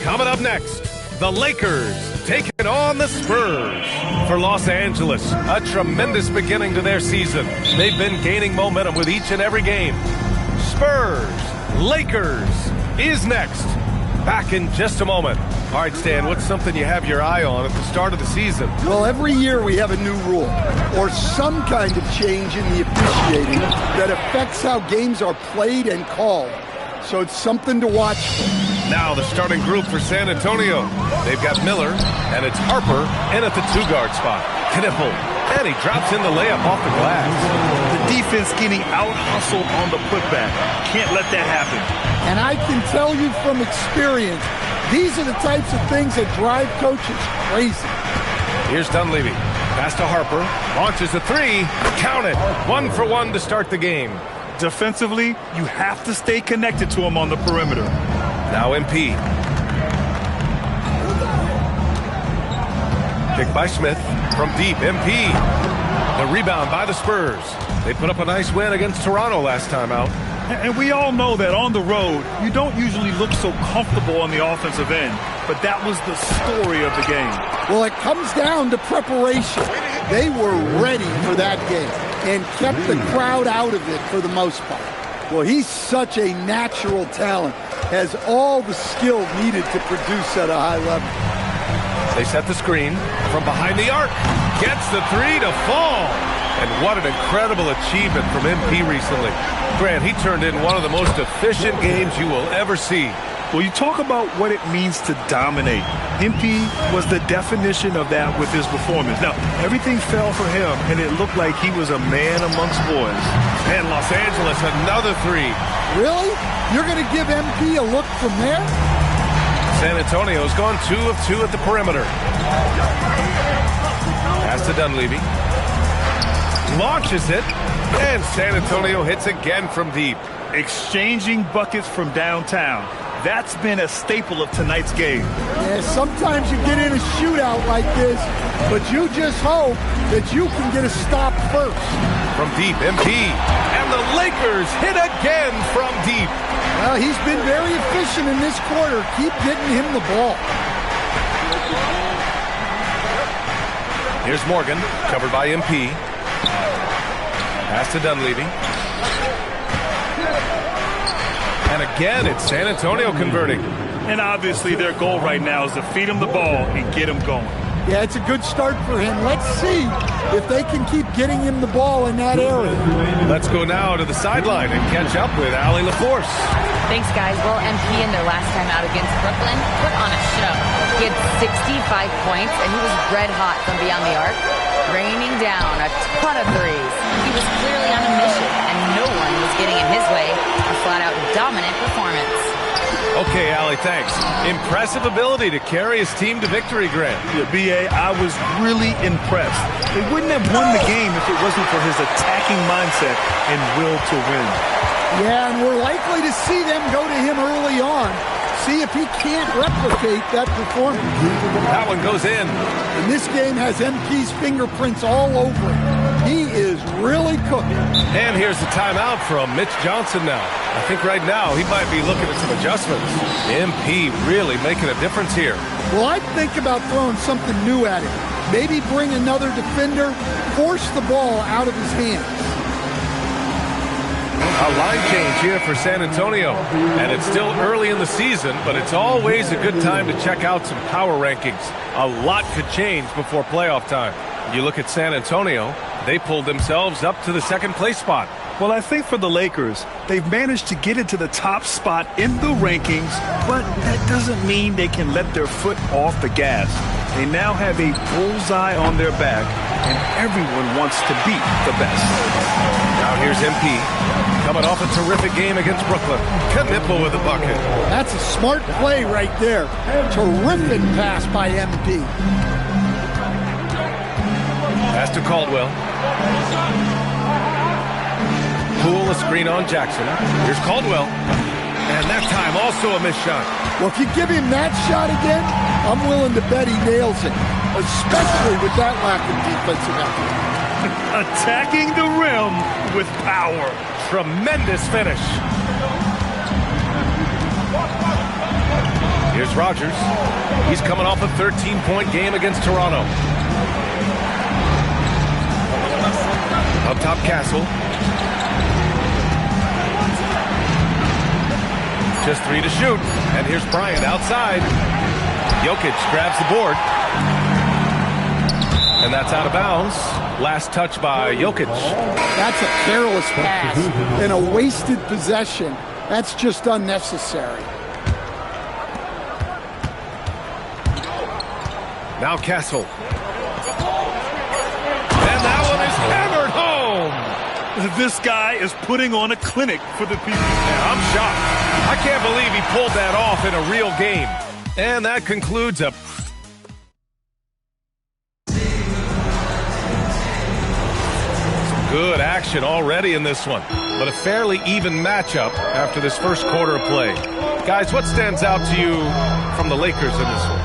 Coming up next, the Lakers taking on the Spurs. For Los Angeles, a tremendous beginning to their season. They've been gaining momentum with each and every game. Spurs, Lakers is next. Back in just a moment. All right, Stan, what's something you have your eye on at the start of the season? Well, every year we have a new rule or some kind of change in the officiating that affects how games are played and called. So it's something to watch for. Now the starting group for San Antonio. They've got Miller, and it's Harper in at the two-guard spot. Knipple, and he drops in the layup off the glass. The defense getting out-hustled on the putback. Can't let that happen. And I can tell you from experience, these are the types of things that drive coaches crazy. Here's Dunleavy. Pass to Harper. Launches a three. Count it. 1 for 1 to start the game. Defensively, you have to stay connected to him on the perimeter. Now MP. Picked by Smith from deep. MP. The rebound by the Spurs. They put up a nice win against Toronto last time out. And we all know that on the road, you don't usually look so comfortable on the offensive end. But that was the story of the game. Well, it comes down to preparation. They were ready for that game and kept the crowd out of it for the most part. Well, he's such a natural talent, has all the skill needed to produce at a high level. They set the screen from behind the arc. Gets the three to fall. And what an incredible achievement from MP recently. Grant, he turned in one of the most efficient games you will ever see. Well, you talk about what it means to dominate. MP was the definition of that with his performance. Now, everything fell for him, and it looked like he was a man amongst boys. And Los Angeles, another three. Really? You're going to give MP a look from there? San Antonio's gone 2 of 2 at the perimeter. Pass to Dunleavy. Launches it, and San Antonio hits again from deep. Exchanging buckets from downtown. That's been a staple of tonight's game. Yeah, sometimes you get in a shootout like this, but you just hope that you can get a stop first. From deep, MP, and the Lakers hit again from deep. Well, he's been very efficient in this quarter. Keep getting him the ball. Here's Morgan, covered by MP. Pass to Dunleavy. And again, it's San Antonio converting. And obviously their goal right now is to feed him the ball and get him going. Yeah, it's a good start for him. Let's see if they can keep getting him the ball in that area. Let's go now to the sideline and catch up with Allie LaForce. Thanks, guys. Well, MP in their last time out against Brooklyn put on a show. He had 65 points, and he was red hot from beyond the arc, raining down a ton of threes. He was clearly on a mission, and no one was getting in his way. A flat-out dominant performance. Okay, Allie, thanks. Impressive ability to carry his team to victory, Grant. Yeah, B.A., I was really impressed. They wouldn't have won the game if it wasn't for his attacking mindset and will to win. Yeah, and we're likely to see them go to him early on. See if he can't replicate that performance. That one goes in. And this game has MP's fingerprints all over it. He is really cooking. And here's the timeout from Mitch Johnson now. I think right now he might be looking at some adjustments. MP really making a difference here. Well, I'd think about throwing something new at him. Maybe bring another defender, force the ball out of his hands. A line change here for San Antonio. And it's still early in the season, but it's always a good time to check out some power rankings. A lot could change before playoff time. You look at San Antonio, they pulled themselves up to the second place spot. Well, I think for the Lakers, they've managed to get into the top spot in the rankings, but that doesn't mean they can let their foot off the gas. They now have a bullseye on their back, and everyone wants to beat the best. Now here's MP, coming off a terrific game against Brooklyn. Knipple with a bucket. That's a smart play right there. Terrific pass by MP. Pass to Caldwell. Poole, a screen on Jackson. Here's Caldwell. And that time also a missed shot. Well, if you give him that shot again, I'm willing to bet he nails it, especially with that lack of defensive effort. Attacking the rim with power. Tremendous finish. Here's Rogers. He's coming off a 13-point game against Toronto. Up top, Castle. Just 3 to shoot. And here's Bryant outside. Jokic grabs the board. And that's out of bounds. Last touch by Jokic. That's a careless pass and a wasted possession. That's just unnecessary. Now Castle. And that one is hammered home. This guy is putting on a clinic for the people. Yeah, I'm shocked. I can't believe he pulled that off in a real game. And that concludes a good action already in this one, but a fairly even matchup after this first quarter of play. Guys, what stands out to you from the Lakers in this one?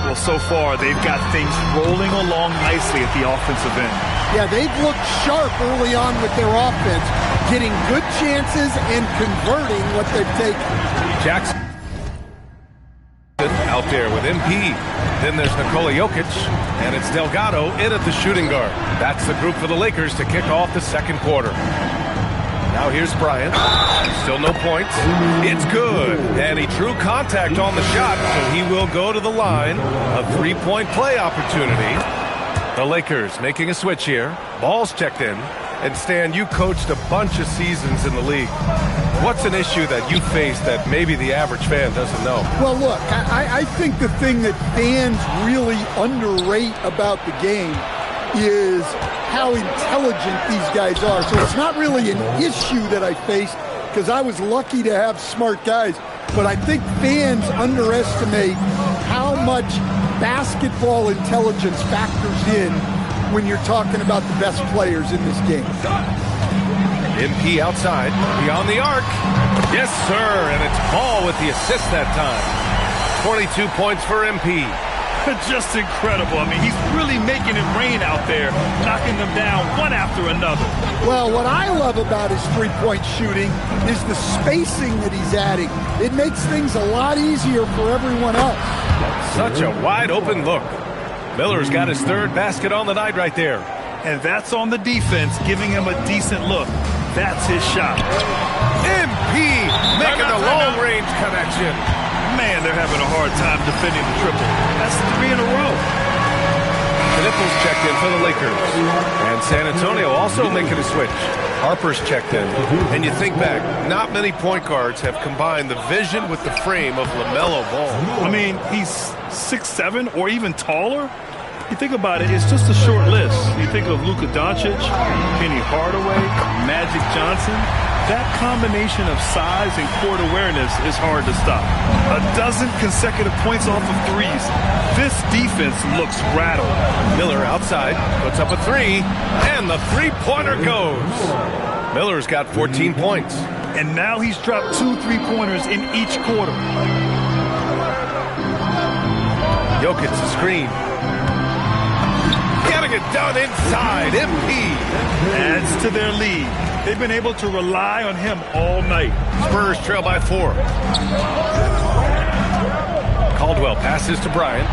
Well, so far, they've got things rolling along nicely at the offensive end. Yeah, they've looked sharp early on with their offense, getting good chances and converting what they've taken. Jackson out there with MP. Then there's Nikola Jokic, and it's Delgado in at the shooting guard. That's the group for the Lakers to kick off the second quarter. Now here's Bryant. Still no points. It's good. And he drew contact on the shot, so he will go to the line. A three-point play opportunity. The Lakers making a switch here. Ball's checked in. And Stan, you coached a bunch of seasons in the league. What's an issue that you face that maybe the average fan doesn't know? Well, look, I think the thing that fans really underrate about the game is how intelligent these guys are. So it's not really an issue that I face because I was lucky to have smart guys. But I think fans underestimate how much basketball intelligence factors in when you're talking about the best players in this game. MP outside, beyond the arc. Yes, sir, and it's Ball with the assist that time. 22 points for MP. Just incredible. I mean, he's really making it rain out there, knocking them down one after another. Well, what I love about his three-point shooting is the spacing that he's adding. It makes things a lot easier for everyone else. Such a wide-open look. Miller's got his third basket on the night right there. And that's on the defense, giving him a decent look. That's his shot. MP making the long-range connection. Man, they're having a hard time defending the triple. That's 3 in a row. Knipples checked in for the Lakers. And San Antonio also making a switch. Harper's checked in. And you think back, not many point guards have combined the vision with the frame of LaMelo Ball. I mean, he's 6'7", or even taller. You think about it, it's just a short list. You think of Luka Doncic, Penny Hardaway, Magic Johnson. That combination of size and court awareness is hard to stop. 12 consecutive points off of threes. This defense looks rattled. Miller outside, puts up a three, and the three-pointer goes. Miller's got 14 points. And now he's dropped 2 3-pointers in each quarter. Jokic's a screen. Gotta it done inside. MP adds to their lead. They've been able to rely on him all night. Spurs trail by 4. Caldwell passes to Bryant.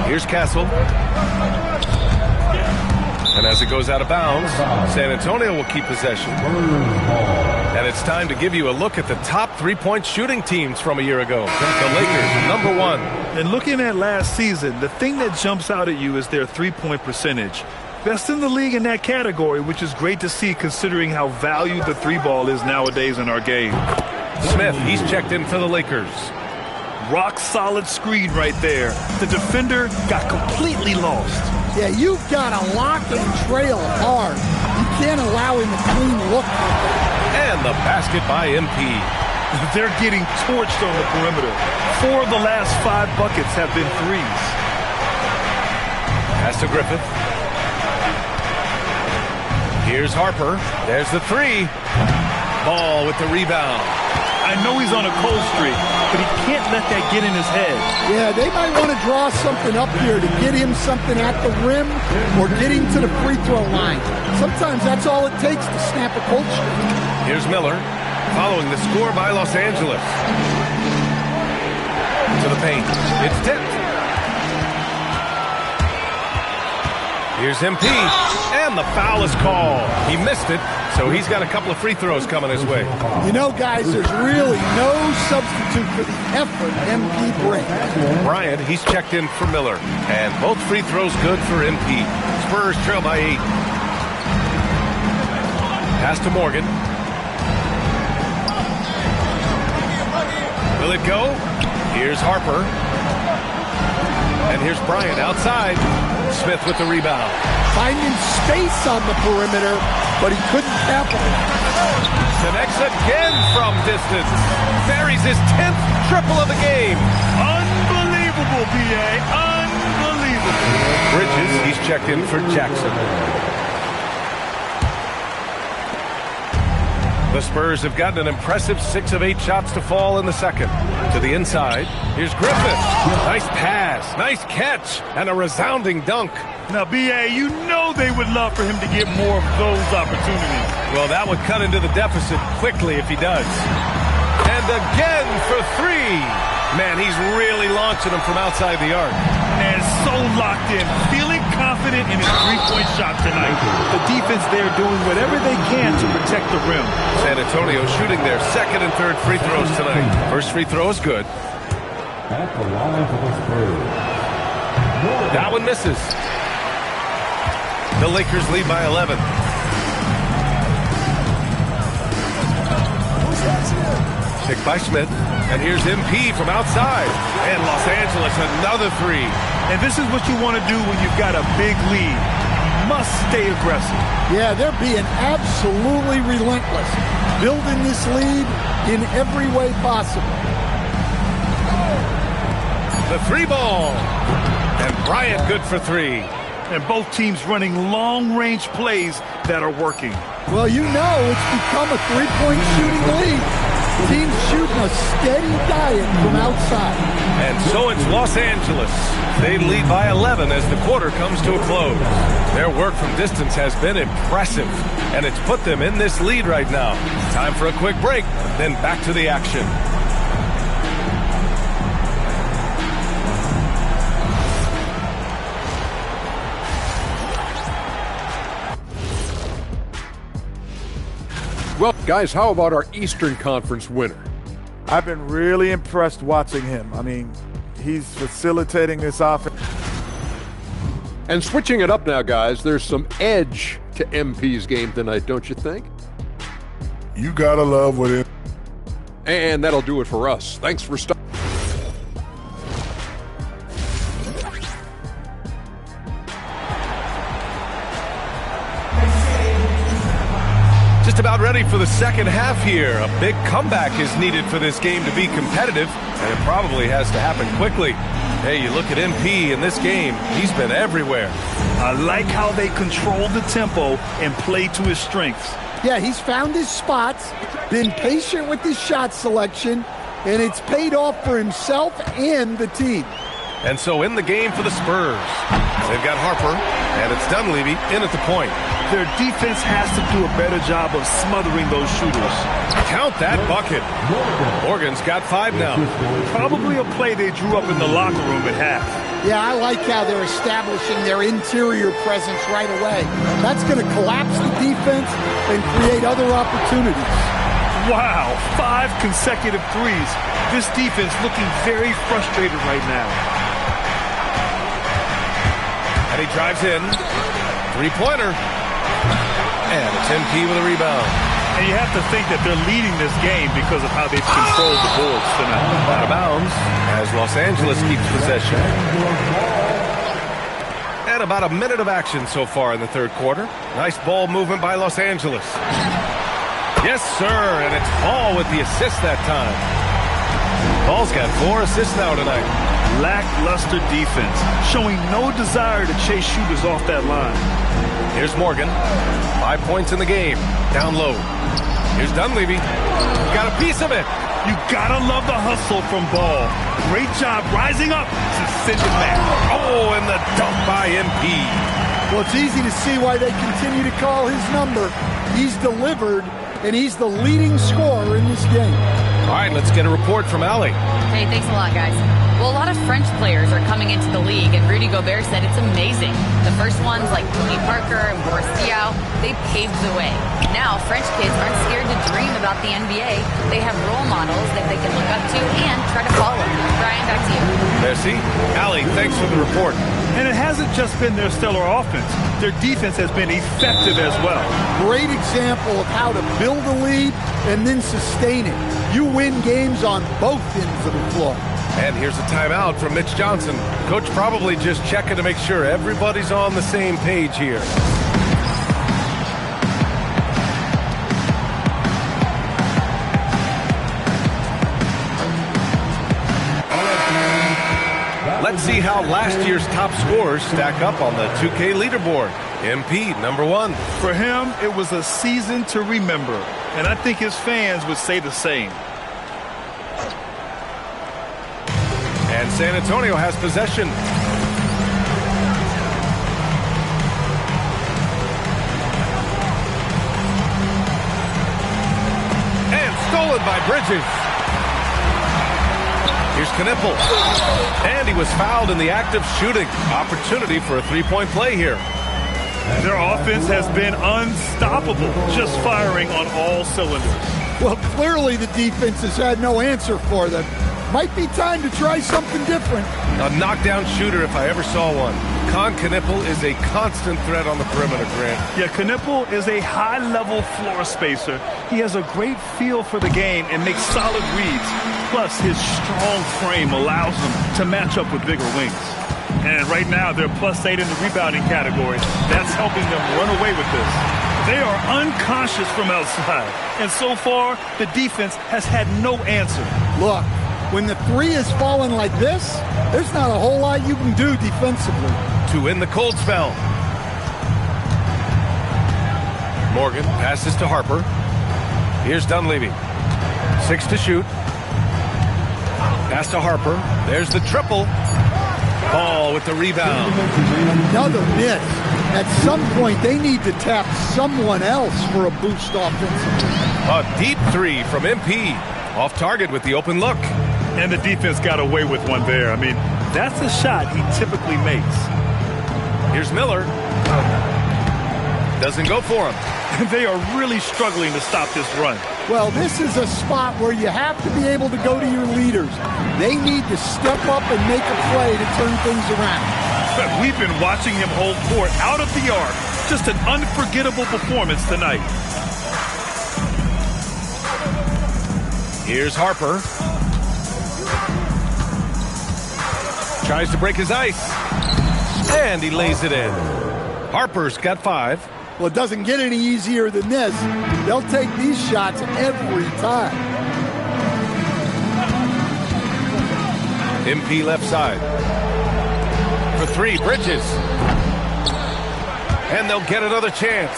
Here's Castle. And as it goes out of bounds, San Antonio will keep possession. And it's time to give you a look at the top three-point shooting teams from a year ago. The Lakers, number 1. And looking at last season, the thing that jumps out at you is their three-point percentage. Best in the league in that category, which is great to see considering how valued the three ball is nowadays in our game. Smith, he's checked in for the Lakers. Rock solid screen right there. The defender got completely lost. Yeah, you've got to lock and trail hard. You can't allow him a clean look. And the basket by MP. They're getting torched on the perimeter. 4 of the last 5 buckets have been threes. Pass to Griffith. Here's Harper. There's the 3. Ball with the rebound. I know he's on a cold streak, but he can't let that get in his head. Yeah, they might want to draw something up here to get him something at the rim or get him to the free throw line. Sometimes that's all it takes to snap a cold streak. Here's Miller, following the score by Los Angeles. To the paint. It's tipped. Here's MP, and the foul is called. He missed it, so he's got a couple of free throws coming his way. You know, guys, there's really no substitute for the effort MP brings. Bryant, he's checked in for Miller, and both free throws good for MP. Spurs trail by 8. Pass to Morgan. Will it go? Here's Harper. And here's Bryant outside. Smith with the rebound. Finding space on the perimeter, but he couldn't capitalize. Connects again from distance. Buries his 10th triple of the game. Unbelievable, B.A. Unbelievable. Bridges, he's checked in for Jackson. The Spurs have gotten an impressive 6 of 8 shots to fall in the second. To the inside, here's Griffith. Nice pass, nice catch, and a resounding dunk. Now, B.A., you know they would love for him to get more of those opportunities. Well, that would cut into the deficit quickly if he does. And again for 3. Man, he's really launching them from outside the arc. And so locked in, feeling confident in his three-point shot tonight. The defense there doing whatever they can to protect the rim. San Antonio shooting their second and third free throws tonight. First free throw is good. At the line for the Spurs. That one misses. The Lakers lead by 11. Picked by Smith. And here's MP from outside. And Los Angeles, another 3. And this is what you want to do when you've got a big lead. You must stay aggressive. Yeah, they're being absolutely relentless. Building this lead in every way possible. The 3 ball. And Bryant good for 3. And both teams running long-range plays that are working. Well, you know it's become a three-point shooting league. Teams shooting a steady diet from outside. And so it's Los Angeles. They lead by 11 as the quarter comes to a close. Their work from distance has been impressive, and it's put them in this lead right now. Time for a quick break, then back to the action. Well, guys, how about our Eastern Conference winner? I've been really impressed watching him. I mean, he's facilitating this offense. And switching it up now, guys, there's some edge to MP's game tonight, don't you think? You gotta love what it. And that'll do it for us. Thanks for stopping. Just about ready for the second half here. A big comeback is needed for this game to be competitive, and it probably has to happen quickly. Hey, you look at MP in this game, he's been everywhere. I like how they control the tempo and play to his strengths. Yeah, he's found his spots, been patient with his shot selection, and it's paid off for himself and the team. And so in the game for the Spurs, They've got Harper, and it's Dunleavy in at the point. Their defense has to do a better job of smothering those shooters. Count that bucket. Morgan's got 5 now. Probably a play they drew up in the locker room at half. Yeah, I like how they're establishing their interior presence right away. That's going to collapse the defense and create other opportunities. Wow, 5 consecutive threes. This defense looking very frustrated right now. And he drives in. Three-pointer. And it's MP with a rebound. And you have to think that they're leading this game because of how they've controlled the boards tonight. Out of bounds as Los Angeles keeps possession. And about a minute of action so far in the third quarter. Nice ball movement by Los Angeles. Yes, sir, and it's Ball with the assist that time. Ball's got 4 assists now tonight. Lackluster defense, showing no desire to chase shooters off that line. Here's Morgan. 5 points in the game. Down low. Here's Dunleavy. Got a piece of it. You gotta love the hustle from Ball. Great job rising up to send it back. Oh, and the dunk by MP. Well, it's easy to see why they continue to call his number. He's delivered, and he's the leading scorer in this game. All right, let's get a report from Allie. Hey, thanks a lot, guys. Well, a lot of French players are coming into the league, and Rudy Gobert said it's amazing. The first ones, like Tony Parker and Boris Diaw, they paved the way. Now, French kids aren't scared to dream about the NBA. They have role models that they can look up to and try to follow. Brian, back to you. Merci. Allie, thanks for the report. And it hasn't just been their stellar offense. Their defense has been effective as well. Great example of how to build a lead and then sustain it. You win games on both ends of the floor. And here's a timeout from Mitch Johnson. Coach probably just checking to make sure everybody's on the same page here. Let's see how last year's top scorers stack up on the 2K leaderboard. MP, number 1. For him, it was a season to remember, and I think his fans would say the same. And San Antonio has possession. And stolen by Bridges. Here's Knipple. And he was fouled in the act of shooting. Opportunity for a three-point play here. Their offense has been unstoppable, just firing on all cylinders. Well, clearly the defense has had no answer for them. Might be time to try something different. A knockdown shooter if I ever saw one. Knipple is a constant threat on the perimeter, Grant. Yeah, Knipple is a high-level floor spacer. He has a great feel for the game and makes solid reads. Plus, his strong frame allows him to match up with bigger wings. And right now, they're +8 in the rebounding category. That's helping them run away with this. They are unconscious from outside. And so far, the defense has had no answer. Look, when the three is falling like this, there's not a whole lot you can do defensively. To end the cold spell. Morgan passes to Harper. Here's Dunleavy. 6 to shoot. Pass to Harper. There's the triple. Ball with the rebound. Another miss. At some point, they need to tap someone else for a boost offensively. A deep three from MP. Off target with the open look. And the defense got away with one there. I mean, that's a shot he typically makes. Here's Miller. Doesn't go for him. They are really struggling to stop this run. Well, this is a spot where you have to be able to go to your leaders. They need to step up and make a play to turn things around. We've been watching him hold court out of the arc. Just an unforgettable performance tonight. Here's Harper. Tries to break his ice. And he lays it in. Harper's got 5. Well, it doesn't get any easier than this. They'll take these shots every time. MP left side. For 3, Bridges. And they'll get another chance.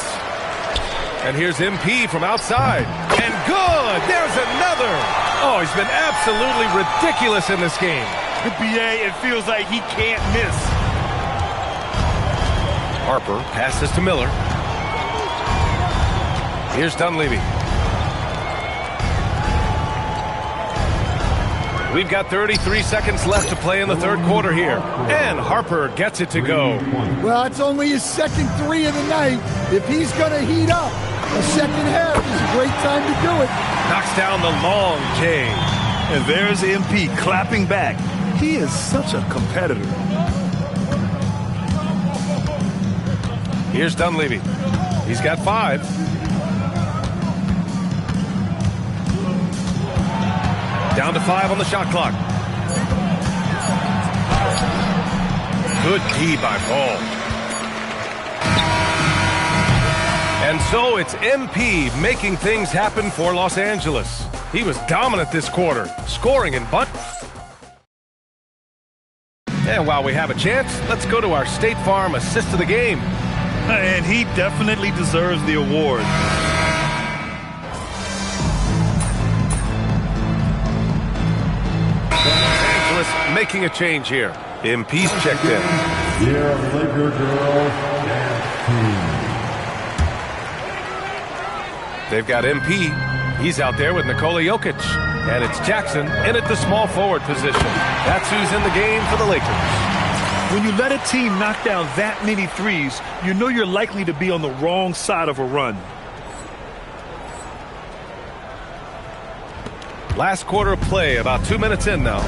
And here's MP from outside. And good! There's another! Oh, he's been absolutely ridiculous in this game. BA, it feels like he can't miss. Harper passes to Miller. Here's Dunleavy. We've got 33 seconds left to play in the third quarter here. And Harper gets it to go. Well, it's only his second three of the night. If he's going to heat up, a second half is a great time to do it. Knocks down the long J. And there's MP clapping back. He is such a competitor. Here's Dunleavy. He's got 5. Down to 5 on the shot clock. Good D by Ball. And so it's MP making things happen for Los Angeles. He was dominant this quarter, scoring in bunt. And while we have a chance, let's go to our State Farm assist of the game. And he definitely deserves the award. Making a change here. MP's checked in. Your Laker girls team. They've got MP. He's out there with Nikola Jokic. And it's Jackson in at the small forward position. That's who's in the game for the Lakers. When you let a team knock down that many threes, you know you're likely to be on the wrong side of a run. Last quarter of play, about 2 minutes in now.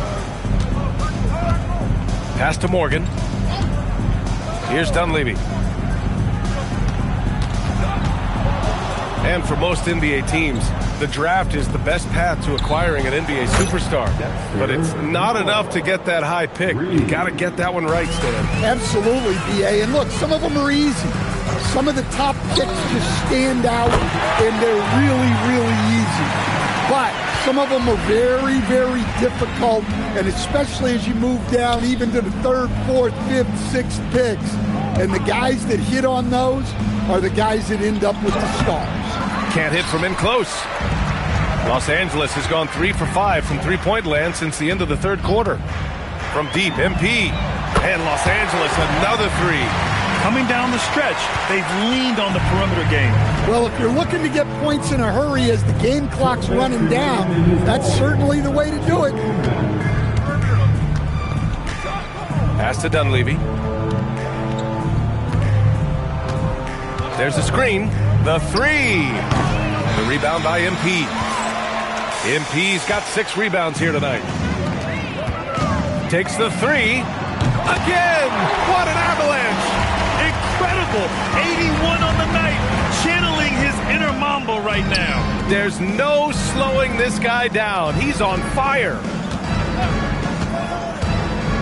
Pass to Morgan. Here's Dunleavy. And for most NBA teams, the draft is the best path to acquiring an NBA superstar. But it's not enough to get that high pick. You got to get that one right, Stan. Absolutely, BA. And look, some of them are easy. Some of the top picks just stand out, and they're really, really easy. But some of them are very, very difficult, and especially as you move down even to the 3rd, 4th, 5th, 6th picks. And the guys that hit on those are the guys that end up with the stars. Can't hit from in close. Los Angeles has gone 3 for 5 from three-point land since the end of the third quarter. From deep, MP. And Los Angeles, another 3. Coming down the stretch, they've leaned on the perimeter game. Well, if you're looking to get points in a hurry as the game clock's running down, that's certainly the way to do it. Pass to Dunleavy. There's a screen. The 3. The rebound by MP. MP's got 6 rebounds here tonight. Takes the 3. Again! What an avalanche! Incredible! 81 on the night, channeling his inner Mamba right now. There's no slowing this guy down. He's on fire.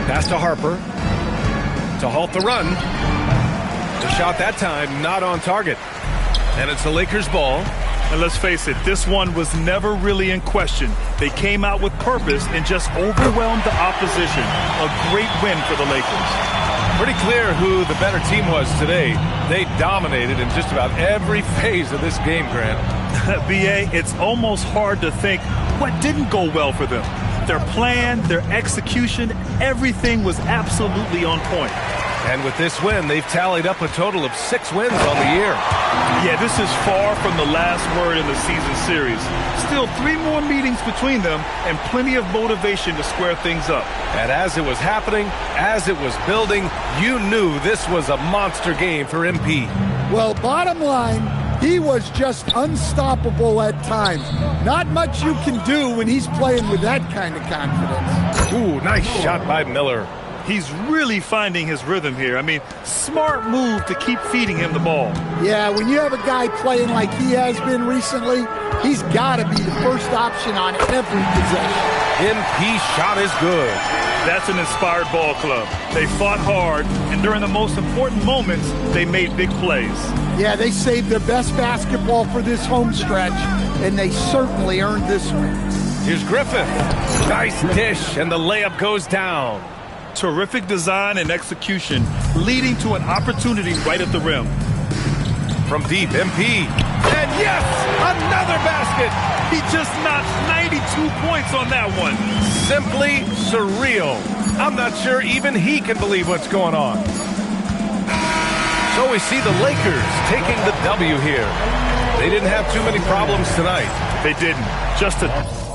Pass to Harper to halt the run. The shot that time not on target. And it's the Lakers' ball. And let's face it, this one was never really in question. They came out with purpose and just overwhelmed the opposition. A great win for the Lakers. Pretty clear who the better team was today. They dominated in just about every phase of this game, Grant. BA, it's almost hard to think what didn't go well for them. Their plan, their execution, everything was absolutely on point. And with this win, they've tallied up a total of 6 wins on the year. Yeah, this is far from the last word in the season series. Still 3 more meetings between them and plenty of motivation to square things up. And as it was happening, as it was building, you knew this was a monster game for MP. Well, bottom line, he was just unstoppable at times. Not much you can do when he's playing with that kind of confidence. Ooh, nice shot by Miller. He's really finding his rhythm here. I mean, smart move to keep feeding him the ball. Yeah, when you have a guy playing like he has been recently, he's got to be the first option on every possession. MP shot is good. That's an inspired ball club. They fought hard, and during the most important moments, they made big plays. Yeah, they saved their best basketball for this home stretch, and they certainly earned this one. Here's Griffith. Nice dish, and the layup goes down. Terrific design and execution, leading to an opportunity right at the rim. From deep, MP. And yes, another basket. He just knocked 92 points on that one. Simply surreal. I'm not sure even he can believe what's going on. So we see the Lakers taking the W here. They didn't have too many problems tonight. They didn't. Just a...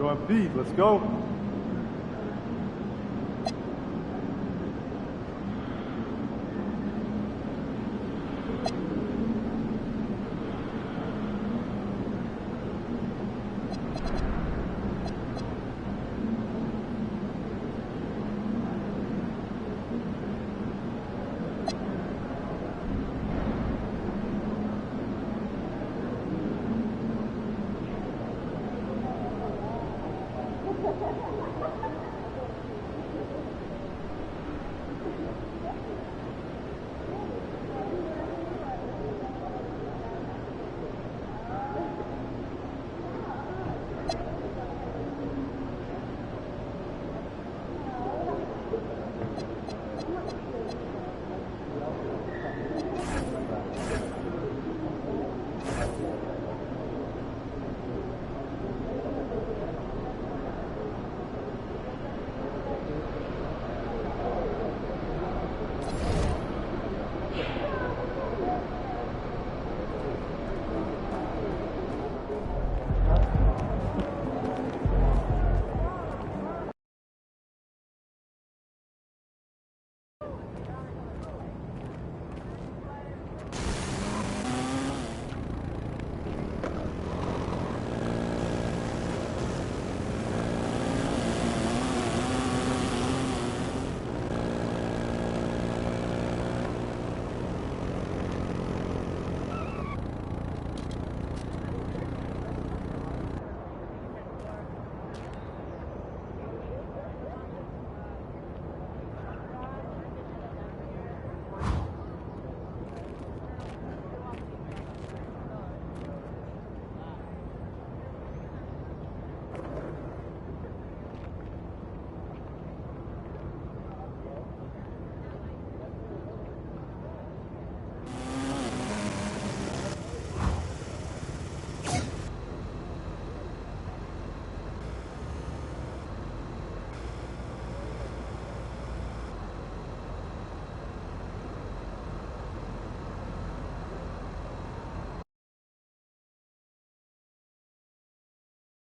Yo, MP, let's go.